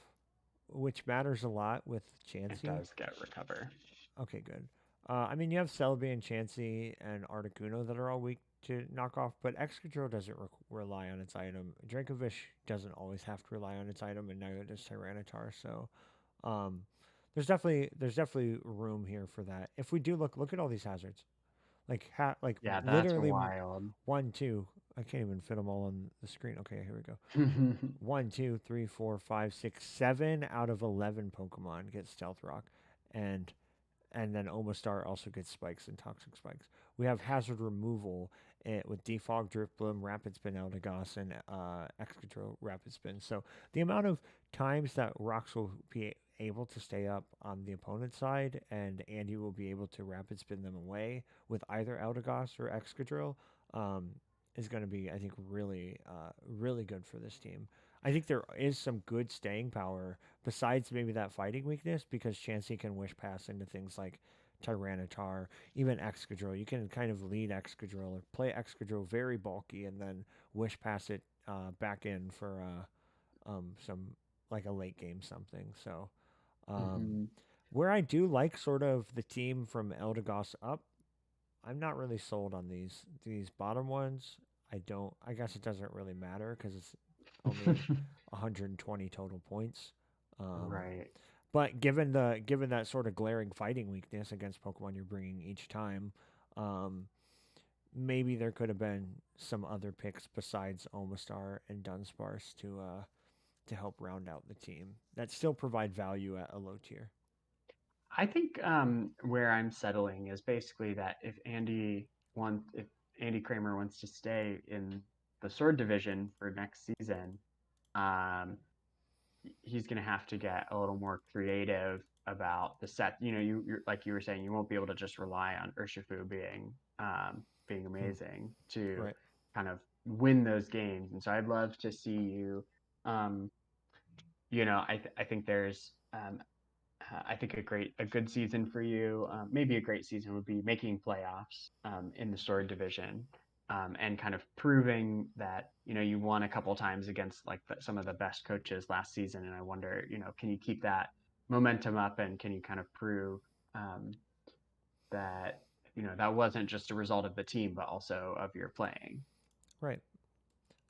[SPEAKER 1] which matters a lot with
[SPEAKER 2] it
[SPEAKER 1] Chansey.
[SPEAKER 2] does get recover.
[SPEAKER 1] Okay, good. I mean, you have Celebi and Chansey and Articuno that are all weak to knock off, but Excadrill doesn't rely on its item. Dracovish doesn't always have to rely on its item, and neither does Tyranitar. So, um, there's definitely room here for that. If we do look at all these hazards, like
[SPEAKER 2] Yeah, that's
[SPEAKER 1] literally
[SPEAKER 2] wild.
[SPEAKER 1] one, two. I can't even fit them all on the screen. Okay, here we go. 1, 2, 3, 4, 5, 6, 7 out of 11 Pokemon get Stealth Rock, and then Omastar also gets spikes and toxic spikes. We have hazard removal with Defog, Drift Bloom, Rapid Spin, Eldegoss, and Excadrill Rapid Spin. So the amount of times that rocks will be able to stay up on the opponent's side, and Andy will be able to Rapid Spin them away with either Eldegoss or Excadrill, um, is going to be, I think, really, really good for this team. I think there is some good staying power besides maybe that fighting weakness, because Chansey can wish pass into things like Tyranitar, even Excadrill. You can kind of lead Excadrill or play Excadrill very bulky and then wish pass it back in for some like a late game something. So
[SPEAKER 2] Hmm.
[SPEAKER 1] where I do like sort of the team from Eldegoss up, I'm not really sold on these bottom ones. I don't. I guess it doesn't really matter because it's only 120 total points. Um,
[SPEAKER 2] Right.
[SPEAKER 1] but given that sort of glaring fighting weakness against Pokemon you're bringing each time, um, maybe there could have been some other picks besides Omastar and Dunsparce to help round out the team that still provide value at a low tier.
[SPEAKER 2] I think where I'm settling is basically that if Andy Kramer wants to stay in the sword division for next season, um, he's going to have to get a little more creative about the set. You're like you were saying, you won't be able to just rely on Urshifu being
[SPEAKER 1] Hmm.
[SPEAKER 2] amazing to
[SPEAKER 1] Right.
[SPEAKER 2] kind of win those games. And so I'd love to see you. Um, I think there's I think a good season for you, maybe a great season would be making playoffs in the sword division, and kind of proving that you won a couple times against like some of the best coaches last season. And I wonder, can you keep that momentum up, and can you kind of prove um, that that wasn't just a result of the team, but also of your playing?
[SPEAKER 1] Right.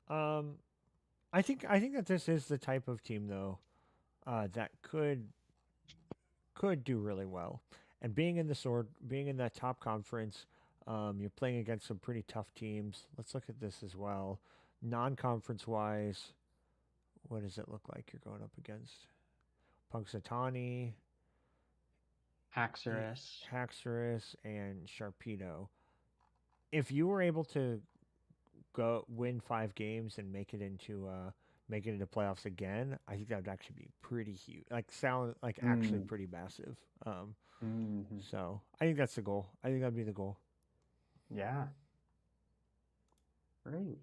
[SPEAKER 1] Um, I think that this is the type of team though that could do really well. And being in that top conference, you're playing against some pretty tough teams. Let's look at this as well. Non-conference wise, what does it look like you're going up against? Punxsutawny,
[SPEAKER 2] Haxorus.
[SPEAKER 1] Haxorus, and Sharpedo. If you were able to go win 5 games and make it into playoffs again, I think that would actually be pretty huge. Like sound like actually
[SPEAKER 2] Mm.
[SPEAKER 1] pretty massive.
[SPEAKER 2] Hmm.
[SPEAKER 1] So I think that's the goal. I think that'd be the goal.
[SPEAKER 2] Yeah, great.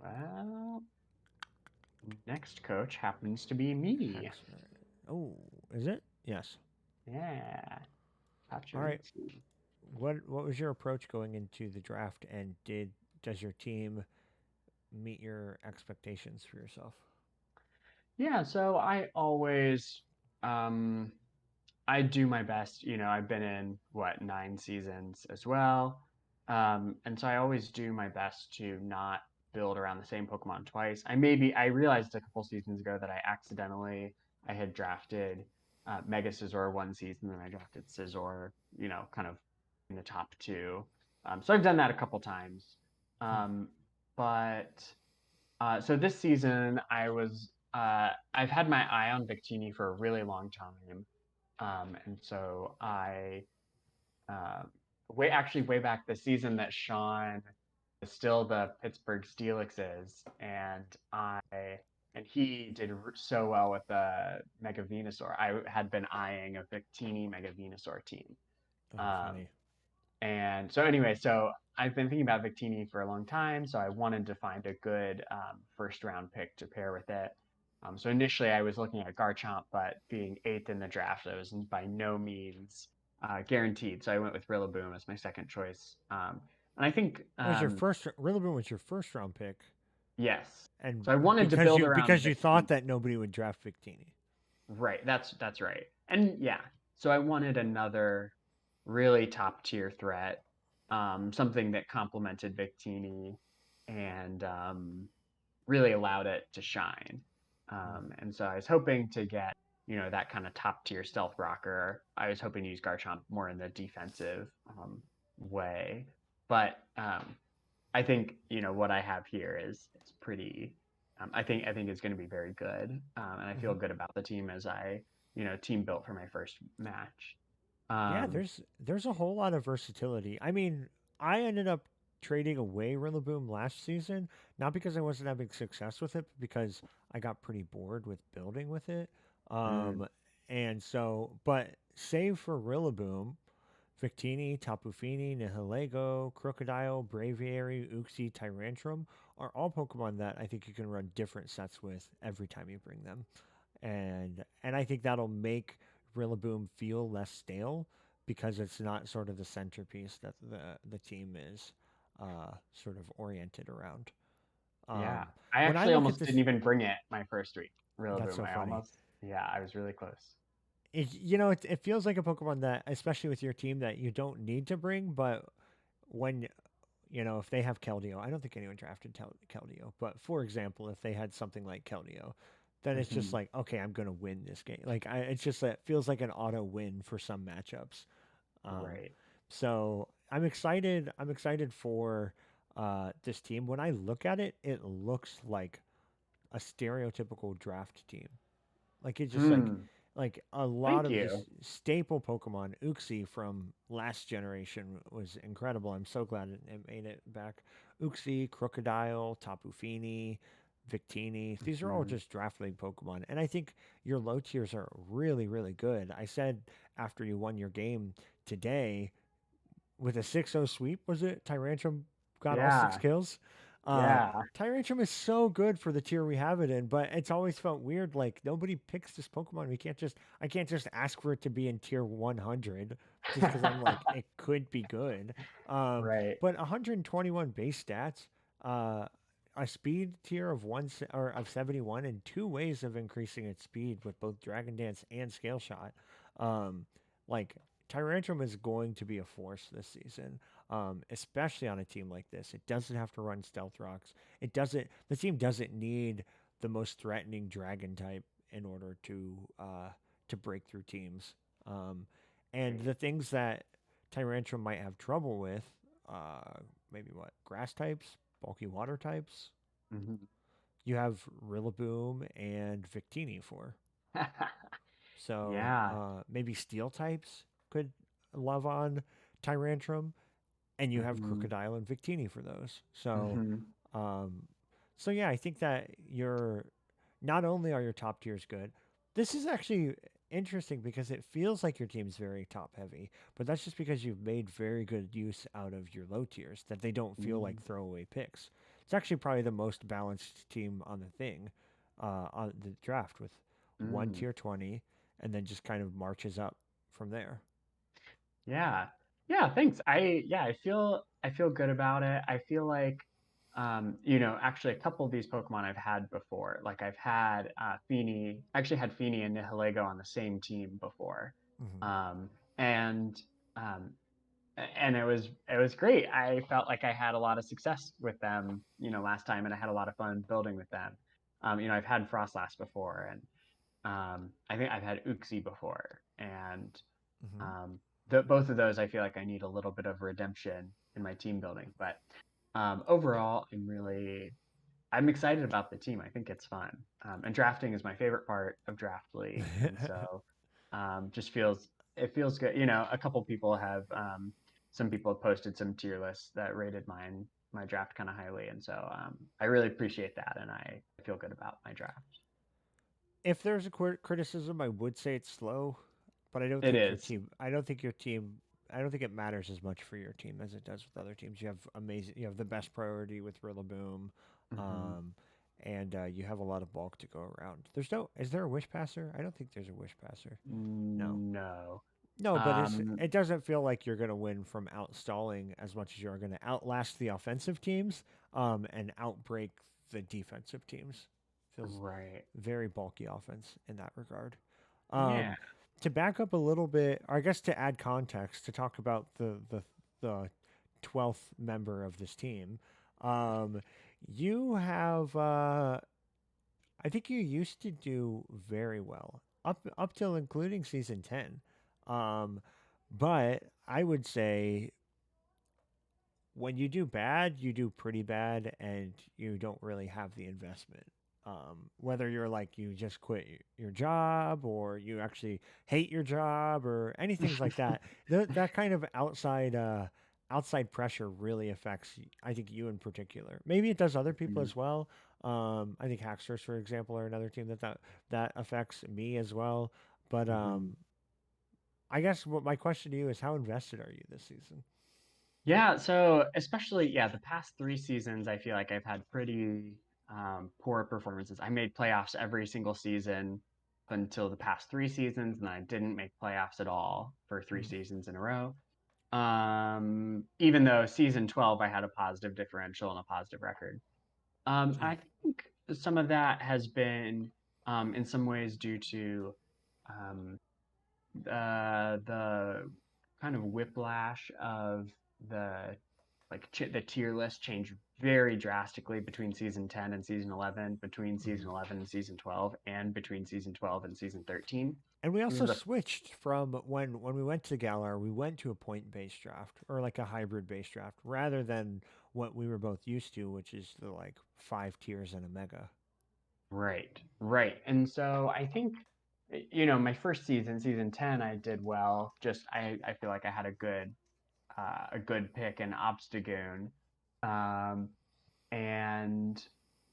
[SPEAKER 2] Well, next coach happens to be me.
[SPEAKER 1] Haxorus. Oh, is it? Yes.
[SPEAKER 2] Yeah,
[SPEAKER 1] All right.
[SPEAKER 2] Pachirisu.
[SPEAKER 1] What was your approach going into the draft, and does your team meet your expectations for yourself?
[SPEAKER 2] Yeah, so um, I do my best. I've been in what 9 seasons as well, and so I always do my best to not build around the same Pokemon twice. I realized a couple seasons ago that I had drafted Mega Scizor one season, and I drafted Scizor, kind of in the top two. So I've done that a couple times,
[SPEAKER 1] Hmm.
[SPEAKER 2] um, but so this season, I've had my eye on Victini for a really long time, and so I uh, way back the season that Sean was still the Pittsburgh Steelixes, and he did so well with the Mega Venusaur. I had been eyeing a Victini Mega Venusaur team.
[SPEAKER 1] Oh,
[SPEAKER 2] Um,
[SPEAKER 1] funny.
[SPEAKER 2] and so anyway, so I've been thinking about Victini for a long time, so I wanted to find a good first round pick to pair with it. So initially I was looking at Garchomp, but being eighth in the draft, I was by no means guaranteed. So I went with Rillaboom as my second choice. And I think
[SPEAKER 1] Was your first Rillaboom was your first round pick,
[SPEAKER 2] yes.
[SPEAKER 1] and
[SPEAKER 2] So I wanted to build around
[SPEAKER 1] because you thought
[SPEAKER 2] Victini.
[SPEAKER 1] that nobody would draft Victini.
[SPEAKER 2] Right, that's right. And yeah, so I wanted another really top tier threat, something that complemented Victini and really allowed it to shine.
[SPEAKER 1] Hmm.
[SPEAKER 2] And so I was hoping to get, that kind of top tier stealth rocker. I was hoping to use Garchomp more in the defensive way, but I think what I have here is pretty. I think it's going to be very good, and I feel
[SPEAKER 1] Hmm.
[SPEAKER 2] good about the team as I team built for my first match.
[SPEAKER 1] Yeah,
[SPEAKER 2] Um,
[SPEAKER 1] there's a whole lot of versatility. I mean, I ended up trading away Rillaboom last season, not because I wasn't having success with it, but because I got pretty bored with building with it.
[SPEAKER 2] mm,
[SPEAKER 1] Um, and so, but save for Rillaboom, Victini, Tapu Fini, Nihilego, Crocodile, Braviary, Uxie, Tyrantrum are all Pokemon that I think you can run different sets with every time you bring them. And I think that'll make Rillaboom feel less stale because it's not sort of the centerpiece that the team is sort of oriented around.
[SPEAKER 2] yeah,
[SPEAKER 1] Um,
[SPEAKER 2] I
[SPEAKER 1] when I
[SPEAKER 2] actually
[SPEAKER 1] look at
[SPEAKER 2] almost didn't
[SPEAKER 1] this,
[SPEAKER 2] even bring it my first week.
[SPEAKER 1] that's
[SPEAKER 2] Rillaboom,
[SPEAKER 1] so
[SPEAKER 2] I
[SPEAKER 1] funny.
[SPEAKER 2] almost, yeah, I was really close.
[SPEAKER 1] It feels like a Pokemon that, especially with your team, that you don't need to bring, but when if they have Keldeo, I don't think anyone drafted Keldeo, but for example, if they had something like Keldeo, then it's just
[SPEAKER 2] Hmm.
[SPEAKER 1] like, okay, I'm gonna win this game. It's just that it feels like an auto win for some matchups. Um,
[SPEAKER 2] Right.
[SPEAKER 1] so I'm excited. I'm excited for this team. When I look at it, it looks like a stereotypical draft team. Like it's just
[SPEAKER 2] Hmm.
[SPEAKER 1] like a lot
[SPEAKER 2] Thank
[SPEAKER 1] of just
[SPEAKER 2] you.
[SPEAKER 1] staple Pokemon. Uxie from last generation was incredible. I'm so glad it made it back. Uxie, Crocodile, Tapu Fini, Victini. These are all
[SPEAKER 2] Hmm.
[SPEAKER 1] just draft league Pokemon. And I think your low tiers are really, really good. I said after you won your game today with a 6-0 sweep, was it? Tyrantrum got all six
[SPEAKER 2] Yeah.
[SPEAKER 1] kills. Uh,
[SPEAKER 2] Yeah.
[SPEAKER 1] Tyrantrum is so good for the tier we have it in, but it's always felt weird. Like nobody picks this Pokemon. I can't just ask for it to be in tier 100 just because I'm like it could be good. Um,
[SPEAKER 2] Right.
[SPEAKER 1] but 121 base stats, uh, a speed tier of or of 71, and two ways of increasing its speed with both Dragon Dance and Scale Shot. Um, like Tyrantrum is going to be a force this season, especially on a team like this. It doesn't have to run Stealth Rocks. It doesn't. The team doesn't need the most threatening Dragon type in order to break through teams. Um, and
[SPEAKER 2] Right.
[SPEAKER 1] the things that Tyrantrum might have trouble with, uh, maybe what grass types, bulky water types.
[SPEAKER 2] Hmm.
[SPEAKER 1] You have Rillaboom and Victini for. So
[SPEAKER 2] Yeah.
[SPEAKER 1] maybe steel types could love on Tyrantrum, and you have
[SPEAKER 2] Hmm.
[SPEAKER 1] Crocodile and Victini for those.
[SPEAKER 2] Hmm.
[SPEAKER 1] Um, so yeah, I think that you're not only are your top tiers good. This is actually interesting because it feels like your team's very top heavy, but that's just because you've made very good use out of your low tiers that they don't feel like throwaway picks. It's actually probably the most balanced team on the thing, on the draft with one
[SPEAKER 2] Mm.
[SPEAKER 1] tier 20 and then just kind of marches up from there.
[SPEAKER 2] Yeah. Yeah, thanks. I feel good about it. I feel like actually a couple of these Pokemon I've had before. Like I've had Feeny, actually had Feeny and Nihilego on the same team before.
[SPEAKER 1] Hmm.
[SPEAKER 2] Um, and um, and it was great. I felt like I had a lot of success with them, last time, and I had a lot of fun building with them. I've had Frostlass before, and I think I've had Uxie before, and
[SPEAKER 1] Hmm.
[SPEAKER 2] um, both of those I feel like I need a little bit of redemption in my team building. But overall, I'm excited about the team. I think it's fun, and drafting is my favorite part of draft league, and so just feels good. A couple people have some people have posted some tier lists that rated my draft kind of highly, and so I really appreciate that, and I feel good about my draft.
[SPEAKER 1] If there's a criticism, I would say it's slow, but I don't
[SPEAKER 2] It
[SPEAKER 1] think your
[SPEAKER 2] is.
[SPEAKER 1] team. I don't think your team. I don't think it matters as much for your team as it does with other teams. You have amazing. You have the best priority with Rillaboom,
[SPEAKER 2] Hmm.
[SPEAKER 1] um, and you have a lot of bulk to go around. There's no. Is there a wish passer? I don't think there's a wish passer. No.
[SPEAKER 2] No.
[SPEAKER 1] No, but
[SPEAKER 2] Um,
[SPEAKER 1] it doesn't feel like you're going to win from outstalling as much as you're going to outlast the offensive teams, and outbreak the defensive teams. Feels
[SPEAKER 2] right.
[SPEAKER 1] very bulky offense in that regard.
[SPEAKER 2] Yeah.
[SPEAKER 1] Um, to back up a little bit, or I guess to add context, to talk about the 12th member of this team, um, you have I think you used to do very well up till including season 10. Um, but I would say when you do bad, you do pretty bad, and you don't really have the investment. Whether you're like you just quit your job, or you actually hate your job, or anything like that, that kind of outside pressure really affects, I think, you in particular. Maybe it does other people
[SPEAKER 2] Mhm.
[SPEAKER 1] as well. I think Haxorus, for example, are another team that affects me as well. But
[SPEAKER 2] Mhm.
[SPEAKER 1] I guess what my question to you is, how invested are you this season?
[SPEAKER 2] Yeah, so especially, yeah, the past 3 seasons, I feel like I've had pretty poor performances. I made playoffs every single season until the past 3 seasons, and I didn't make playoffs at all for three
[SPEAKER 1] Mm,
[SPEAKER 2] seasons in a row. Even though season 12, I had a positive differential and a positive record.
[SPEAKER 1] mm,
[SPEAKER 2] I think some of that has been, in some ways, due to um, the kind of whiplash of the the tier list changed very drastically between season 10 and season 11, between
[SPEAKER 1] mhm.
[SPEAKER 2] season 11 and season 12, and between season 12 and season 13.
[SPEAKER 1] And we
[SPEAKER 2] This
[SPEAKER 1] also
[SPEAKER 2] is a
[SPEAKER 1] switched from when we went to Galar, we went to a point based draft, or like a hybrid based draft, rather than what we were both used to, which is the like 5 tiers and a mega.
[SPEAKER 2] Right, right. And so I think, my first season, season 10, I did well. Just I feel like I had a good pick in Obstagoon. Um, and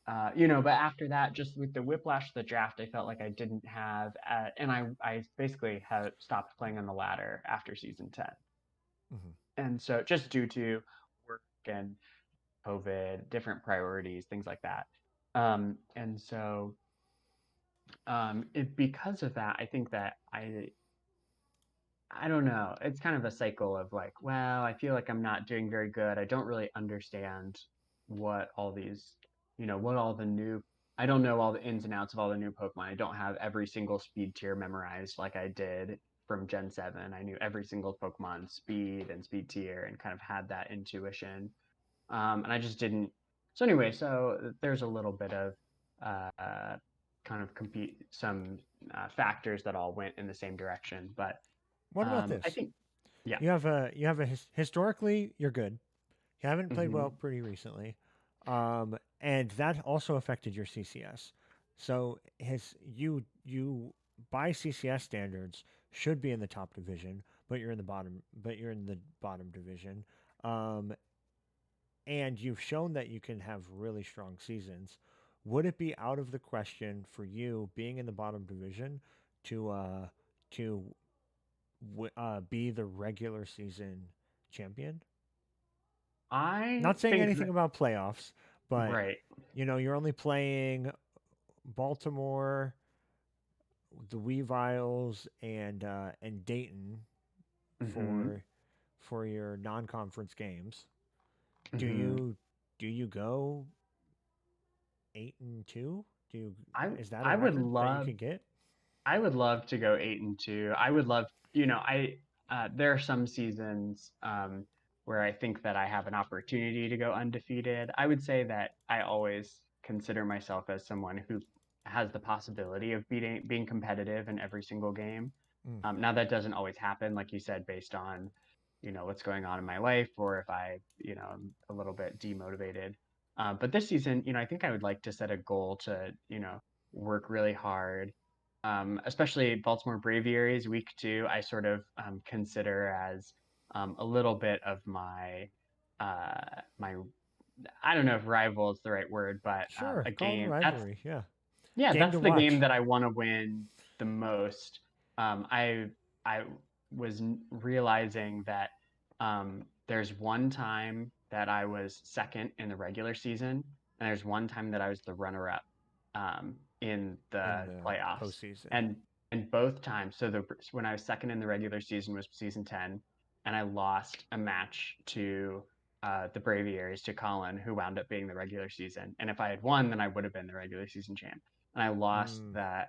[SPEAKER 2] but after that, just with the whiplash of the draft, I felt like I didn't have, and I basically had stopped playing on the ladder after season 10,
[SPEAKER 1] Hmm.
[SPEAKER 2] and so just due to work and COVID, different priorities, things like that, and so because of that, I think that I don't know. It's kind of a cycle of like, well, I feel like I'm not doing very good. I don't really understand what all these, what all the new, I don't know all the ins and outs of all the new Pokemon. I don't have every single speed tier memorized like I did from Gen 7. I knew every single Pokemon speed and speed tier and kind of had that intuition. And I just didn't. So anyway, so there's a little bit of uh, kind of compete some factors that all went in the same direction, but
[SPEAKER 1] What about
[SPEAKER 2] I
[SPEAKER 1] this?
[SPEAKER 2] think, yeah.
[SPEAKER 1] Historically, you're good. You haven't played well
[SPEAKER 2] Hmm.
[SPEAKER 1] pretty recently, and that also affected your CCS. So his you by CCS standards should be in the top division, but you're in the bottom. But you're in the bottom division, um, and you've shown that you can have really strong seasons. Would it be out of the question for you, being in the bottom division, to to be the regular season champion?
[SPEAKER 2] I
[SPEAKER 1] Not saying
[SPEAKER 2] think
[SPEAKER 1] anything
[SPEAKER 2] that,
[SPEAKER 1] about playoffs, but
[SPEAKER 2] right.
[SPEAKER 1] you're only playing Baltimore, the Weaviles, and Dayton
[SPEAKER 2] Hmm.
[SPEAKER 1] for your non-conference games. Do
[SPEAKER 2] Hmm.
[SPEAKER 1] you do you go 8-2? Do you
[SPEAKER 2] I
[SPEAKER 1] Is that a
[SPEAKER 2] I would
[SPEAKER 1] record that you
[SPEAKER 2] love
[SPEAKER 1] could get?
[SPEAKER 2] I would love to go 8-2. I would love, there are some seasons where I think that I have an opportunity to go undefeated. I would say that I always consider myself as someone who has the possibility of being competitive in every single game.
[SPEAKER 1] Mm,
[SPEAKER 2] Now that doesn't always happen, like you said, based on, what's going on in my life, or if I'm a little bit demotivated. But this season, I think I would like to set a goal to, work really hard, especially Baltimore Braviarys week 2. I sort of consider as a little bit of my I don't know if rival is the right word, but
[SPEAKER 1] sure,
[SPEAKER 2] a
[SPEAKER 1] call it a
[SPEAKER 2] game that's
[SPEAKER 1] rivalry. Yeah,
[SPEAKER 2] yeah,
[SPEAKER 1] game
[SPEAKER 2] that's
[SPEAKER 1] to
[SPEAKER 2] the game
[SPEAKER 1] watch.
[SPEAKER 2] that I want to win the most. I was realizing that there's one time that I was second in the regular season, and there's one time that I was the runner-up in
[SPEAKER 1] In
[SPEAKER 2] the
[SPEAKER 1] the
[SPEAKER 2] playoffs,
[SPEAKER 1] postseason.
[SPEAKER 2] and both times. So when I was second in the regular season was season 10, and I lost a match to the Braviaries, to Colin, who wound up being the regular season. And if I had won, then I would have been the regular season champ, and I lost
[SPEAKER 1] Mm.
[SPEAKER 2] that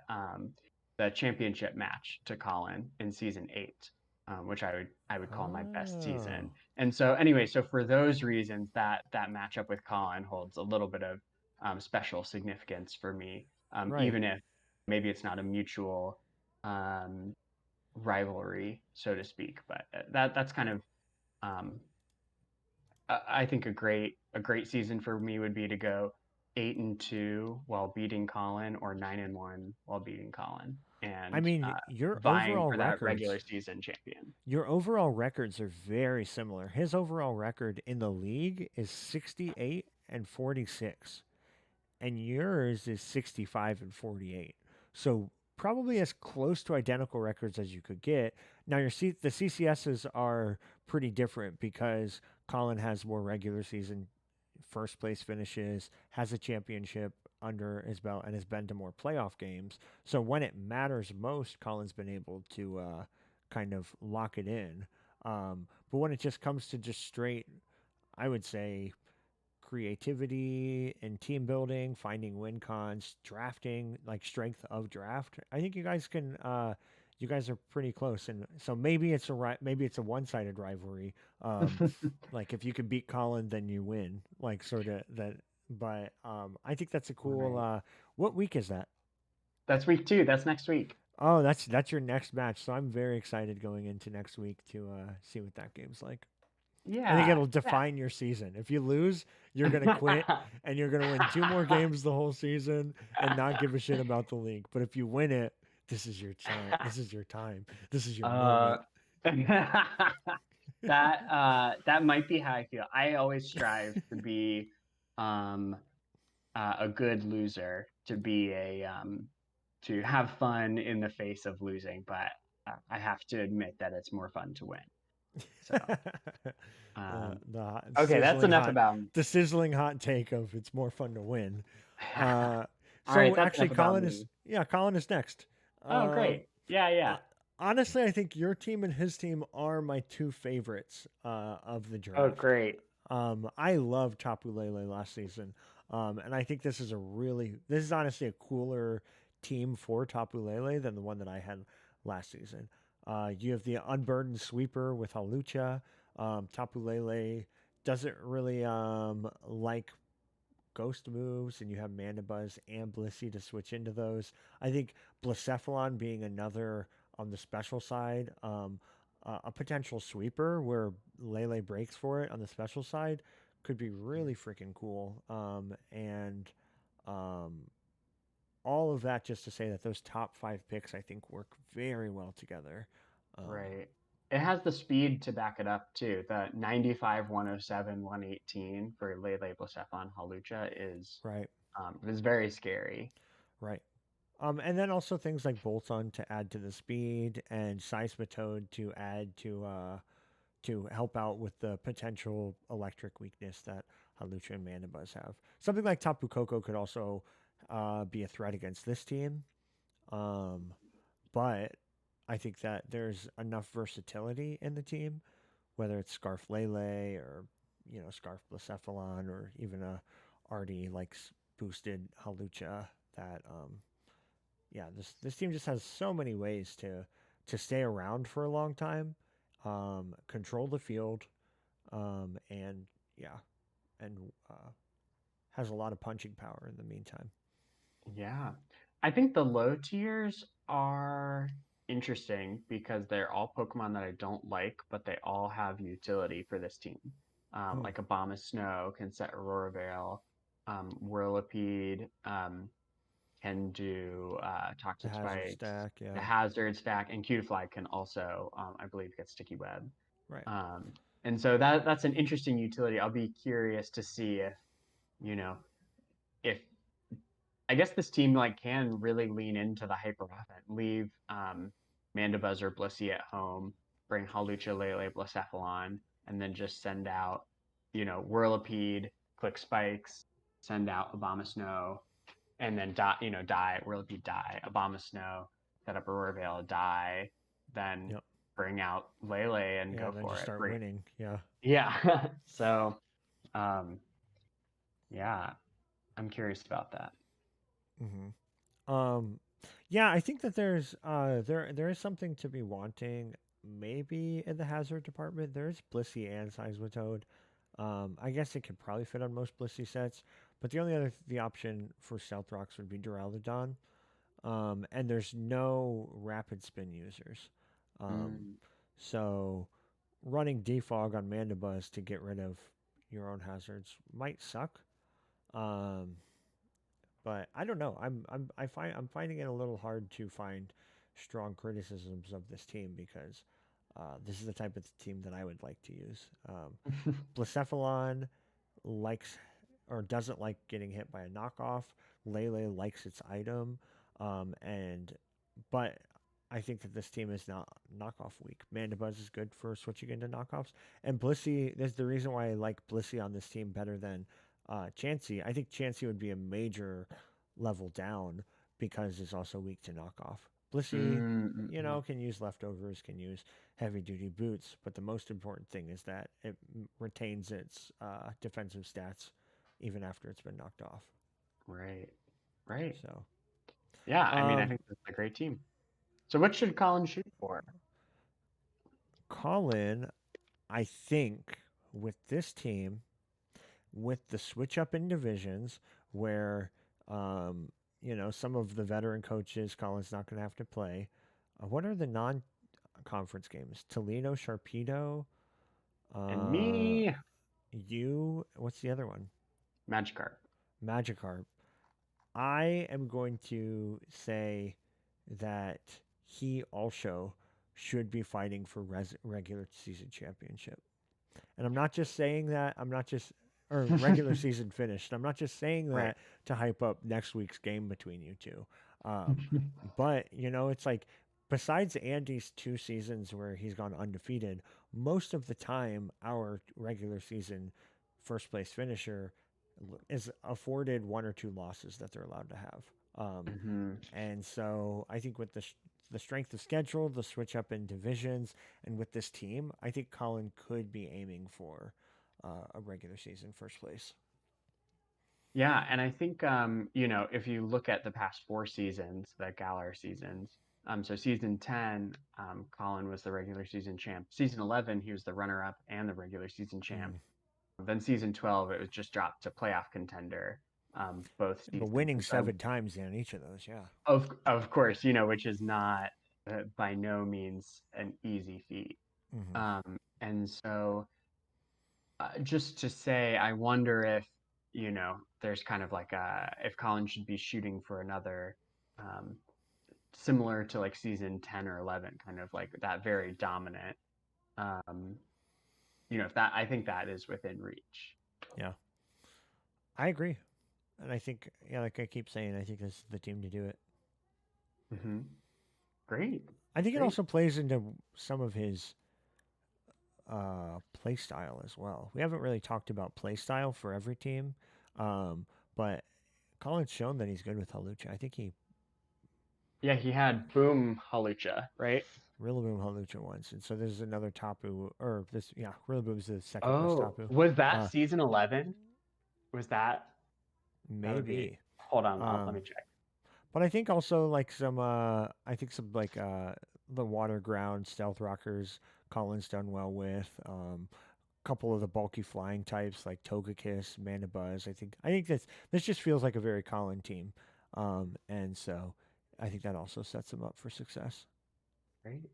[SPEAKER 2] the championship match to Colin in season 8, which I would call my best
[SPEAKER 1] Oh,
[SPEAKER 2] season. And so anyway, so for those reasons, that matchup with Colin holds a little bit of special significance for me,
[SPEAKER 1] right.
[SPEAKER 2] even if maybe it's not a mutual um, rivalry, so to speak. But that's kind of um, I think a great season for me would be to go 8-2 while beating Colin, or 9-1 while beating Colin,
[SPEAKER 1] I
[SPEAKER 2] and
[SPEAKER 1] mean, your
[SPEAKER 2] vying
[SPEAKER 1] overall
[SPEAKER 2] for that regular
[SPEAKER 1] records,
[SPEAKER 2] season champion.
[SPEAKER 1] your overall records are very similar. His overall record in the league is 68 and 46, and yours is 65 and 48. So probably as close to identical records as you could get. Now the CCSs are pretty different because Colin has more regular season first place finishes, has a championship under his belt, and has been to more playoff games. So when it matters most, Colin's been able to kind of lock it in. But when it just comes to just straight, I would say, creativity and team building, finding win cons, drafting, like strength of draft, I think you guys can. You guys are pretty close, and so maybe it's a one-sided rivalry. Like if you can beat Colin, then you win. Like sort of that. But I think that's a cool.
[SPEAKER 2] Right.
[SPEAKER 1] What week is that?
[SPEAKER 2] That's week 2. That's next week.
[SPEAKER 1] Oh, that's your next match. So I'm very excited going into next week to see what that game's like. I think
[SPEAKER 2] Yeah.
[SPEAKER 1] it'll define your season. If you lose, you're gonna quit
[SPEAKER 2] Yeah.
[SPEAKER 1] and you're gonna win two more games the whole season and not give a shit about the league. But if you win it, this is your time. This is your time. This is your
[SPEAKER 2] uh,
[SPEAKER 1] moment.
[SPEAKER 2] that might be how I feel. I always strive to be um a good loser, to be a to have fun in the face of losing, but I have to admit that it's more fun to win. So,
[SPEAKER 1] The
[SPEAKER 2] okay, that's enough about me.
[SPEAKER 1] the sizzling hot take of it's more fun to win. Uh,
[SPEAKER 2] All right,
[SPEAKER 1] so
[SPEAKER 2] that's
[SPEAKER 1] actually,
[SPEAKER 2] enough about me.
[SPEAKER 1] Colin is next.
[SPEAKER 2] Oh,
[SPEAKER 1] Um,
[SPEAKER 2] great. Yeah,
[SPEAKER 1] uh,
[SPEAKER 2] yeah.
[SPEAKER 1] honestly, I think your team and his team are my two favorites of the
[SPEAKER 2] Oh,
[SPEAKER 1] draft.
[SPEAKER 2] great.
[SPEAKER 1] I loved Tapu Lele last season, and I think this is honestly a cooler team for Tapu Lele than the one that I had last season. You have the unburdened sweeper with Halucha. Tapu Lele doesn't really like ghost moves, and you have Mandibuzz and Blissey to switch into those. I think Blacephalon being another on the special side, a potential sweeper where Lele breaks for it on the special side could be really freaking cool. And um, all of that just to say that those top five picks I think work very well together. Um,
[SPEAKER 2] Right. It has the speed to back it up too. The 95, 107, 118 for Lele, Blacephalon, Halucha
[SPEAKER 1] right,
[SPEAKER 2] is very scary.
[SPEAKER 1] right. And then also things like Bolton to add to the speed and Seismitoad to help out with the potential electric weakness that Halucha and Mandibuzz have. Something like Tapu Koko could also be a threat against this team. Um, but I think that there's enough versatility in the team, whether it's Scarf Lele or Scarf Blacephalon or even a already like boosted Halucha that yeah, this team just has so many ways to stay around for a long time, control the field, and yeah, and has a lot of punching power in the meantime.
[SPEAKER 2] Yeah. I think the low tiers are interesting because they're all Pokemon that I don't like, but they all have utility for this team.
[SPEAKER 1] Hmm.
[SPEAKER 2] Like Abomasnow can set Aurora Veil, Whirlipede can do
[SPEAKER 1] The
[SPEAKER 2] Toxic
[SPEAKER 1] hazard
[SPEAKER 2] Spikes,
[SPEAKER 1] stack,
[SPEAKER 2] the
[SPEAKER 1] yeah,
[SPEAKER 2] Hazard Stack, and Cutiefly can also, I believe, get Sticky Web.
[SPEAKER 1] right.
[SPEAKER 2] Um, and so that's an interesting utility. I'll be curious to see if, you know, if I guess this team like can really lean into the hyper offense, leave Mandibuzz or Blissey at home, bring Halucha, Lele, Blacephalon, and then just send out, Whirlipede, Click Spikes, send out Abomasnow, and then die, Whirlipede die, Abomasnow, set up Aurora Veil, die, then
[SPEAKER 1] Yep.
[SPEAKER 2] bring out Lele and
[SPEAKER 1] Yeah,
[SPEAKER 2] go
[SPEAKER 1] and then
[SPEAKER 2] for
[SPEAKER 1] just
[SPEAKER 2] it.
[SPEAKER 1] start
[SPEAKER 2] Bring,
[SPEAKER 1] winning. Yeah.
[SPEAKER 2] yeah. So, um, yeah, I'm curious about that.
[SPEAKER 1] Mm-hmm. Yeah, I think that there is something to be wanting. Maybe in the hazard department, there's Blissey and Seismitoad. I guess it could probably fit on most Blissey sets, but the option for Stealth Rocks would be Duraludon. And there's no rapid spin users. Um,
[SPEAKER 2] Mm,
[SPEAKER 1] so running Defog on Mandibuzz to get rid of your own hazards might suck. Um, but I don't know. I'm finding it a little hard to find strong criticisms of this team because this is the type of team that I would like to use. Blacephalon likes or doesn't like getting hit by a knockoff. Lele likes its item, and but I think that this team is not knockoff weak. Mandibuzz is good for switching into knockoffs, and Blissey. There's the reason why I like Blissey on this team better than Chansey. I think Chansey would be a major level down because it's also weak to knockoff. Blissey,
[SPEAKER 2] Mm-hmm.
[SPEAKER 1] can use leftovers, can use heavy duty boots, but the most important thing is that it retains its defensive stats even after it's been knocked off.
[SPEAKER 2] Right. Right.
[SPEAKER 1] So,
[SPEAKER 2] Yeah, I mean, I
[SPEAKER 1] um,
[SPEAKER 2] think that's a great team. So what should Colin shoot for?
[SPEAKER 1] Colin, I think with this team, with the switch up in divisions, where some of the veteran coaches Colin's not going to have to play. What are the non-conference games? Toledo Sharpedo.
[SPEAKER 2] And
[SPEAKER 1] Uh,
[SPEAKER 2] me,
[SPEAKER 1] What's the other one?
[SPEAKER 2] Magicarp.
[SPEAKER 1] Magicarp. I am going to say that he also should be fighting for regular season championship. And I'm not just saying that. I'm not just or regular season finished. I'm not just saying
[SPEAKER 2] Right.
[SPEAKER 1] that to hype up next week's game between you two. But it's like besides Andy's 2 seasons where he's gone undefeated, most of the time our regular season first place finisher is afforded 1 or 2 losses that they're allowed to have.
[SPEAKER 2] Hmm.
[SPEAKER 1] And so I think with the strength of schedule, the switch up in divisions, and with this team, I think Colin could be aiming for a regular season first place.
[SPEAKER 2] Yeah, and I think if you look at the past 4 seasons, the Galar seasons, so season 10, Colin was the regular season champ. Season 11, he was the runner-up and the regular season champ.
[SPEAKER 1] Mm.
[SPEAKER 2] Then season 12, it was just dropped to playoff contender, both
[SPEAKER 1] But
[SPEAKER 2] seasons.
[SPEAKER 1] winning
[SPEAKER 2] And so,
[SPEAKER 1] 7 times in each of those, yeah.
[SPEAKER 2] of course, which is not by no means an easy feat.
[SPEAKER 1] Hmm.
[SPEAKER 2] And so, just to say, I wonder if there's kind of like if Colin should be shooting for another, um, similar to like season 10 or 11, kind of like that very dominant. Um, if that, I think that is within reach.
[SPEAKER 1] Yeah, I agree. And I think, yeah, like I keep saying, I think this is the team to do it.
[SPEAKER 2] Hmm. Great,
[SPEAKER 1] I think it
[SPEAKER 2] great.
[SPEAKER 1] also plays into some of his play style as well. We haven't really talked about play style for every team, but Colin's shown that he's good with Halucha. I think he
[SPEAKER 2] Yeah, he had Boom Halucha, right?
[SPEAKER 1] Rillaboom Halucha once, and so there's another Tapu, or this, yeah, Rillaboom's the second best
[SPEAKER 2] Oh,
[SPEAKER 1] Tapu.
[SPEAKER 2] was that
[SPEAKER 1] Uh,
[SPEAKER 2] season 11? Was that would be,
[SPEAKER 1] Maybe.
[SPEAKER 2] hold on, let me
[SPEAKER 1] Um,
[SPEAKER 2] check.
[SPEAKER 1] but I think also like I think some like the water ground stealth rockers Colin's done well with. Couple of the bulky flying types like Togekiss, Mandibuzz. I think this just feels like a very Colin team, and so I think that also sets him up for success.
[SPEAKER 2] Great.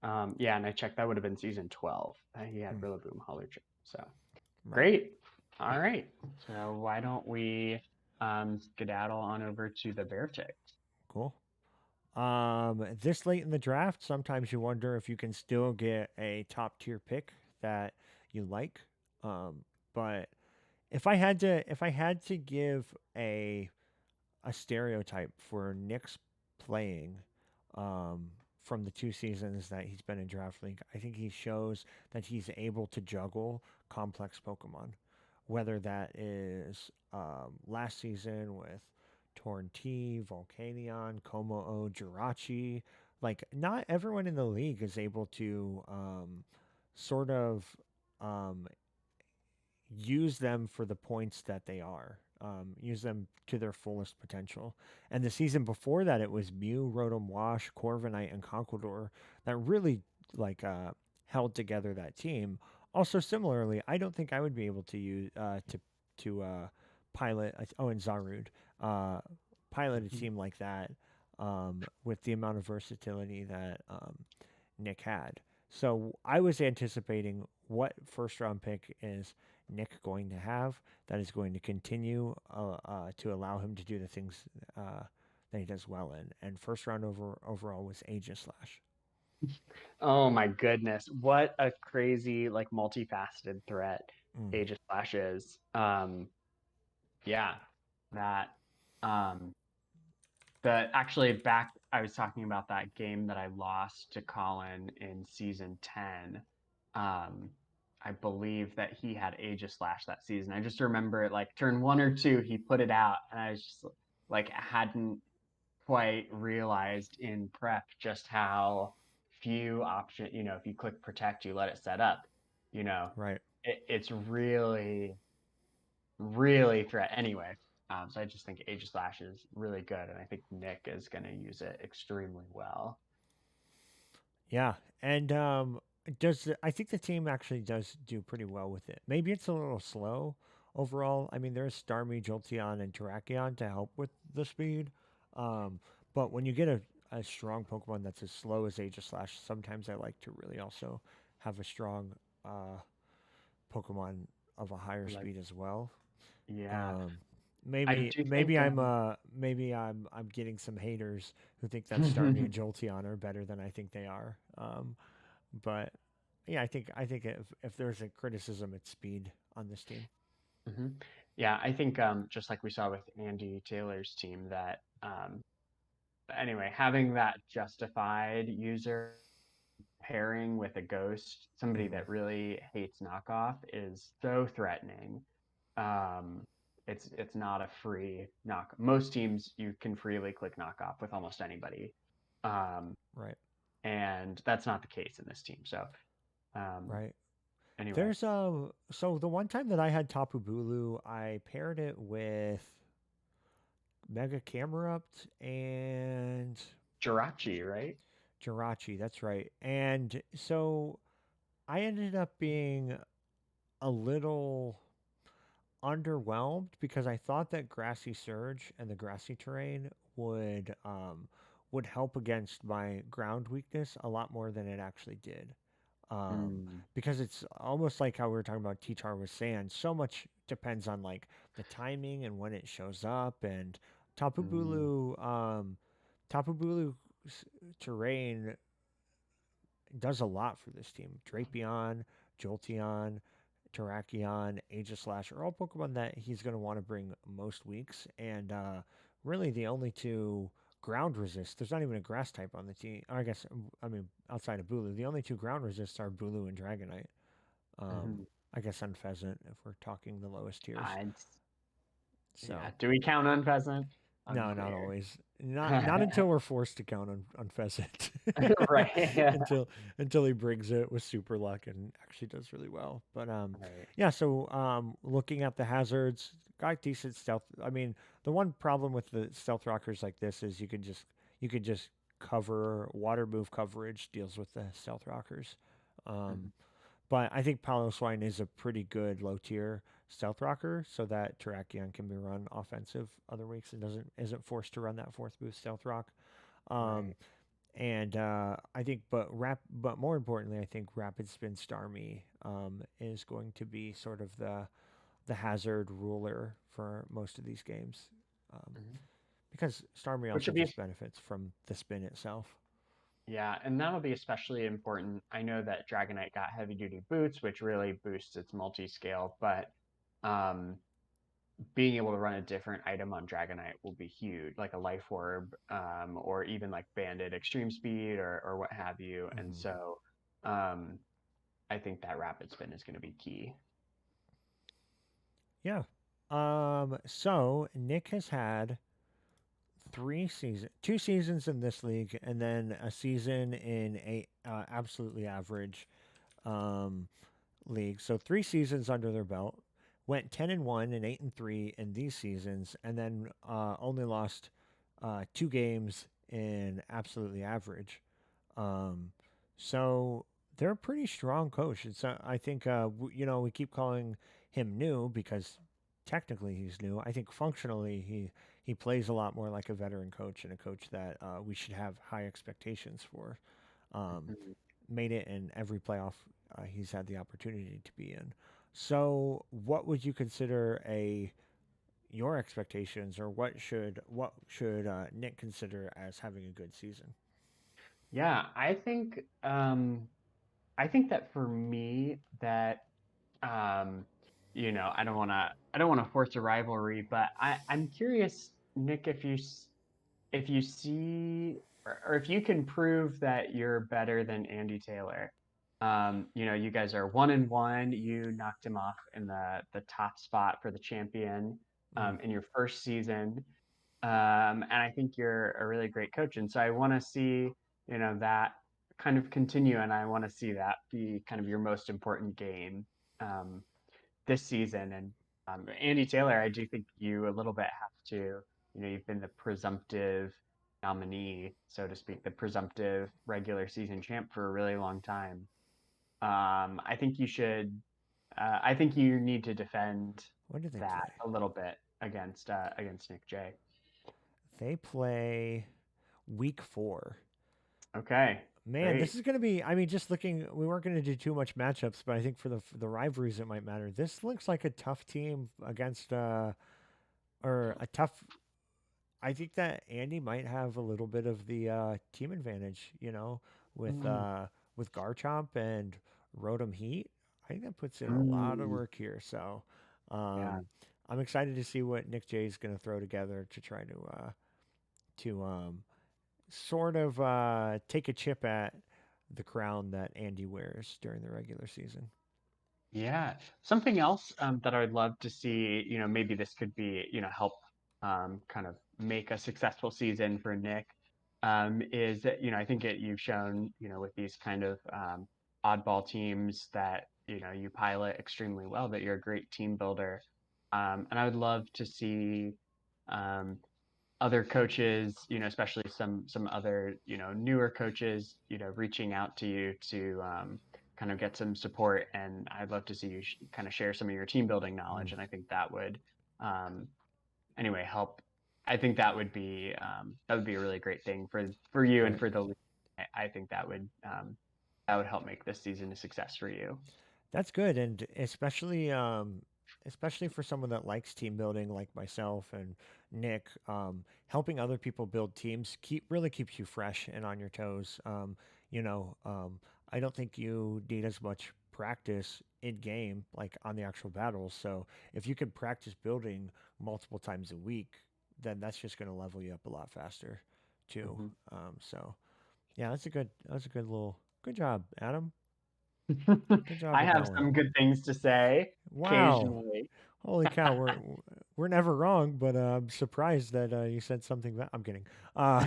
[SPEAKER 2] Yeah, and I checked, that would have been season 12. He had
[SPEAKER 1] Hmm,
[SPEAKER 2] Rillaboom Halucha. So
[SPEAKER 1] right.
[SPEAKER 2] great. All right. So why don't we skedaddle on over to the Beartics?
[SPEAKER 1] Cool. This late in the draft, sometimes you wonder if you can still get a top tier pick that you like. But if I had to give a stereotype for Nick's playing, um, from the 2 seasons that he's been in draft league, I think he shows that he's able to juggle complex Pokemon, whether that is last season with Torn T, Volcanion, Komo-o, Jirachi. Like, not everyone in the league is able to sort of um, use them for the points that they are. Use them to their fullest potential. And the season before that, it was Mew, Rotom Wash, Corviknight, and Conkeldurr that really like held together that team. Also, similarly, I don't think I would be able to use to pilot. Oh, and Zarud, uh, pilot a
[SPEAKER 2] Mhm.
[SPEAKER 1] team like that with the amount of versatility that Nick had. So I was anticipating what first round pick is Nick going to have that is going to continue to allow him to do the things that he does well in. And first round overall was Aegislash.
[SPEAKER 2] Oh my goodness. What a crazy, like multifaceted threat
[SPEAKER 1] Mm,
[SPEAKER 2] Aegislash is. Yeah, that um the actually back I was talking about that game that I lost to Colin in season 10. Um I believe that he had Aegislash that season. I just remember it like turn 1 or 2, he put it out, and I was just like hadn't quite realized in prep just how few options, if you click protect, you let it set up, you know,
[SPEAKER 1] right.
[SPEAKER 2] it's really, really threat anyway. So I just think Aegislash is really good, and I think Nick is going to use it extremely well.
[SPEAKER 1] Yeah, and I think the team actually does do pretty well with it. Maybe it's a little slow overall. I mean, there's Starmie, Jolteon, and Terrakion to help with the speed. Um, but when you get a strong Pokemon that's as slow as Aegislash, sometimes I like to really also have a strong Pokemon of a higher
[SPEAKER 2] Like,
[SPEAKER 1] speed as well.
[SPEAKER 2] yeah,
[SPEAKER 1] Um,
[SPEAKER 2] I
[SPEAKER 1] maybe
[SPEAKER 2] do
[SPEAKER 1] maybe
[SPEAKER 2] think.
[SPEAKER 1] I'm getting some haters who think that Starmie and Jolteon are better than I think they are. But yeah, I think if there's a criticism, it's speed on this team.
[SPEAKER 2] Mhm. Yeah, I think just like we saw with Andy Taylor's team, that anyway, having that justified user pairing with a ghost, somebody
[SPEAKER 1] Hmm.
[SPEAKER 2] that really hates knockoff, is so threatening. Um, it's not a free knock. Most teams you can freely click knockoff with almost anybody, um,
[SPEAKER 1] Right,
[SPEAKER 2] and that's not the case in this team. So um,
[SPEAKER 1] right.
[SPEAKER 2] anyway,
[SPEAKER 1] There's so the one time that I had Tapu Bulu, I paired it with Mega Camerupt and
[SPEAKER 2] Jirachi, right?
[SPEAKER 1] Jirachi. That's right. And so I ended up being a little underwhelmed because I thought that Grassy Surge and the grassy terrain would help against my ground weakness a lot more than it actually did.
[SPEAKER 2] Mm,
[SPEAKER 1] Because it's almost like how we were talking about T-Tar with sand. So much depends on like the timing and when it shows up. And Tapu
[SPEAKER 2] mm,
[SPEAKER 1] Bulu, Tapu Bulu terrain does a lot for this team. Drapion, Jolteon, Terrakion, Aegislash are all Pokemon that he's going to want to bring most weeks. And really, the only two ground resist, there's not even a grass type on the team. Or I guess, I mean, outside of Bulu, the only two ground resists are Bulu and Dragonite.
[SPEAKER 2] mhm.
[SPEAKER 1] I guess Unpheasant, if we're talking the lowest tiers.
[SPEAKER 2] I'd, yeah.
[SPEAKER 1] So,
[SPEAKER 2] Do we count on Pheasant?
[SPEAKER 1] no, not
[SPEAKER 2] Unclear.
[SPEAKER 1] always. Not until we're forced to count on Pheasant.
[SPEAKER 2] Right. Yeah.
[SPEAKER 1] until until he brings it with super luck and actually does really well. But
[SPEAKER 2] Right.
[SPEAKER 1] yeah. So looking at the hazards, got decent stealth. I mean, the one problem with the stealth rockers like this is you could just cover water move coverage deals with the stealth rockers. Um,
[SPEAKER 2] Mhm.
[SPEAKER 1] but I think Swine is a pretty good low tier stealth rocker, so that Terrakion can be run offensive other weeks and isn't forced to run that fourth boost stealth rock. Um,
[SPEAKER 2] Right.
[SPEAKER 1] and I think, but more importantly, I think Rapid Spin Starmie is going to be sort of the hazard ruler for most of these games, um,
[SPEAKER 2] Mhm.
[SPEAKER 1] because Starmie
[SPEAKER 2] Which
[SPEAKER 1] also
[SPEAKER 2] would be,
[SPEAKER 1] just benefits from the spin itself.
[SPEAKER 2] yeah, and that'll be especially important. I know that Dragonite got heavy duty boots, which really boosts its multi scale, but um, being able to run a different item on Dragonite will be huge, like a Life Orb, or even like Banded Extreme Speed, or what have you. And
[SPEAKER 1] Hmm.
[SPEAKER 2] so um, I think that Rapid Spin is going to be key.
[SPEAKER 1] Yeah. So Nick has had 2 seasons in this league, and then a season in a absolutely average um, league. So 3 seasons under their belt. Went 10-1 and 8-3 in these seasons, and then only lost 2 games in absolutely average. Um, so they're a pretty strong coach. It's I think we keep calling him new because technically he's new. I think functionally he plays a lot more like a veteran coach and a coach that we should have high expectations for. Um,
[SPEAKER 2] Mhm.
[SPEAKER 1] Made it in every playoff he's had the opportunity to be in. So, what would you consider a your expectations, or what should Nick consider as having a good season?
[SPEAKER 2] Yeah, I think that for me that um I don't want to force a rivalry, but I'm curious, Nick, if you see or if you can prove that you're better than Andy Taylor. You guys are 1-1. You knocked him off in the top spot for the champion
[SPEAKER 1] Mm.
[SPEAKER 2] in your first season. And I think you're a really great coach. And so I want to see, that kind of continue. And I want to see that be kind of your most important game um, this season. And Andy Taylor, I do think you a little bit have to, you've been the presumptive nominee, so to speak, the presumptive regular season champ for a really long time. I think you should, I think you need to defend
[SPEAKER 1] What do they
[SPEAKER 2] that
[SPEAKER 1] play?
[SPEAKER 2] a little bit against Nick J.
[SPEAKER 1] They play week 4.
[SPEAKER 2] Okay,
[SPEAKER 1] Man, this
[SPEAKER 2] great.
[SPEAKER 1] is going to be. I mean, just looking, we weren't going to do too much matchups, but I think for the rivalries, it might matter. This looks like a tough team against, or a tough. I think that Andy might have a little bit of the team advantage, with
[SPEAKER 2] Mm,
[SPEAKER 1] uh, with Garchomp and Rotom Heat. I think that puts in a lot of
[SPEAKER 2] mm,
[SPEAKER 1] work here. So,
[SPEAKER 2] yeah.
[SPEAKER 1] I'm excited to see what Nick J is going to throw together to try to sort of take a chip at the crown that Andy wears during the regular season.
[SPEAKER 2] Yeah. Something else that I would love to see, maybe this could be, help kind of make a successful season for Nick, is that, I think you've shown, with these kind of oddball teams that, you pilot extremely well, that you're a great team builder. And I would love to see um, other coaches, especially some other, newer coaches, reaching out to you to kind of get some support. And I'd love to see you kind of share some of your team building
[SPEAKER 1] Mm,
[SPEAKER 2] knowledge. And I think that would, um, anyway, help. I think that would be a really great thing for you and
[SPEAKER 1] right.
[SPEAKER 2] for the league. I think that would help make this season a success for you.
[SPEAKER 1] That's good, and especially for someone that likes team building like myself and Nick, helping other people build teams really keeps you fresh and on your toes. You know, um, I don't think you need as much practice in game, like on the actual battles. So if you can practice building multiple times a week, then that's just going to level you up a lot faster, too.
[SPEAKER 2] Mhm.
[SPEAKER 1] So yeah, that's a good job, Adam. Good job
[SPEAKER 2] I
[SPEAKER 1] with that
[SPEAKER 2] have
[SPEAKER 1] one.
[SPEAKER 2] some good things to say
[SPEAKER 1] Wow.
[SPEAKER 2] occasionally.
[SPEAKER 1] Holy cow, we're never wrong, but I'm surprised that you said something I'm kidding. Uh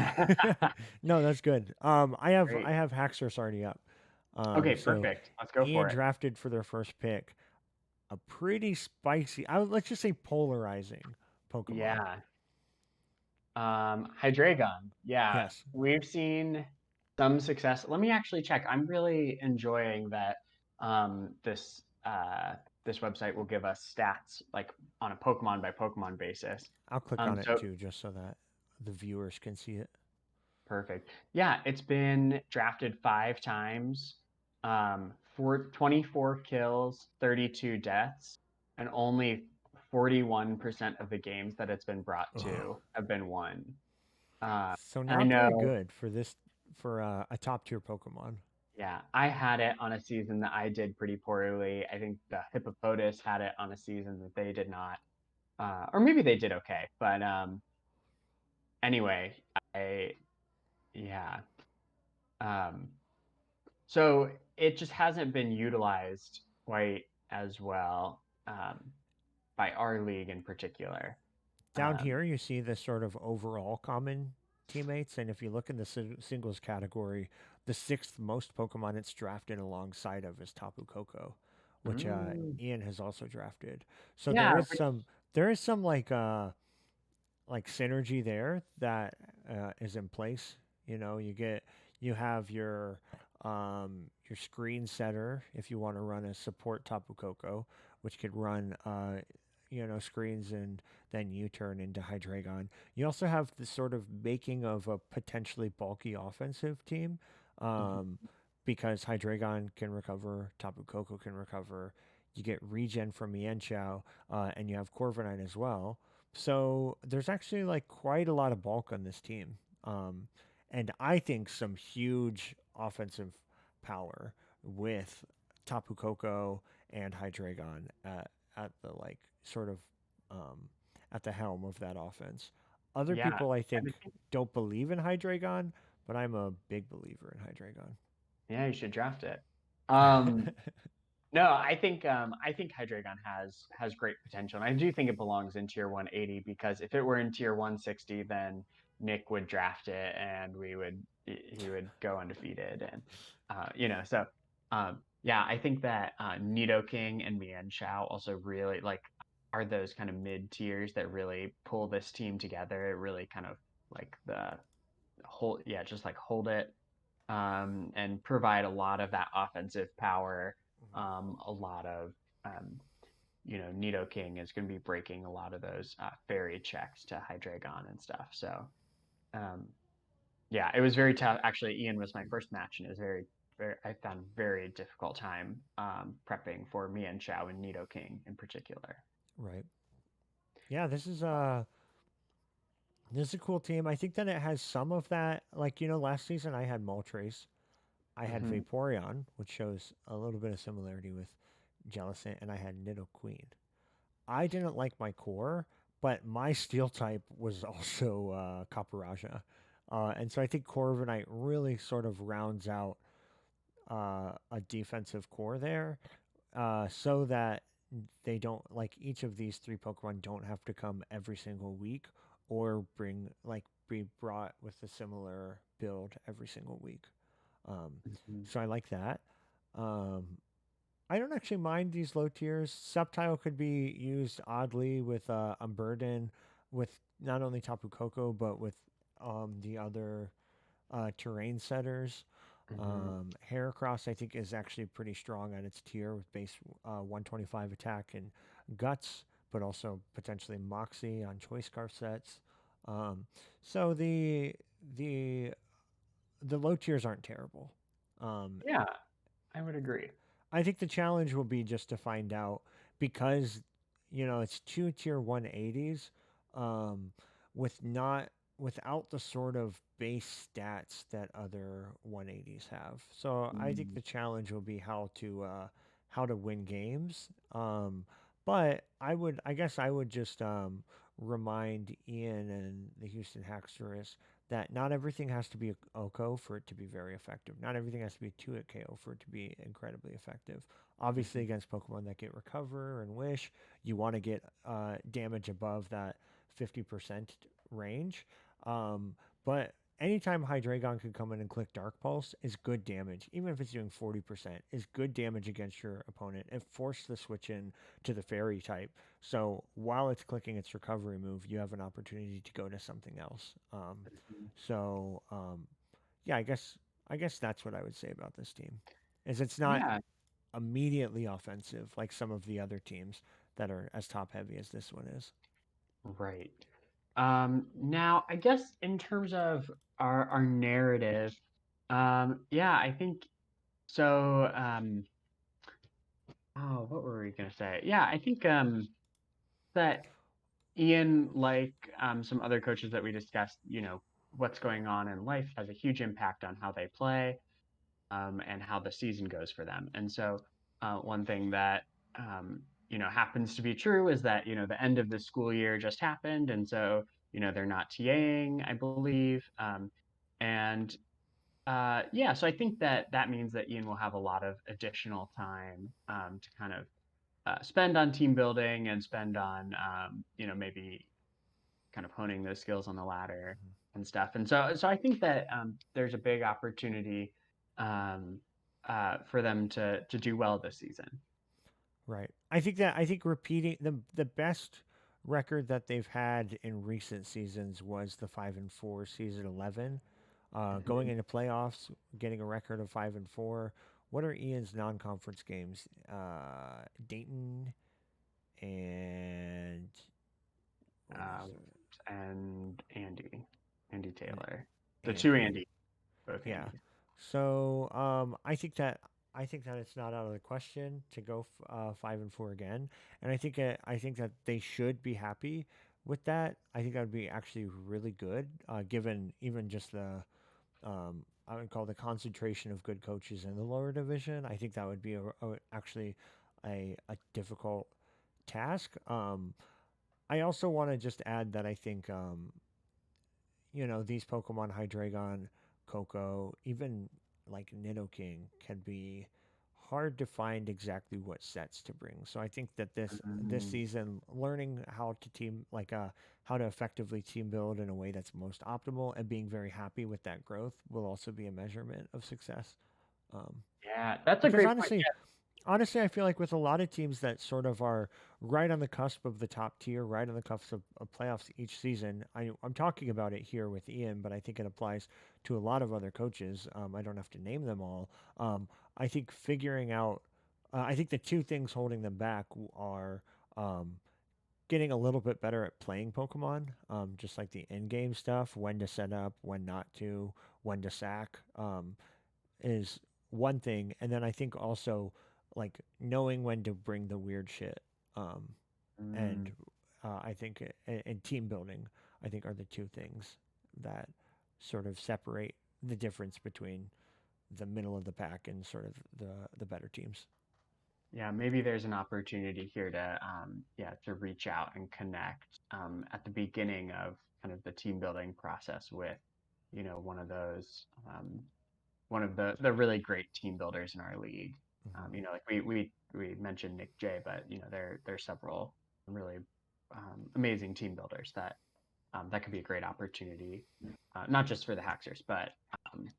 [SPEAKER 1] no, that's good. I
[SPEAKER 2] Great.
[SPEAKER 1] have Haxorus already up.
[SPEAKER 2] Okay,
[SPEAKER 1] So
[SPEAKER 2] perfect. Let's go
[SPEAKER 1] Ian
[SPEAKER 2] for it.
[SPEAKER 1] drafted for their first pick a pretty spicy, let's just say polarizing Pokemon.
[SPEAKER 2] Yeah. Hydreigon. Yeah,
[SPEAKER 1] Yes,
[SPEAKER 2] we've seen some success. Let me actually check. I'm really enjoying that this website will give us stats like on a Pokemon by Pokemon basis.
[SPEAKER 1] I'll click on it
[SPEAKER 2] So
[SPEAKER 1] too, just so that the viewers can see it.
[SPEAKER 2] perfect. Yeah, it's been drafted 5 times, for 24 kills, 32 deaths, and only 41% of the games that it's been brought
[SPEAKER 1] Ugh.
[SPEAKER 2] to have been won. Uh,
[SPEAKER 1] So
[SPEAKER 2] and I
[SPEAKER 1] not very
[SPEAKER 2] know,
[SPEAKER 1] good for a top tier Pokemon.
[SPEAKER 2] yeah, I had it on a season that I did pretty poorly. I think the Hippopotas had it on a season that they did not, or maybe they did okay. But anyway, I yeah. Um, so it just hasn't been utilized quite as well by our league in particular.
[SPEAKER 1] Down
[SPEAKER 2] Um,
[SPEAKER 1] here, you see the sort of overall common teammates, and if you look in the singles category, the sixth most Pokemon it's drafted alongside of is Tapu Koko, which
[SPEAKER 2] mm,
[SPEAKER 1] Ian has also drafted. So
[SPEAKER 2] yeah,
[SPEAKER 1] there is some like synergy there that is in place. You have your screen setter if you want to run a support Tapu Koko, which could run screens and then you turn into Hydreigon. You also have the sort of making of a potentially bulky offensive team,
[SPEAKER 2] mhm,
[SPEAKER 1] um, because Hydreigon can recover, Tapu Koko can recover. You get regen from Mienshao, and you have Corviknight as well. So there's actually like quite a lot of bulk on this team. Um, and I think some huge offensive power with Tapu Koko and Hydreigon at the like sort of um, at the helm of that offense. Other
[SPEAKER 2] Yeah,
[SPEAKER 1] people I
[SPEAKER 2] I
[SPEAKER 1] think
[SPEAKER 2] would think,
[SPEAKER 1] don't believe in Hydreigon, but I'm a big believer in Hydreigon.
[SPEAKER 2] yeah, you should draft it. Um, No, I think Hydreigon has great potential, and I do think it belongs in tier 180 because if it were in tier 160, then Nick would draft it and he would go undefeated, and so yeah, I think that Nidoking and Mienshao also really like are those kind of mid tiers that really pull this team together. It really kind of like the hold, yeah, just like hold it and provide a lot of that offensive power.
[SPEAKER 1] Mhm.
[SPEAKER 2] A lot of, um, Nidoking is going to be breaking a lot of those fairy checks to Hydreigon and stuff. So, um, yeah, it was very tough. Actually, Ian was my first match, and it was I found very difficult time prepping for Mienshao and Nidoking in particular.
[SPEAKER 1] Right. Yeah, this is a cool team. I think that it has some of that. Like, last season I had Moltres. I had
[SPEAKER 2] Hmm.
[SPEAKER 1] Vaporeon, which shows a little bit of similarity with Jellicent, and I had Nidoqueen. I didn't like my core, but my steel type was also Caparaja. And so I think Corviknight really sort of rounds out a defensive core there, so that they don't like each of these three Pokemon don't have to come every single week or be brought with a similar build every single week. Um,
[SPEAKER 2] Hmm.
[SPEAKER 1] so I like that. Um, I don't actually mind these low tiers. Subtile could be used oddly with Unburden, with not only Tapu Koko but with the other terrain setters.
[SPEAKER 2] Hmm.
[SPEAKER 1] Heracross, I think, is actually pretty strong on its tier with base 125 attack and guts, but also potentially Moxie on choice scarf sets. Um, so the the low tiers aren't terrible. Um,
[SPEAKER 2] Yeah, I would agree.
[SPEAKER 1] I think the challenge will be just to find out because it's two tier 180s um, with not without the sort of base stats that other 180s have. So I think
[SPEAKER 2] Mm.
[SPEAKER 1] the challenge will be how to win games. But I guess I would just remind Ian and the Houston Haxorus that not everything has to be a OKO for it to be very effective. Not everything has to be a 2-hit KO for it to be incredibly effective. Obviously,
[SPEAKER 2] Mhm.
[SPEAKER 1] against Pokemon that get Recover and Wish, you want to get damage above that 50% range. Um, but anytime Hydreigon can come in and click Dark Pulse is good damage, even if it's doing 40%, is good damage against your opponent. It forced the switch in to the Fairy type. So while it's clicking its recovery move, you have an opportunity to go to something else.
[SPEAKER 2] Mhm.
[SPEAKER 1] So yeah, I guess that's what I would say about this team. Is it's not
[SPEAKER 2] Yeah,
[SPEAKER 1] immediately offensive like some of the other teams that are as top heavy as this one is.
[SPEAKER 2] right. Now, I guess in terms of our narrative, yeah, I think so. Oh, what were we gonna say? Yeah, I think that Ian, like some other coaches that we discussed, what's going on in life has a huge impact on how they play. And how the season goes for them. And so, one thing that happens to be true is that the end of the school year just happened, and so they're not TAing, I believe, and yeah, so I think that that means that Ian will have a lot of additional time to kind of spend on team building and spend on maybe kind of honing those skills on the ladder
[SPEAKER 1] Mhm.
[SPEAKER 2] and stuff. And so I think that there's a big opportunity um, for them to do well this season.
[SPEAKER 1] Right. I think repeating the best record that they've had in recent seasons was the 5-4 season 11. Going
[SPEAKER 2] Mhm.
[SPEAKER 1] into playoffs, getting a record of 5-4. What are Ian's non-conference games? Dayton and what was
[SPEAKER 2] Um, and Andy
[SPEAKER 1] it?
[SPEAKER 2] Taylor, the two
[SPEAKER 1] Andy?
[SPEAKER 2] Andy, both
[SPEAKER 1] Yeah.
[SPEAKER 2] Andy.
[SPEAKER 1] So I think that. I think that it's not out of the question to go 5-4 again, and I think that they should be happy with that. I think that would be actually really good, given even just the I would call the concentration of good coaches in the lower division. I think that would be actually a difficult task. I also want to just add that I think these Pokemon Hydreigon, Koko, even like Nidoking can be hard to find exactly what sets to bring. So I think that this
[SPEAKER 2] Mm,
[SPEAKER 1] season, learning how to how to effectively team build in a way that's most optimal and being very happy with that growth will also be a measurement of success. Um,
[SPEAKER 2] yeah, that's a
[SPEAKER 1] because
[SPEAKER 2] great point.
[SPEAKER 1] honestly, I feel like with a lot of teams that sort of are right on the cusp of the top tier, right on the cusp of playoffs each season, I'm talking about it here with Ian, but I think it applies to a lot of other coaches. I don't have to name them all. I think figuring out, I think the two things holding them back are um, getting a little bit better at playing Pokemon, just like the in game stuff, when to set up, when not to, when to sack. Is one thing, and then I think also like knowing when to bring the weird shit, um, and
[SPEAKER 2] Mm,
[SPEAKER 1] I think and team building, I think are the two things that sort of separate the difference between the middle of the pack and sort of the better teams.
[SPEAKER 2] yeah, maybe there's an opportunity here to yeah, to reach out and connect at the beginning of kind of the team building process with, one of those one of the really great team builders in our league.
[SPEAKER 1] Hmm.
[SPEAKER 2] Like we mentioned Nick J, but there's several really amazing team builders that could be a great opportunity, not just for the Haxers, but um,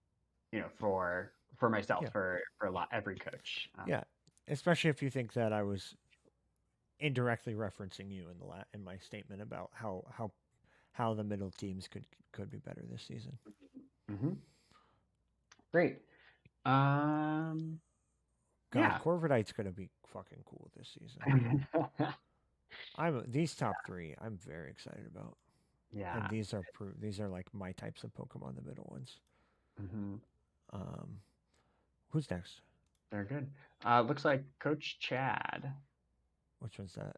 [SPEAKER 2] for myself,
[SPEAKER 1] Yeah,
[SPEAKER 2] for a lot every coach.
[SPEAKER 1] yeah. Especially if you think that I was indirectly referencing you in in my statement about how the middle teams could be better this season.
[SPEAKER 2] Hmm. Great. Um,
[SPEAKER 1] God,
[SPEAKER 2] yeah.
[SPEAKER 1] Corviknight's gonna be fucking cool this season. I'm these top three. I'm very excited about, and
[SPEAKER 2] Yeah.
[SPEAKER 1] these are like my types of Pokemon, the middle ones.
[SPEAKER 2] Hmm.
[SPEAKER 1] Um, who's next?
[SPEAKER 2] They're good. Looks like Coach Chad,
[SPEAKER 1] Which one's that?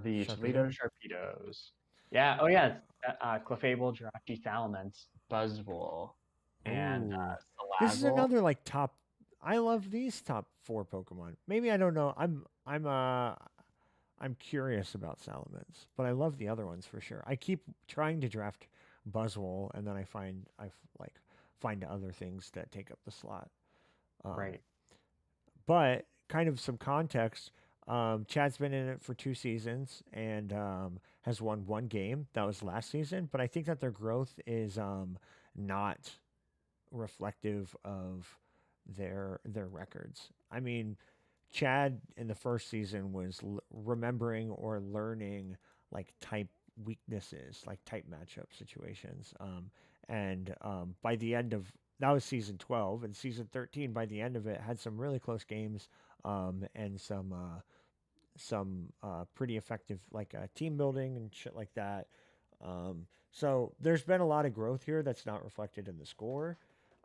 [SPEAKER 2] the Toledo
[SPEAKER 1] Sharpedo.
[SPEAKER 2] Sharpedos. Yeah. Oh, yeah. It's Clefable, Jirachi, Salamence, Buzzwole, and
[SPEAKER 1] Oh, this is
[SPEAKER 2] Salazzle.
[SPEAKER 1] another like top. I love these top four Pokemon. Maybe I don't know. I'm curious about Salamence, but I love the other ones for sure. I keep trying to draft Buzzwole, and then like find other things that take up the slot. Um,
[SPEAKER 2] Right.
[SPEAKER 1] but kind of some context. Chad's been in it for 2 seasons and has won one game. That was last season, but I think that their growth is not reflective of their records. I mean, Chad in the first season was remembering or learning like type weaknesses, like type matchup situations. And by the end of that was season 12, and season 13 by the end of it had some really close games, and some pretty effective like team building and shit like that. So there's been a lot of growth here that's not reflected in the score,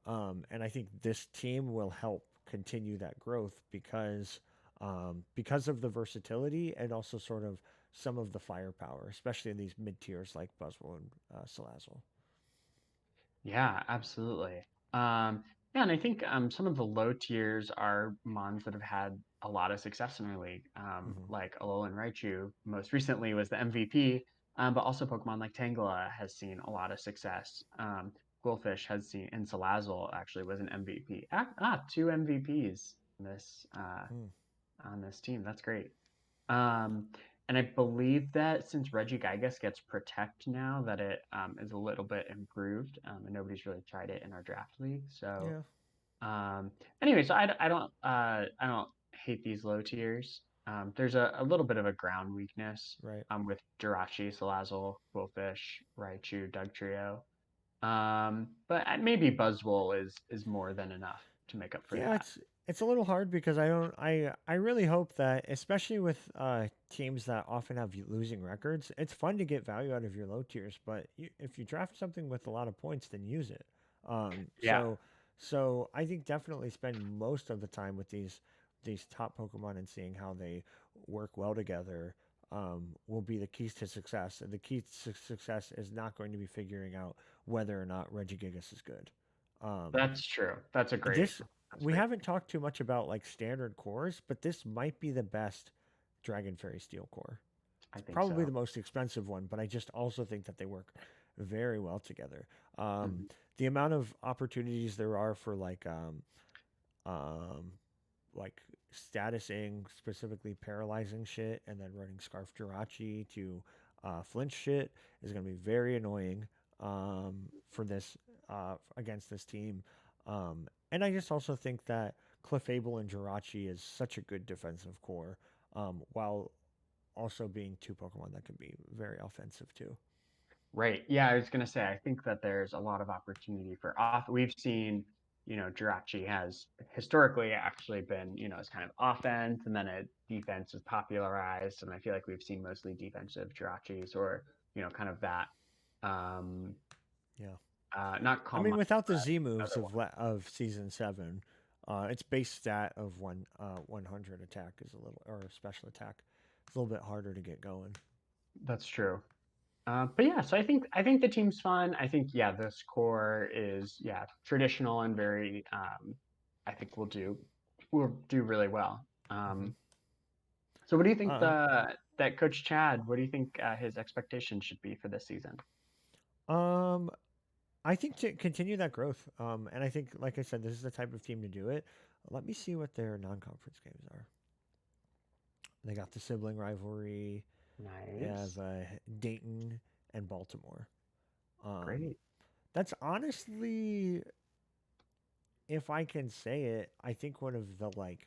[SPEAKER 1] and I think this team will help continue that growth because of the versatility and also sort of some of the firepower, especially in these mid tiers like Buzzwole and Salazzle.
[SPEAKER 2] Yeah, absolutely. Yeah, and I think some of the low tiers are mons that have had a lot of success in our league,
[SPEAKER 1] Hmm.
[SPEAKER 2] like Alolan Raichu. Most recently was the MVP, but also Pokemon like Tangela has seen a lot of success. Quillfish has seen, and Salazzle actually was an MVP. Two MVPs in
[SPEAKER 1] Mm.
[SPEAKER 2] on this team. That's great. Um, and I believe that since Regigigas gets Protect now, that it is a little bit improved, and nobody's really tried it in our draft league. So,
[SPEAKER 1] Yeah,
[SPEAKER 2] um, so I don't hate these low tiers. There's a little bit of a ground weakness
[SPEAKER 1] right.
[SPEAKER 2] with Jirachi, Salazzle, Quillfish, Raichu, Dugtrio. But maybe Buzzwole is more than enough to make up for
[SPEAKER 1] Yeah,
[SPEAKER 2] that.
[SPEAKER 1] it's a little hard because I really hope that especially with teams that often have losing records, it's fun to get value out of your low tiers, but if you draft something with a lot of points, then use it.
[SPEAKER 2] Yeah.
[SPEAKER 1] So So I think definitely spend most of the time with these top Pokemon and seeing how they work well together will be the keys to success. And the key to success is not going to be figuring out whether or not Regigigas is good. Um,
[SPEAKER 2] That's true. That's a great.
[SPEAKER 1] this
[SPEAKER 2] That's a
[SPEAKER 1] we
[SPEAKER 2] great.
[SPEAKER 1] haven't talked too much about like standard cores, but this might be the best Dragon Fairy Steel core.
[SPEAKER 2] I
[SPEAKER 1] It's
[SPEAKER 2] think
[SPEAKER 1] probably
[SPEAKER 2] so.
[SPEAKER 1] the most expensive one, but I just also think that they work very well together.
[SPEAKER 2] Mhm.
[SPEAKER 1] The amount of opportunities there are for um, like statusing specifically paralyzing shit and then running Scarf Jirachi to flinch shit is going to be very annoying for this against this team. And I just also think that Clefable and Jirachi is such a good defensive core, while also being two Pokemon that can be very offensive too.
[SPEAKER 2] Right. Yeah, I was gonna say, I think that there's a lot of opportunity for off. We've seen, Jirachi has historically actually been, as kind of offense, and then a defense is popularized, and I feel like we've seen mostly defensive Jirachis, or kind of that, um,
[SPEAKER 1] Yeah.
[SPEAKER 2] not
[SPEAKER 1] I
[SPEAKER 2] Calm
[SPEAKER 1] mean,
[SPEAKER 2] Mind,
[SPEAKER 1] without the
[SPEAKER 2] but
[SPEAKER 1] Z moves
[SPEAKER 2] another one.
[SPEAKER 1] of season 7, its base stat of 100 attack is a little, or special attack, it's a little bit harder to get going.
[SPEAKER 2] That's true. But yeah, so I think the team's fun. I think, yeah, this core is, yeah, traditional and very. I think we'll do really well.
[SPEAKER 1] Hmm.
[SPEAKER 2] So what do you think
[SPEAKER 1] Uh,
[SPEAKER 2] that Coach Chad? What do you think his expectations should be for this season?
[SPEAKER 1] um, I think to continue that growth, and I think, like I said, this is the type of team to do it. Let me see what their non-conference games are. They got the sibling rivalry. They have
[SPEAKER 2] Nice,
[SPEAKER 1] Dayton and Baltimore. Um,
[SPEAKER 2] great.
[SPEAKER 1] that's honestly, if I can say it, I think one of the like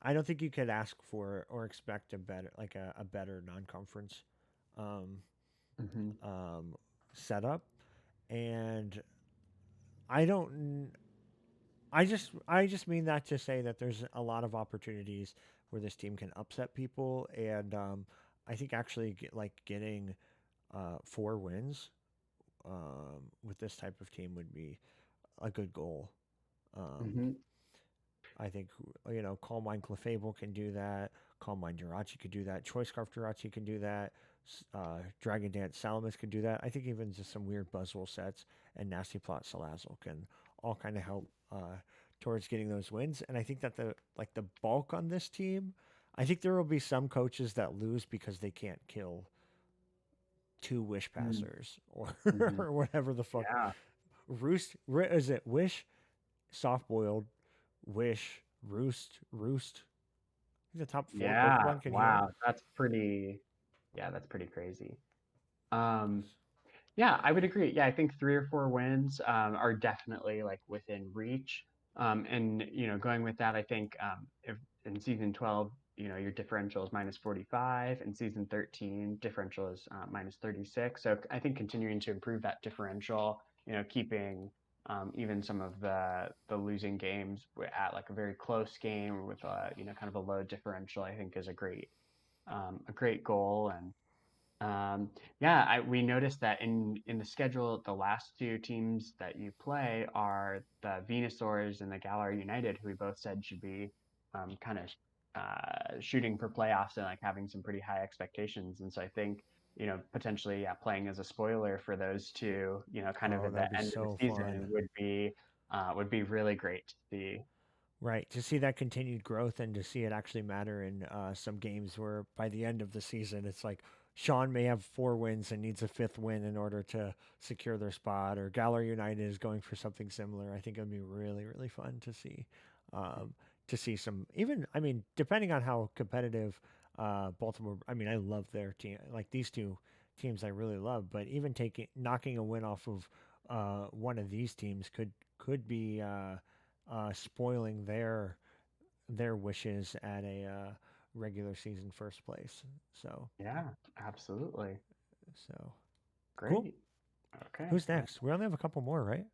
[SPEAKER 1] I don't think you could ask for or expect a better a better non-conference um,
[SPEAKER 2] Hmm.
[SPEAKER 1] um, setup, and I don't. I just mean that to say that there's a lot of opportunities where this team can upset people, and I think actually getting 4 wins with this type of team would be a good goal. Um,
[SPEAKER 2] Hmm.
[SPEAKER 1] I think Calm Mind Clefable can do that. Calm Mind Jirachi could do that. Choice Scarf Jirachi can do that. Dragon Dance Salamis could do that. I think even just some weird Buzzwole sets and Nasty Plot Salazzle can all kind of help towards getting those wins. And I think that the bulk on this team, I think there will be some coaches that lose because they can't kill two Wish Passers or
[SPEAKER 2] Hmm.
[SPEAKER 1] or whatever the fuck.
[SPEAKER 2] Yeah,
[SPEAKER 1] Is it Wish Soft Boiled Wish, Roost. The top four
[SPEAKER 2] yeah.
[SPEAKER 1] Pokemon can heal.
[SPEAKER 2] Wow, that's pretty. Yeah, that's pretty crazy. Um, Yeah, I would agree. Yeah, I think 3 or 4 wins are definitely like within reach. And going with that, I think if in season 12, your differential is -45, and season 13 differential is -36. So I think continuing to improve that differential, keeping even some of the losing games at like a very close game with kind of a low differential, I think is a great goal. And yeah, we noticed that in the schedule, the last two teams that you play are the Venusaurs and the Galar United, who we both said should be kind of shooting for playoffs and like having some pretty high expectations. And so I think potentially, yeah, playing as a spoiler for those two, kind of
[SPEAKER 1] Oh,
[SPEAKER 2] at the
[SPEAKER 1] that'd be
[SPEAKER 2] end of the
[SPEAKER 1] so
[SPEAKER 2] season
[SPEAKER 1] fun.
[SPEAKER 2] would be really great to see.
[SPEAKER 1] Right, to see that continued growth and to see it actually matter in some games where by the end of the season, it's like Sean may have 4 wins and needs a fifth win in order to secure their spot, or Galar United is going for something similar. I think it would be really, really fun to see some, even, I mean, depending on how competitive Baltimore, I mean, I love their team. Like these two teams I really love, but even knocking a win off of one of these teams could be spoiling their wishes at a regular season first place. So
[SPEAKER 2] Yeah, absolutely.
[SPEAKER 1] so cool.
[SPEAKER 2] Great. Okay.
[SPEAKER 1] Who's next? We only have a couple more, right?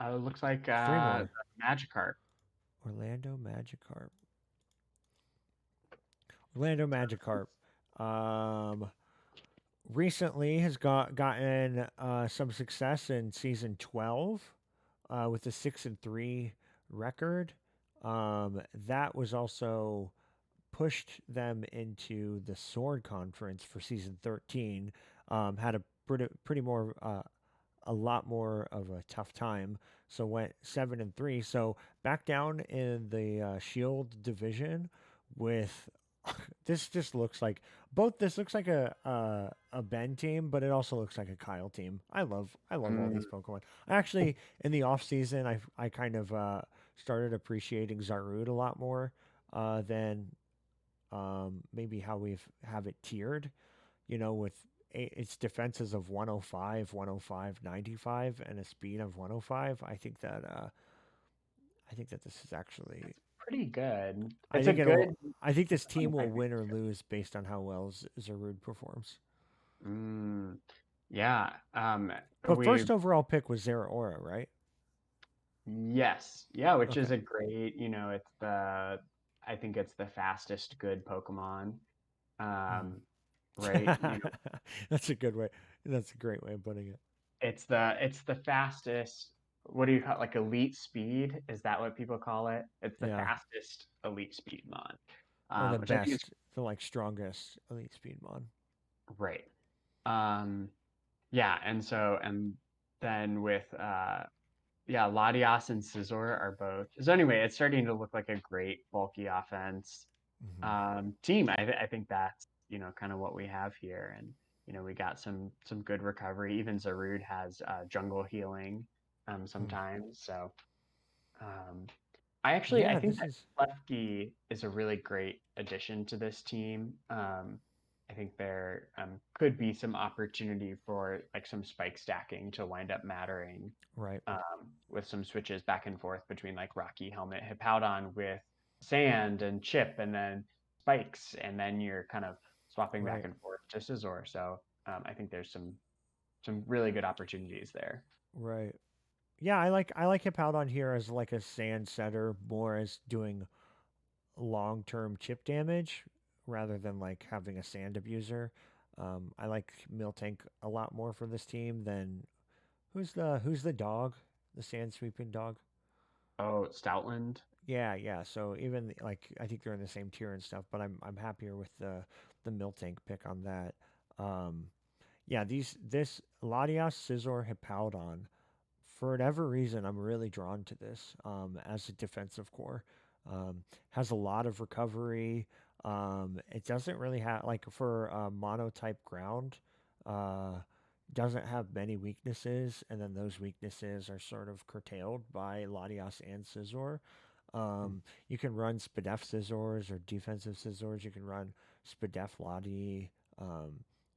[SPEAKER 2] Looks like
[SPEAKER 1] 3 more.
[SPEAKER 2] the Magikarp.
[SPEAKER 1] Orlando Magikarp. Orlando Magikarp. Um, recently has gotten some success in season 12. with a 6-3 record. That was also pushed them into the Sword Conference for season 13. Had a pretty more a lot more of a tough time. So went 7-3. So back down in the Shield division with this just looks like both. This looks like a Ben team, but it also looks like a Kyle team. I love all
[SPEAKER 2] Mm,
[SPEAKER 1] these Pokemon. I actually in the off season I kind of started appreciating Zarude a lot more than maybe how we've have it tiered, with its defenses of 105, 105, 95, and a speed of 105. I think that this is actually.
[SPEAKER 2] pretty good.
[SPEAKER 1] I
[SPEAKER 2] It's a
[SPEAKER 1] think it'll.
[SPEAKER 2] good
[SPEAKER 1] I think this team will
[SPEAKER 2] 25
[SPEAKER 1] win or lose based on how well Zarude performs.
[SPEAKER 2] Mm, yeah.
[SPEAKER 1] But
[SPEAKER 2] We
[SPEAKER 1] first overall pick was Zeraora, right?
[SPEAKER 2] Yes. Yeah, which
[SPEAKER 1] Okay.
[SPEAKER 2] is a great, it's I think it's the fastest good Pokemon.
[SPEAKER 1] Mm.
[SPEAKER 2] Um, right?
[SPEAKER 1] That's a good way. That's a great way of putting it.
[SPEAKER 2] It's the fastest, what do you call it? Like elite speed? Is that what people call it? It's the
[SPEAKER 1] Yeah,
[SPEAKER 2] fastest elite speed mon.
[SPEAKER 1] or the
[SPEAKER 2] Which I think is
[SPEAKER 1] best, the like strongest elite speedmon.
[SPEAKER 2] great. Um, yeah, and then with yeah, Latias and Scizor are both. So anyway, it's starting to look like a great bulky offense
[SPEAKER 1] Hmm.
[SPEAKER 2] team. I think that's kind of what we have here, and we got some good recovery. Even Zarude has jungle healing sometimes. So um, I
[SPEAKER 1] Yeah,
[SPEAKER 2] think
[SPEAKER 1] this
[SPEAKER 2] that
[SPEAKER 1] is
[SPEAKER 2] Klefki is a really great addition to this team. I think there could be some opportunity for like some spike stacking to wind up mattering
[SPEAKER 1] right,
[SPEAKER 2] with some switches back and forth between like Rocky Helmet Hippowdon with Sand and Chip and then Spikes, and then you're kind of swapping back
[SPEAKER 1] right,
[SPEAKER 2] and forth to Scizor. So I think there's some really good opportunities there.
[SPEAKER 1] right. Yeah, I like Hippowdon here as like a sand setter, more as doing long-term chip damage rather than like having a sand abuser. I like Miltank a lot more for this team than who's the dog, the sand sweeping dog.
[SPEAKER 2] Oh, Stoutland.
[SPEAKER 1] Yeah. So even like I think they're in the same tier and stuff, but I'm happier with the Miltank pick on that. Um, yeah, this Latias, Scizor, Hippowdon. For whatever reason, I'm really drawn to this as a defensive core. Has a lot of recovery. It doesn't really have like for monotype ground. Uh, doesn't have many weaknesses, and then those weaknesses are sort of curtailed by Latias and Scizor. You can run Spadef Scizors or defensive Scizors. You can run Spadef Lati.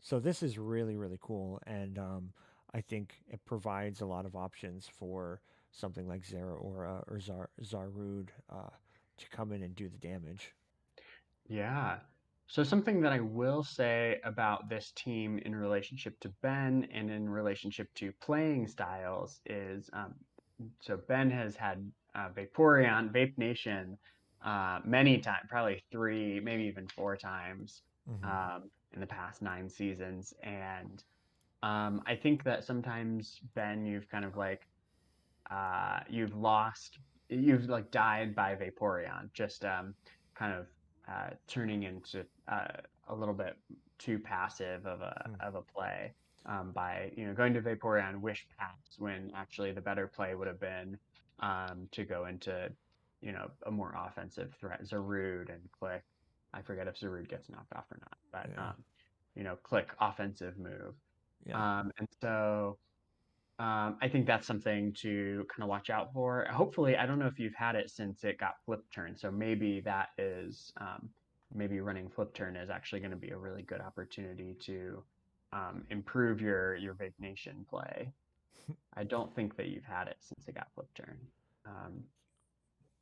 [SPEAKER 1] So this is really, really cool, and I think it provides a lot of options for something like Zeraora or Zarude to come in and do the damage.
[SPEAKER 2] Yeah. So something that I will say about this team in relationship to Ben and in relationship to playing styles is so Ben has had Vaporeon, Vape Nation many times, probably three, maybe even four times
[SPEAKER 1] Hmm.
[SPEAKER 2] in the past 9 seasons. And I think that sometimes Ben, you've kind of like you've like died by Vaporeon, just kind of turning into a little bit too passive of a play by going to Vaporeon Wish Pass when actually the better play would have been to go into a more offensive threat, Zarude and Click. I forget if Zarude gets knocked off or not, but
[SPEAKER 1] Yeah,
[SPEAKER 2] Click offensive move.
[SPEAKER 1] yeah.
[SPEAKER 2] And so I think that's something to kind of watch out for. Hopefully, I don't know if you've had it since it got flip turn, so maybe that is maybe running flip turn is actually going to be a really good opportunity to improve your Vape Nation play. I don't think that you've had it since it got flip turn. Um,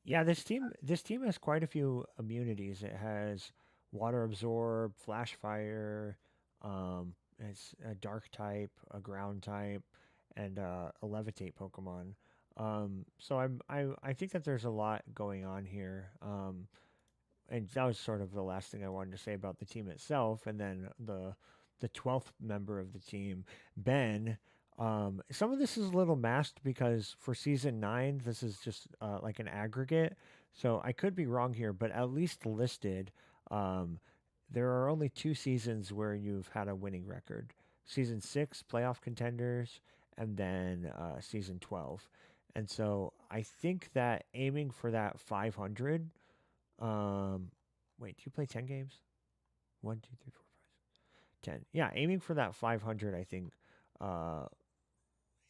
[SPEAKER 1] Yeah, this team has quite a few immunities. It has water absorb, flash fire, it's a dark type, a ground type, and a levitate Pokemon. So I think that there's a lot going on here. And that was sort of the last thing I wanted to say about the team itself. And then the 12th member of the team, Ben. Some of this is a little masked because for season 9, this is just like an aggregate. So I could be wrong here, but at least listed, um, there are only 2 seasons where you've had a winning record. Season 6, playoff contenders, and then season 12. And so I think that aiming for that 500, um, wait, do you play 10 games? 1, 2, 3, 4, 5, 10. Yeah, aiming for that 500, I think, uh,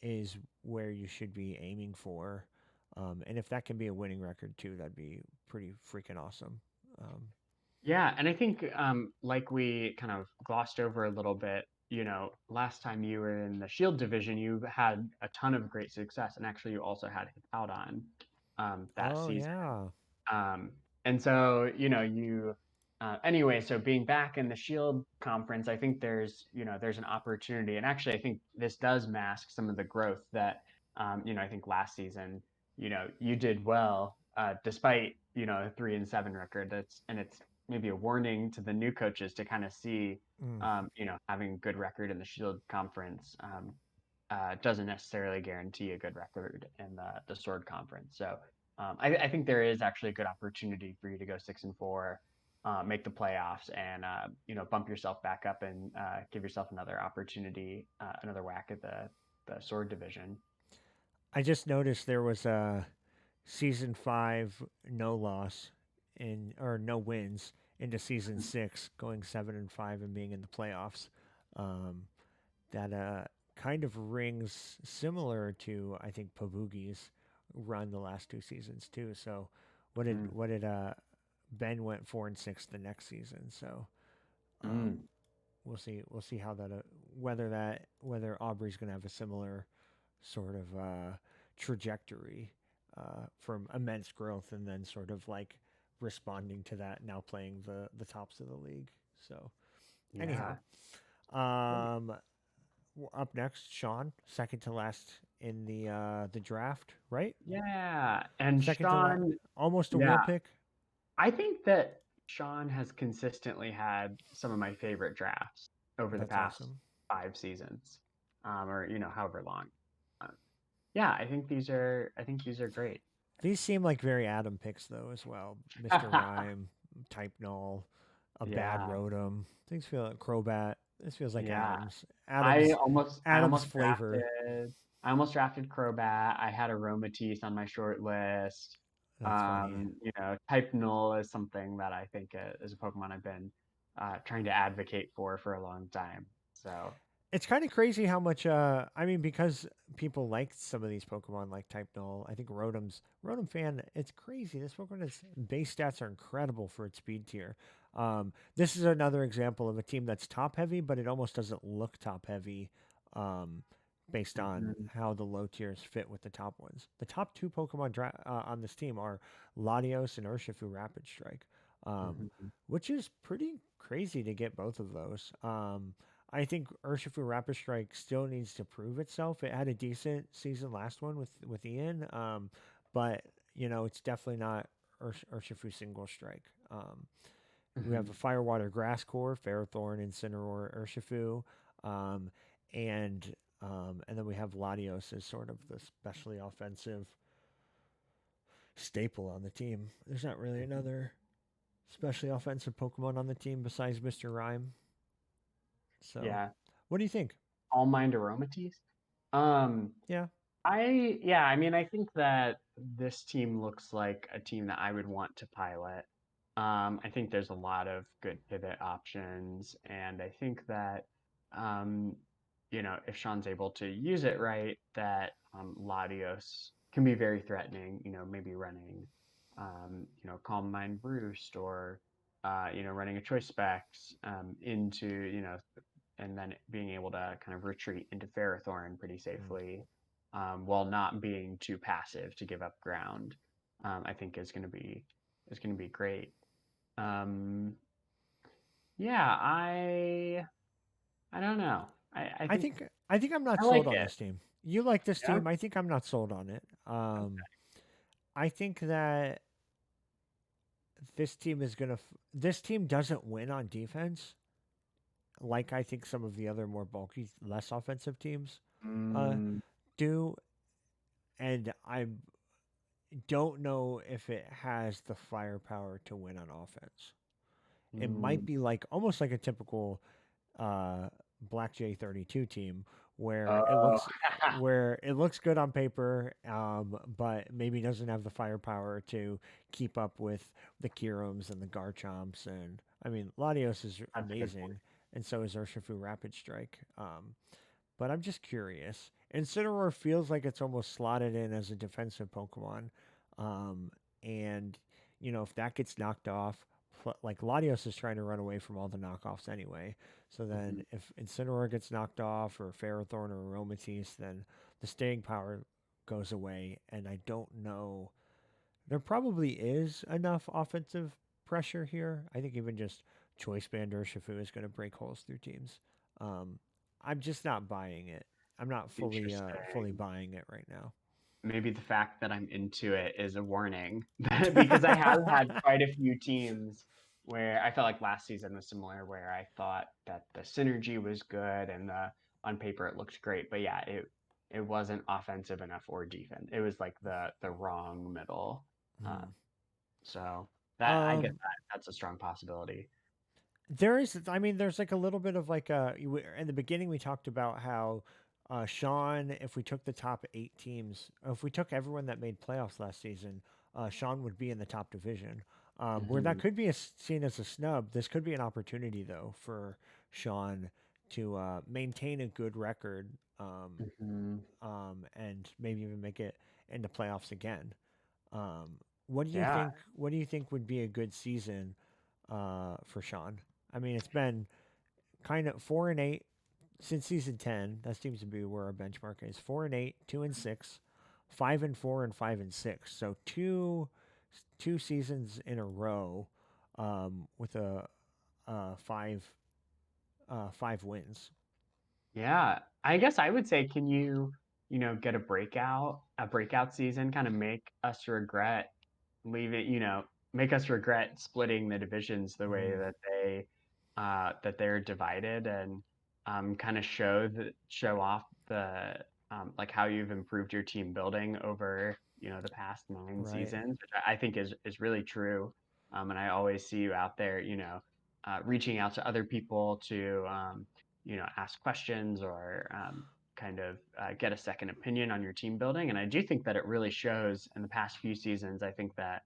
[SPEAKER 1] is where you should be aiming for. And if that can be a winning record too, that'd be pretty freaking awesome. Um,
[SPEAKER 2] Yeah, and I think like we kind of glossed over a little bit, last time you were in the Shield division, you had a ton of great success, and actually you also had Hippowdon that
[SPEAKER 1] oh,
[SPEAKER 2] season.
[SPEAKER 1] yeah.
[SPEAKER 2] Um, and so, anyway, so being back in the Shield conference, I think there's an opportunity. And actually, I think this does mask some of the growth that, I think last season, you did well, despite, a 3-7 record. It's maybe a warning to the new coaches to kind of see,
[SPEAKER 1] Mm.
[SPEAKER 2] having a good record in the Shield conference, doesn't necessarily guarantee a good record in the Sword conference. So, I think there is actually a good opportunity for you to go 6-4, make the playoffs, and bump yourself back up and give yourself another opportunity, another whack at the sword division.
[SPEAKER 1] I just noticed there was a season 5 no loss or no wins into season 6, going 7-5 and being in the playoffs. Um, that kind of rings similar to I think Pavugi's run the last 2 seasons too. So
[SPEAKER 2] Mm,
[SPEAKER 1] what did Ben went 4-6 the next season. So um,
[SPEAKER 2] mm,
[SPEAKER 1] we'll see how whether Aubrey's going to have a similar sort of trajectory from immense growth and then sort of like responding to that now playing the tops of the league. So anyhow,
[SPEAKER 2] yeah. Great.
[SPEAKER 1] um, up next, Sean, second to last in the draft, right?
[SPEAKER 2] Yeah. And
[SPEAKER 1] Second to last,
[SPEAKER 2] Sean,
[SPEAKER 1] almost a wheel
[SPEAKER 2] yeah,
[SPEAKER 1] pick.
[SPEAKER 2] I think that Sean has consistently had some of my favorite drafts over the
[SPEAKER 1] That's
[SPEAKER 2] past
[SPEAKER 1] awesome.
[SPEAKER 2] 5 seasons, or however long. Uh, yeah, I think these are great.
[SPEAKER 1] These seem like very Adam picks though as well. Mr. Rhyme, Type Null, a bad
[SPEAKER 2] Yeah,
[SPEAKER 1] Rotom. Things feel like Crobat. This feels like
[SPEAKER 2] yeah.
[SPEAKER 1] Adams.
[SPEAKER 2] I
[SPEAKER 1] Adams.
[SPEAKER 2] almost I
[SPEAKER 1] Adams
[SPEAKER 2] almost
[SPEAKER 1] flavor.
[SPEAKER 2] I almost drafted Crobat. I had Aromatisse on my short list.
[SPEAKER 1] That's funny.
[SPEAKER 2] Type Null is something that I think is a Pokemon I've been trying to advocate for a long time. So,
[SPEAKER 1] It's kind of crazy how much. I mean, because people like some of these Pokemon, like Type Null. I think Rotom fan. It's crazy. This Pokemon's base stats are incredible for its speed tier. This is another example of a team that's top heavy, but it almost doesn't look top heavy, um, based on
[SPEAKER 2] mhm,
[SPEAKER 1] how the low tiers fit with the top ones. The top 2 Pokemon on this team are Latios and Urshifu Rapid Strike, um,
[SPEAKER 2] mhm,
[SPEAKER 1] which is pretty crazy to get both of those. I think Urshifu Rapid Strike still needs to prove itself. It had a decent season last one with Ian, but it's definitely not Urshifu Single Strike. We have
[SPEAKER 2] mhm.
[SPEAKER 1] a Fire Water Grass Core, Ferrothorn, Incineroar, Urshifu, um, and and then we have Latios as sort of the specially offensive staple on the team. There's not really another specially offensive Pokemon on the team besides Mr. Rhyme. So,
[SPEAKER 2] Yeah,
[SPEAKER 1] what do you think?
[SPEAKER 2] All Mind Aromatisse. Um,
[SPEAKER 1] Yeah.
[SPEAKER 2] I mean, I think that this team looks like a team that I would want to pilot. I think there's a lot of good pivot options, and I think that, um, if Sean's able to use it right, that Latios can be very threatening. Maybe running, Calm Mind Roost, or running a Choice Specs into, and then being able to kind of retreat into Ferrothorn pretty
[SPEAKER 1] Mm.
[SPEAKER 2] safely, while not being too passive to give up ground. I think is going to be great. Um, yeah, I don't know. I
[SPEAKER 1] I
[SPEAKER 2] think
[SPEAKER 1] think I think I'm not
[SPEAKER 2] I
[SPEAKER 1] sold
[SPEAKER 2] like
[SPEAKER 1] on
[SPEAKER 2] it.
[SPEAKER 1] this team. You like this
[SPEAKER 2] Yeah.
[SPEAKER 1] team. I think I'm not sold on it. I think that this team doesn't win on defense like I think some of the other more bulky, less offensive teams. Uh,
[SPEAKER 2] Mm,
[SPEAKER 1] do and I don't know if it has the firepower to win on offense. It might
[SPEAKER 2] mm.
[SPEAKER 1] be like almost like a typical uh, Black J32 team
[SPEAKER 2] Oh,
[SPEAKER 1] where it looks good on paper, but maybe doesn't have the firepower to keep up with the Kirums and the Garchomps. And I mean, Latios is
[SPEAKER 2] that's a good point.
[SPEAKER 1] amazing, and so is Urshifu Rapid Strike. But I'm just curious. Incineroar feels like it's almost slotted in as a defensive Pokemon. Um, and, if that gets knocked off, like Latios is trying to run away from all the knockoffs anyway. So then
[SPEAKER 2] Mhm.
[SPEAKER 1] if Incineroar gets knocked off or Ferrothorn or Aromatisse, then the staying power goes away. And I don't know. There probably is enough offensive pressure here. I think even just Choice Band Urshifu is going to break holes through teams. Um, I'm just not buying it. I'm not fully
[SPEAKER 2] Interesting.
[SPEAKER 1] buying it right now.
[SPEAKER 2] Maybe the fact that I'm into it is a warning because I have had quite a few teams where I felt like last season was similar, where I thought that the synergy was good and on paper it looked great, but yeah, it wasn't offensive enough or defense. It was like the wrong middle. Uh,
[SPEAKER 1] Hmm.
[SPEAKER 2] so that I get
[SPEAKER 1] Um,
[SPEAKER 2] that that's a strong possibility.
[SPEAKER 1] there is, I mean, there's like a little bit of like in the beginning we talked about how Sean, if we took the top 8 teams, if we took everyone that made playoffs last season, Sean would be in the top division. Where that
[SPEAKER 2] Hmm.
[SPEAKER 1] could be seen as a snub, this could be an opportunity though for Sean to maintain a good record,
[SPEAKER 2] Hmm.
[SPEAKER 1] and maybe even make it into playoffs again. What do you
[SPEAKER 2] Yeah,
[SPEAKER 1] think? What do you think would be a good season for Sean? I mean, it's been kind of 4-8 since season 10. That seems to be where our benchmark is. 4-8, 2-6, 5-4, and 5-6. So two seasons in a row, with a five wins.
[SPEAKER 2] yeah. I guess I would say, can you get a breakout season, kind of make us regret leaving, make us regret splitting the divisions the way
[SPEAKER 1] Mm,
[SPEAKER 2] that they're divided, and kind of show off the like how you've improved your team building over, the past nine
[SPEAKER 1] right.
[SPEAKER 2] seasons, which I think is really true. And I always see you out there, reaching out to other people to ask questions or kind of get a second opinion on your team building. And I do think that it really shows in the past few seasons. I think that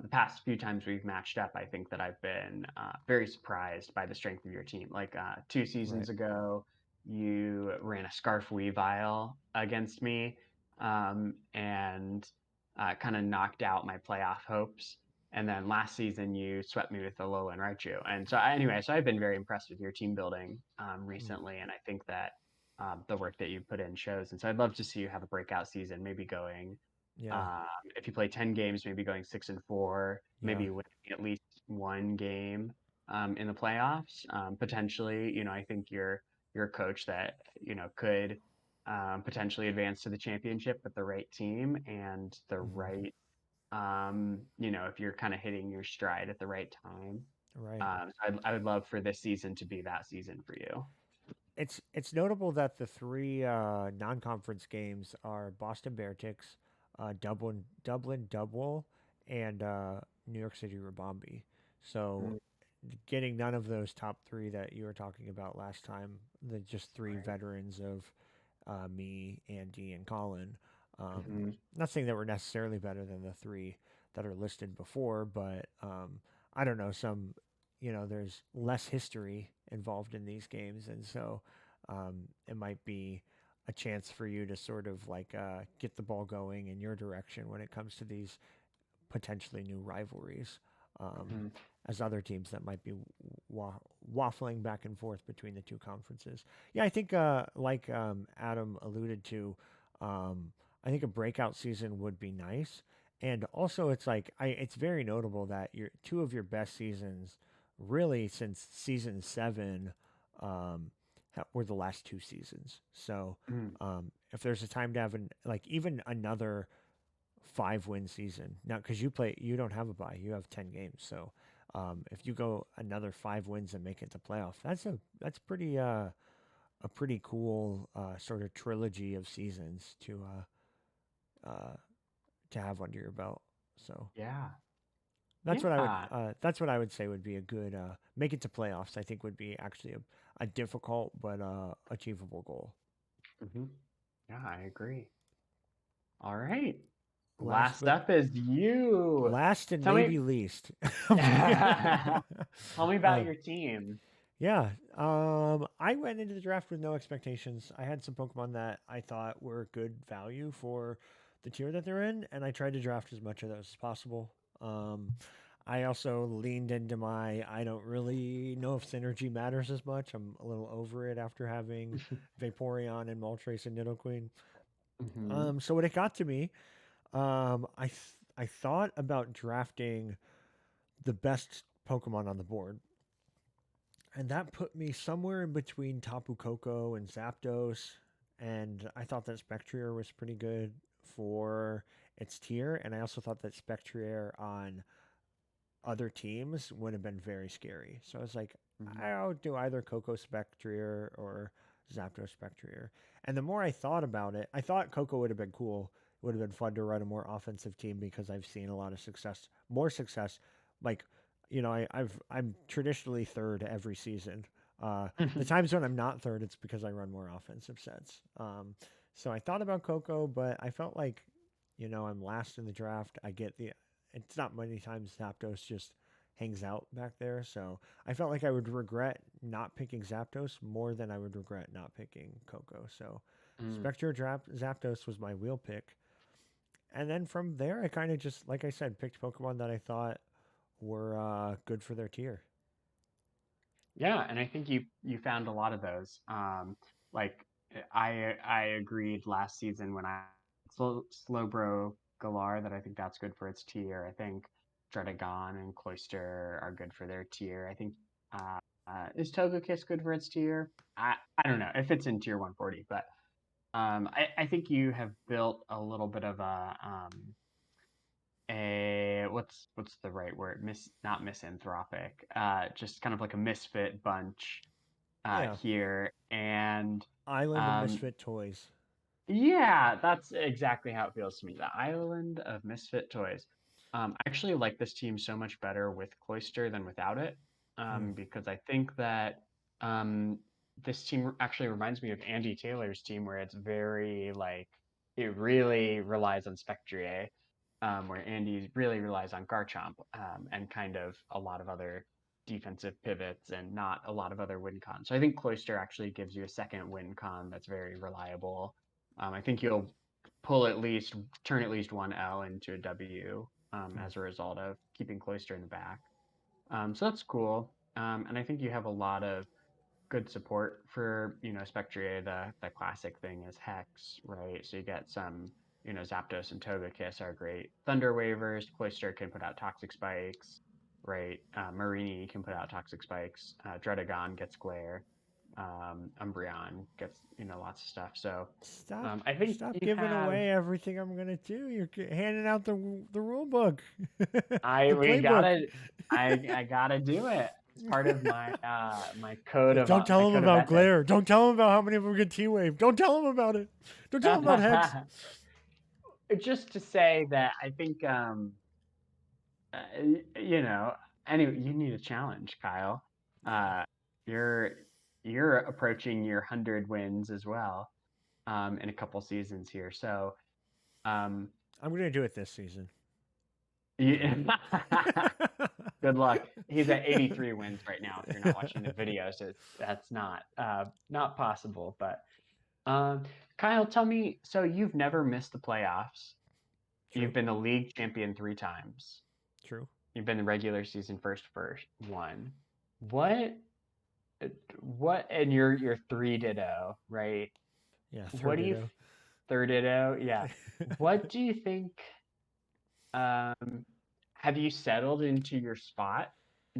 [SPEAKER 2] the past few times we've matched up, I think that I've been very surprised by the strength of your team. Like 2 seasons
[SPEAKER 1] Right.
[SPEAKER 2] ago, you ran a Scarf Weavile against me, and kind of knocked out my playoff hopes. And then last season, you swept me with the Alolan Raichu. And so, anyway, so I've been very impressed with your team building
[SPEAKER 1] Mm,
[SPEAKER 2] recently. And I think that the work that you've put in shows. And so I'd love to see you have a breakout season, maybe going,
[SPEAKER 1] yeah.
[SPEAKER 2] um, if you play 10 games, maybe going 6-4,
[SPEAKER 1] Yeah.
[SPEAKER 2] maybe winning at least one game in the playoffs. Potentially, I think you're a coach that, could potentially advance to the championship with the right team and the
[SPEAKER 1] Hmm.
[SPEAKER 2] right if you're kind of hitting your stride at the right time.
[SPEAKER 1] Right.
[SPEAKER 2] So I would love for this season to be that season for you.
[SPEAKER 1] It's notable that the three non-conference games are Boston Beartics, Dublin Dubwool, and New York City Ribombee. So
[SPEAKER 2] Mm,
[SPEAKER 1] getting none of those top three that you were talking about last time, the just three
[SPEAKER 2] right.
[SPEAKER 1] veterans of me, Andy, and Colin.
[SPEAKER 2] Hmm.
[SPEAKER 1] Not saying that we're necessarily better than the three that are listed before, but I don't know. There's less history involved in these games, and so it might be a chance for you to sort of like get the ball going in your direction when it comes to these potentially new rivalries, um,
[SPEAKER 2] Hmm.
[SPEAKER 1] as other teams that might be wa- waffling back and forth between the two conferences. Yeah, I think like Adam alluded to, um, I think a breakout season would be nice. And also, it's like it's very notable that your two of your best seasons, really since season 7, were the last 2 seasons. So,
[SPEAKER 2] Hmm.
[SPEAKER 1] if there's a time to have like even another 5-win season now, because you don't have a bye, you have 10 games. So if you go another 5 wins and make it to playoff, that's pretty a pretty cool sort of trilogy of seasons uh, to have under your belt. So
[SPEAKER 2] Yeah.
[SPEAKER 1] that's
[SPEAKER 2] Yeah.
[SPEAKER 1] that's what I would say would be a good make it to playoffs. I think would be actually a difficult but achievable goal.
[SPEAKER 2] Hmm. Yeah, I agree. All right.
[SPEAKER 1] Last
[SPEAKER 2] Last
[SPEAKER 1] but
[SPEAKER 2] up is you.
[SPEAKER 1] last and
[SPEAKER 2] Tell me
[SPEAKER 1] maybe least.
[SPEAKER 2] tell me about
[SPEAKER 1] uh,
[SPEAKER 2] your team.
[SPEAKER 1] yeah, I went into the draft with no expectations. I had some Pokemon that I thought were good value for the tier that they're in, and I tried to draft as much of those as possible. Um, I also leaned into my I don't really know if synergy matters as much. I'm a little over it after having Vaporeon and Moltres and Nidoqueen.
[SPEAKER 2] Hmm.
[SPEAKER 1] So when it got to me, I thought about drafting the best Pokemon on the board, and that put me somewhere in between Tapu Koko and Zapdos. And I thought that Spectrier was pretty good for its tier, and I also thought that Spectrier on other teams would have been very scary. So I was like,
[SPEAKER 2] Hmm.
[SPEAKER 1] I'll do either Coco Spectrier or Zapdos Spectrier. And the more I thought about it, I thought Coco would have been cool. It would have been fun to run a more offensive team because I've seen a lot of success, more success. Like, I'm traditionally third every season. The times when I'm not third, it's because I run more offensive sets. So I thought about Coco, but I felt like, I'm last in the draft. I get the it's not many times Zapdos just hangs out back there. So I felt like I would regret not picking Zapdos more than I would regret not picking Coco. So
[SPEAKER 2] Mm.
[SPEAKER 1] Zapdos was my wheel pick. And then from there, I kind of just, like I said, picked Pokemon that I thought were good for their tier.
[SPEAKER 2] Yeah, and I think you found a lot of those. Like I agreed last season when I Slowbro Galar that I think that's good for its tier. I think Dredagon and Cloyster are good for their tier. I think is Togekiss good for its tier? I don't know if it's in tier 140, but I think you have built a little bit of a what's the right word? Not misanthropic. Just kind of like a misfit bunch
[SPEAKER 1] Yeah.
[SPEAKER 2] here, and
[SPEAKER 1] Island of
[SPEAKER 2] um,
[SPEAKER 1] Misfit Toys.
[SPEAKER 2] yeah, that's exactly how it feels to me. The island of misfit toys. I actually like this team so much better with Cloyster than without it,
[SPEAKER 1] Hmm.
[SPEAKER 2] because I think that um, this team actually reminds me of Andy Taylor's team, where it's very like it really relies on Spectrier, where Andy really relies on Garchomp, and kind of a lot of other defensive pivots and not a lot of other win cons. So I think Cloyster actually gives you a second win con that's very reliable. I think you'll turn at least one L into a W,
[SPEAKER 1] Hmm.
[SPEAKER 2] as a result of keeping Cloyster in the back. So that's cool. And I think you have a lot of good support for, Spectrier. The classic thing is Hex, right? So you get some, Zapdos and Togekiss are great Thunder Wavers. Cloyster can put out Toxic Spikes, right? Marini can put out Toxic Spikes. Dredagon gets Glare. Umbreon gets, lots of stuff. So
[SPEAKER 1] Stop,
[SPEAKER 2] I think
[SPEAKER 1] stop
[SPEAKER 2] you
[SPEAKER 1] giving
[SPEAKER 2] have.
[SPEAKER 1] away everything I'm gonna do. You're handing out the rule book,
[SPEAKER 2] I
[SPEAKER 1] the
[SPEAKER 2] we
[SPEAKER 1] playbook.
[SPEAKER 2] gotta. I gotta do it. It's part of my code of
[SPEAKER 1] Don't tell him about
[SPEAKER 2] ethics.
[SPEAKER 1] glare. Don't tell him about how many of them get T wave. Don't tell him about it. Don't tell him about Hex.
[SPEAKER 2] Just to say that I think uh, you know anyway you need a challenge, Kyle.
[SPEAKER 1] Yeah,
[SPEAKER 2] Uh, you're you're approaching your 100 wins as well, in a couple seasons here. So um,
[SPEAKER 1] I'm gonna do it this season.
[SPEAKER 2] you, good luck. He's at 83 wins right now. If you're not watching the video, so that's not possible. But um, Kyle, tell me. So you've never missed the playoffs. You've
[SPEAKER 1] True.
[SPEAKER 2] been the league champion 3 times.
[SPEAKER 1] True.
[SPEAKER 2] You've been the regular season first one. What and you're three ditto, right?
[SPEAKER 1] Yeah,
[SPEAKER 2] What
[SPEAKER 1] third
[SPEAKER 2] do you
[SPEAKER 1] ditto.
[SPEAKER 2] third ditto? Yeah. What do you think? Um, have you settled into your spot?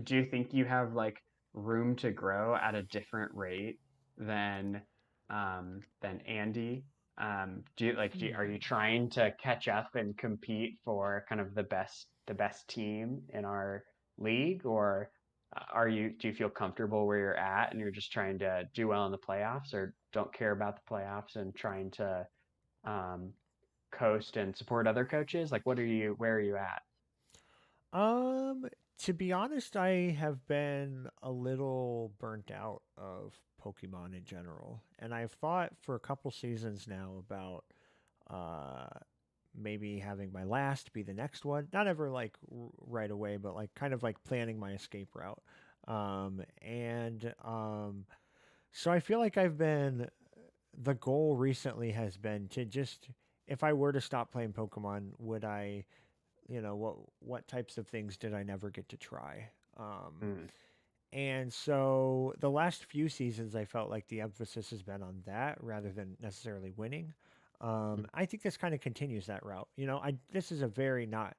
[SPEAKER 2] Do you think you have like room to grow at a different rate than than Andy? Are you
[SPEAKER 1] Hmm.
[SPEAKER 2] trying to catch up and compete for kind of the best team in our league, or do you feel comfortable where you're at and you're just trying to do well in the playoffs, or don't care about the playoffs and trying to um, coast and support other coaches? Like, where are you at?
[SPEAKER 1] Um, to be honest, I have been a little burnt out of Pokemon in general, and I've thought for a couple seasons now about uh maybe having my last be the next one. Not ever like right away, but like kind of like planning my escape route. And So I feel like I've been the goal recently has been to just if I were to stop playing Pokemon, would I, what types of things did I never get to try? Um,
[SPEAKER 2] Mm,
[SPEAKER 1] and so the last few seasons, I felt like the emphasis has been on that rather than necessarily winning.
[SPEAKER 2] mm,
[SPEAKER 1] I think this kind of continues that route. I this is a very not.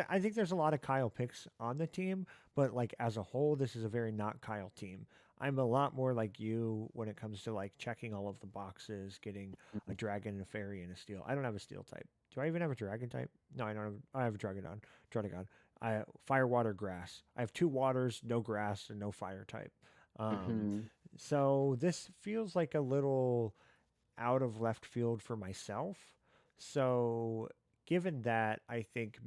[SPEAKER 1] I think there's a lot of Kyle picks on the team, but like as a whole, this is a very not Kyle team. I'm a lot more like you when it comes to like checking all of the boxes, getting a
[SPEAKER 2] mm.
[SPEAKER 1] dragon, a fairy, and a steel. I don't have a steel type. Do I even have a dragon type? No, I don't have. I have a Dragonon. Dragon. I fire, water, grass. I have two waters, no grass, and no fire type. Um,
[SPEAKER 2] Mhm.
[SPEAKER 1] so this feels like a little out of left field for myself. So given that, I think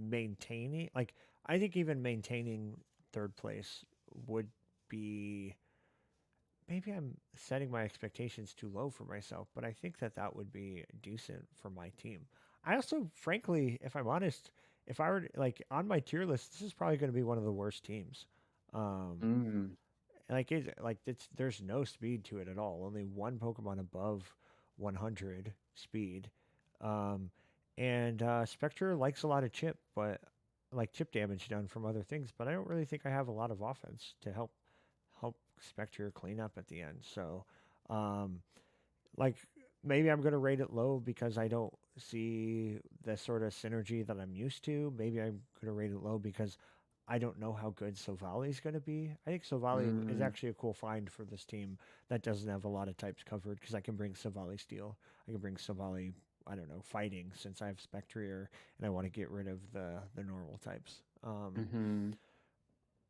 [SPEAKER 1] even maintaining third place would be maybe I'm setting my expectations too low for myself, but I think that that would be decent for my team. I also, frankly, if I'm honest, if I were like on my tier list, this is probably going to be one of the worst teams. Um,
[SPEAKER 2] Mm.
[SPEAKER 1] there's no speed to it at all. Only one Pokemon above 100 speed, um, and Spectre likes a lot of chip, but like chip damage done from other things. But I don't really think I have a lot of offense to help Spectre clean up at the end. So, um, like maybe I'm gonna rate it low because I don't see the sort of synergy that I'm used to. Maybe I'm gonna rate it low because I don't know how good Sovali is gonna be. I think Sovali is
[SPEAKER 2] Mm.
[SPEAKER 1] actually a cool find for this team that doesn't have a lot of types covered because I can bring Sovali Steel. I can bring Sovali. I don't know, fighting since I have Spectrier and I want to get rid of the normal types.
[SPEAKER 2] Mhm.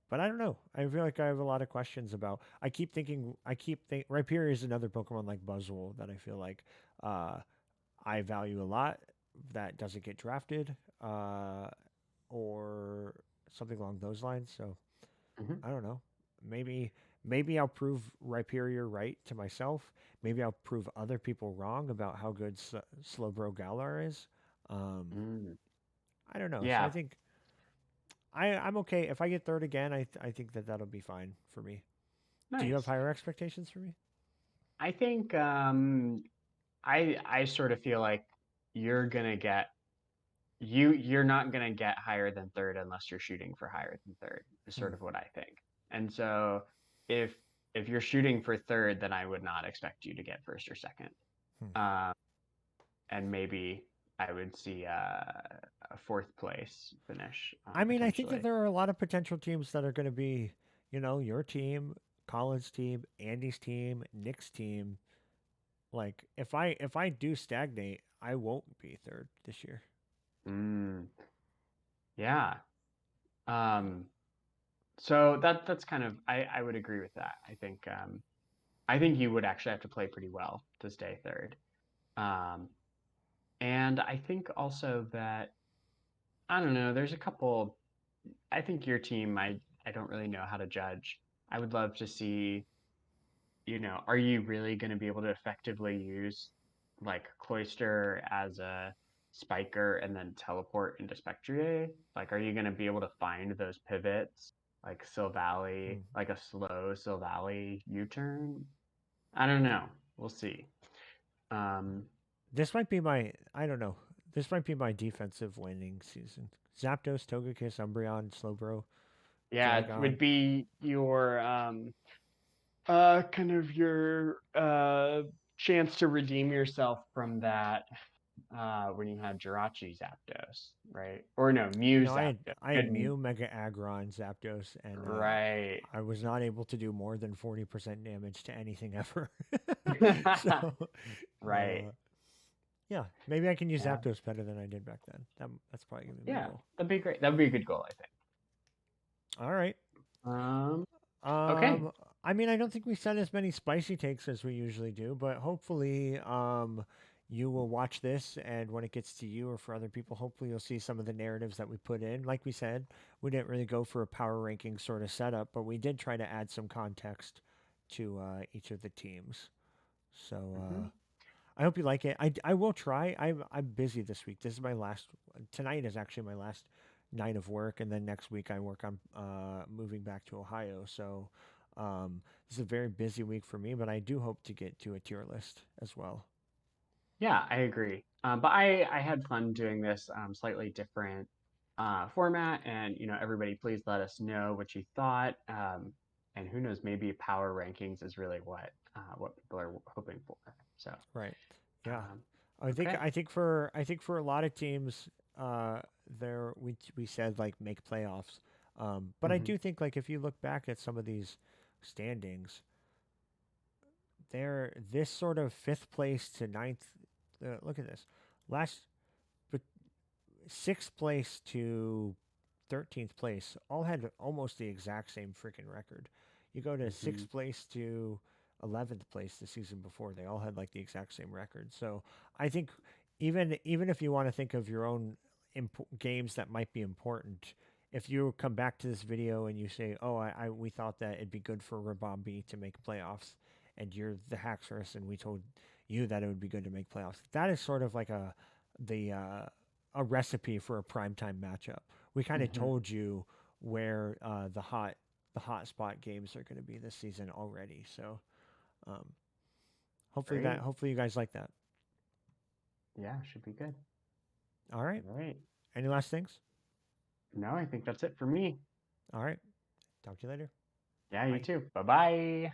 [SPEAKER 1] But I don't know. I feel like I have a lot of questions about. I keep think. Rhyperior is another Pokemon like Buzzwole that I feel like uh, I value a lot. That doesn't get drafted, or something along those lines. So
[SPEAKER 2] Mhm.
[SPEAKER 1] I don't know. Maybe maybe I'll prove Rhyperior right to myself. Maybe I'll prove other people wrong about how good Slowbro Galar is. Um,
[SPEAKER 2] Mm.
[SPEAKER 1] I don't know. So I
[SPEAKER 2] Yeah.
[SPEAKER 1] think I'm okay if I get third again. I think that that'll be fine for me. Do you have
[SPEAKER 2] Nice.
[SPEAKER 1] higher expectations for me?
[SPEAKER 2] I think I sort of feel like you're gonna get you're not gonna get higher than third unless you're shooting for higher than third, is
[SPEAKER 1] Hmm.
[SPEAKER 2] sort of what I think. And so if if you're shooting for third, then I would not expect you to get first or second.
[SPEAKER 1] Hmm.
[SPEAKER 2] Um, and maybe I would see a fourth place finish
[SPEAKER 1] I mean, I think that
[SPEAKER 2] potentially.
[SPEAKER 1] there are a lot of potential teams that are going to be, your team, Colin's team, Andy's team, Nick's team. Like, if I do stagnate, I won't be third this year.
[SPEAKER 2] Mm, yeah. Um, so that's kind of I would agree with that. I think you would actually have to play pretty well to stay third. Um, and I think also that I don't know. There's a couple. I think your team. I don't really know how to judge. I would love to see. Are you really going to be able to effectively use like Cloister as a spiker and then teleport into Spectrier? Like, are you going to be able to find those pivots like Silvally,
[SPEAKER 1] Hmm.
[SPEAKER 2] like a slow Silvally U-turn? I don't know. We'll see. Um,
[SPEAKER 1] This might be my, I don't know. This might be my defensive winning season. Zapdos, Togekiss, Umbreon, Slowbro,
[SPEAKER 2] yeah, it
[SPEAKER 1] Dragon.
[SPEAKER 2] would be your kind of your chance to redeem yourself from that when you had Jirachi Zapdos, right? Or no, Mew
[SPEAKER 1] No,
[SPEAKER 2] Zapdos.
[SPEAKER 1] I had
[SPEAKER 2] Good,
[SPEAKER 1] Mew, Mega Aggron, Zapdos, and
[SPEAKER 2] right.
[SPEAKER 1] I was not able to do more than 40% damage to anything ever. So,
[SPEAKER 2] Right.
[SPEAKER 1] uh, yeah, maybe I can use
[SPEAKER 2] Yeah.
[SPEAKER 1] Zapdos better than I did back then. That's probably gonna be my
[SPEAKER 2] Yeah.
[SPEAKER 1] goal.
[SPEAKER 2] That'd be great. That'd be a good goal, I think.
[SPEAKER 1] All right.
[SPEAKER 2] Um, Okay.
[SPEAKER 1] Um, I mean, I don't think we said as many spicy takes as we usually do, but hopefully, you will watch this, and when it gets to you or for other people, hopefully you'll see some of the narratives that we put in. Like we said, we didn't really go for a power ranking sort of setup, but we did try to add some context to each of the teams. So
[SPEAKER 2] Hmm.
[SPEAKER 1] I hope you like it. I will try. I'm busy this week. This is my last. Tonight is actually my last night of work, and then next week I work on moving back to Ohio. So this is a very busy week for me, but I do hope to get to a tier list as well.
[SPEAKER 2] Yeah, I agree. But I had fun doing this slightly different format, and everybody, please let us know what you thought. And who knows, maybe power rankings is really what people are hoping for. So,
[SPEAKER 1] Right. Yeah.
[SPEAKER 2] um,
[SPEAKER 1] I think
[SPEAKER 2] okay.
[SPEAKER 1] I think for I think for a lot of teams, there we said like make playoffs. But I
[SPEAKER 2] Hmm.
[SPEAKER 1] do think like if you look back at some of these standings, there this sort of fifth place to ninth. Look at this, last but sixth place to 13th place all had almost the exact same freaking record. You go to
[SPEAKER 2] Hmm.
[SPEAKER 1] sixth place to 11th place the season before, they all had like the exact same record. So I think even if you want to think of your own games that might be important, if you come back to this video and you say, "Oh, we thought that it'd be good for Ribombee to make playoffs," and you're the Haxorus, and we told you that it would be good to make playoffs, that is sort of like the a recipe for a primetime matchup. We kind of
[SPEAKER 2] Hmm.
[SPEAKER 1] told you where the hot spot games are going to be this season already. So um,
[SPEAKER 2] Great.
[SPEAKER 1] hopefully you guys like that.
[SPEAKER 2] Yeah, should be good.
[SPEAKER 1] All right.
[SPEAKER 2] All right.
[SPEAKER 1] Any last things?
[SPEAKER 2] No, I think that's it for me.
[SPEAKER 1] All right. Talk to you later.
[SPEAKER 2] Yeah, you
[SPEAKER 1] Bye.
[SPEAKER 2] too. Bye bye.